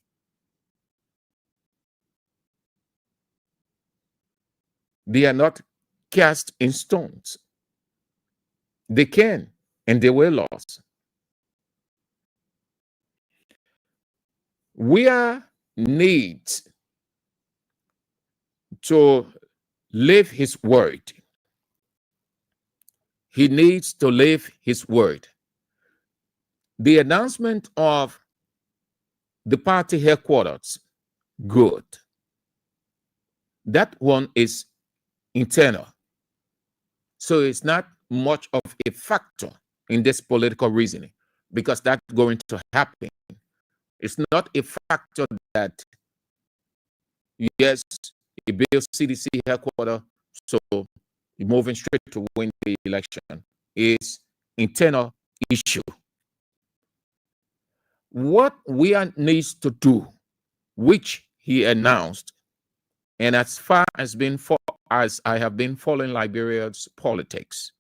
they are not cast in stones. They can, and they were lost. Weah needs to live his word. He needs to live his word. The announcement of the party headquarters, good. That one is internal. So it's not much of a factor in this political reasoning because that's going to happen. It's not a factor that, yes, you build CDC headquarters, so you're moving straight to win the election. It's internal issue. What Weah needs to do, which he announced, and as far as I have been following Liberia's politics,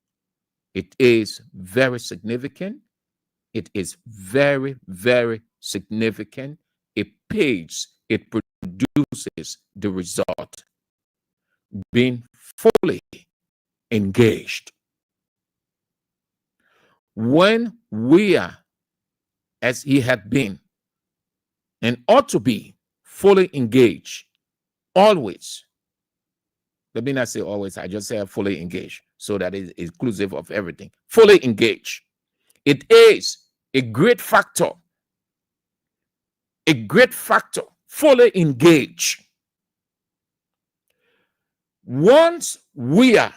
it is very significant. It is very, very significant. It pays, it produces the result. Being fully engaged. When we are, as he had been, and ought to be, fully engaged, always. Let me not say always, I just say fully engaged, so that is inclusive of everything. Fully engaged. It is a great factor. A great factor. Fully engaged. Once Weah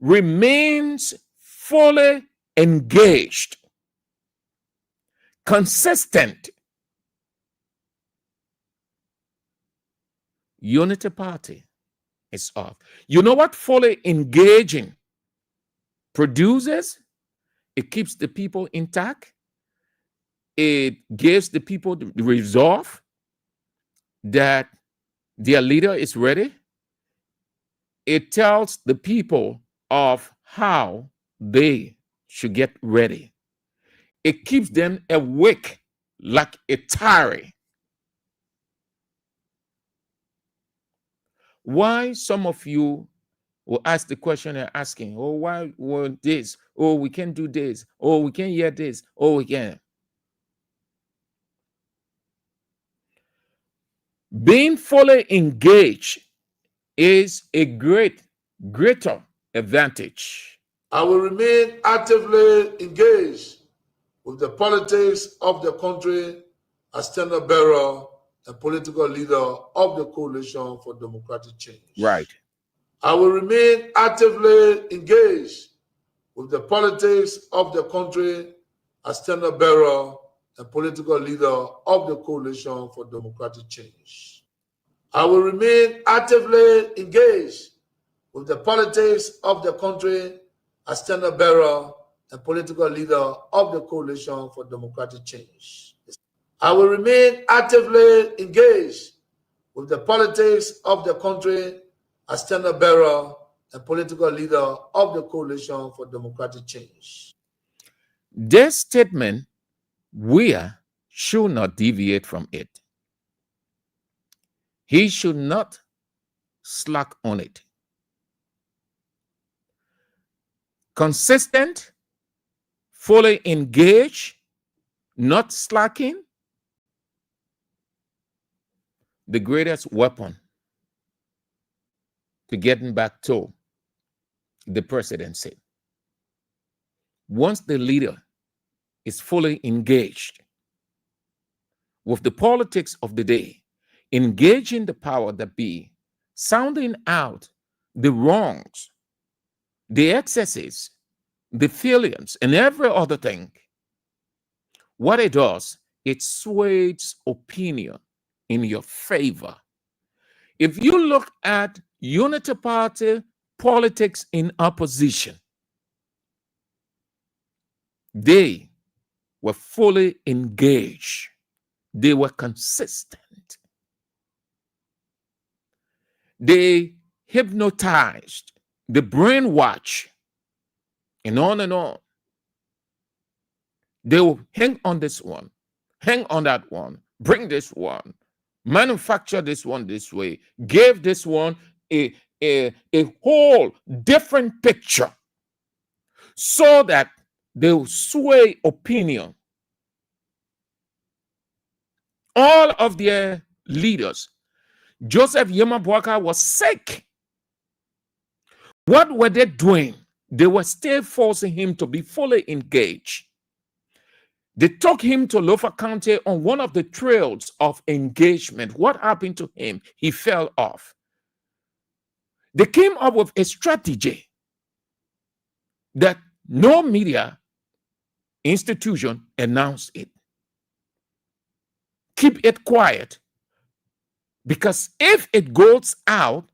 remains fully engaged, consistent, Unity Party is off. You know what fully engaging produces? It keeps the people intact. It gives the people the resolve that their leader is ready. It tells the people of how they should get ready. It keeps them awake like a tarry. Why some of you will ask the question and asking, oh, why won't this? Oh, we can't do this. Oh, we can't hear this. Oh, we can. Being fully engaged is a greater advantage. I will remain actively engaged with the politics of the country as standard bearer and political leader of the Coalition for Democratic Change. Right. I will remain actively engaged with the politics of the country as standard bearer and political leader of the Coalition for Democratic Change. I will remain actively engaged with the politics of the country as standard bearer and political leader of the Coalition for Democratic Change. I will remain actively engaged with the politics of the country as standard bearer and political leader of the Coalition for Democratic Change. This statement, Weah should not deviate from it. He should not slack on it. Consistent, fully engaged, not slacking. The greatest weapon to getting back to the presidency. Once the leader is fully engaged with the politics of the day, engaging the power that be, sounding out the wrongs, the excesses, the failures, and every other thing, what it does, it sways opinion in your favor. If you look at Unity Party politics in opposition, they were fully engaged. They were consistent. They hypnotized, the brainwash, and on and on. They will hang on this one, hang on that one, bring this one, manufacture this one this way, give this one a whole different picture so that they will sway opinion. All of their leaders. Joseph Yemabwaka was sick. What were they doing? They were still forcing him to be fully engaged. They took him to Lofa County on one of the trails of engagement. What happened to him? He fell off. They came up with a strategy that no media institution announced it. Keep it quiet. Because if it goes out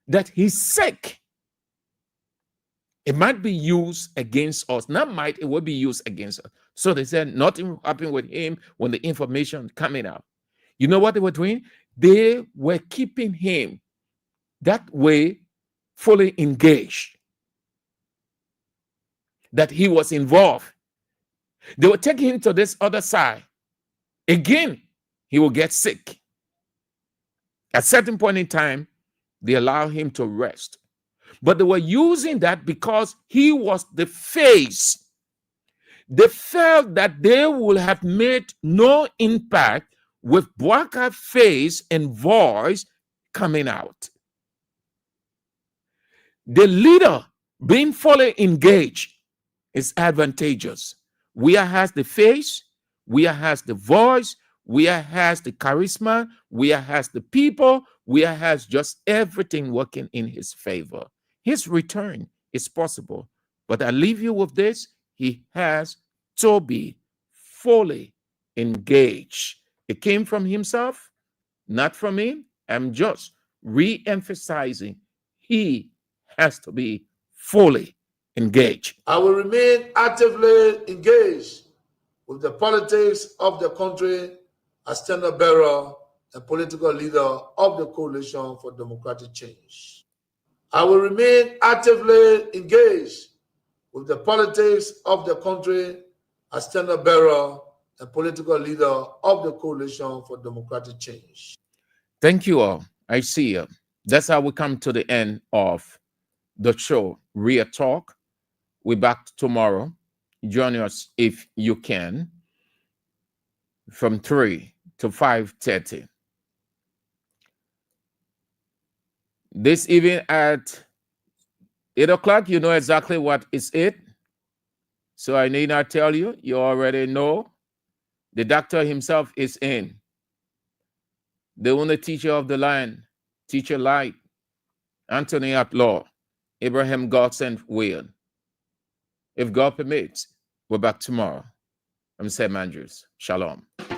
that he's sick, It might be used against us. Not might, it will be used against us. So they said nothing happened with him when the information coming out. You know what they were doing? They were keeping him that way fully engaged, that he was involved. They were taking him to this other side. Again, he will get sick. At a certain point in time, they allow him to rest. But they were using that because he was the face. They felt that they would have made no impact with Bouakar's face and voice coming out. The leader being fully engaged is advantageous. Weah has the face, Weah has the voice, Weah has the charisma, Weah has the people, Weah has just everything working in his favor. His return is possible. But I leave you with this. He has to be fully engaged. It came from himself, not from him. I'm just re-emphasizing he has to be fully engaged. I will remain actively engaged with the politics of the country as standard bearer and political leader of the Coalition for Democratic Change. I will remain actively engaged with the politics of the country as standard bearer and political leader of the Coalition for Democratic Change. Thank you all. I see you. That's how we come to the end of the show, Real Talk. We're back tomorrow. Join us if you can from 3 to 5:30. This evening at 8 o'clock, you know exactly what is it. So I need not tell you. You already know. The doctor himself is in. The only teacher of the land, teacher light, Anthony at law, Abraham Godson Weah. If God permits, we're back tomorrow. I'm Sam Andrews. Shalom.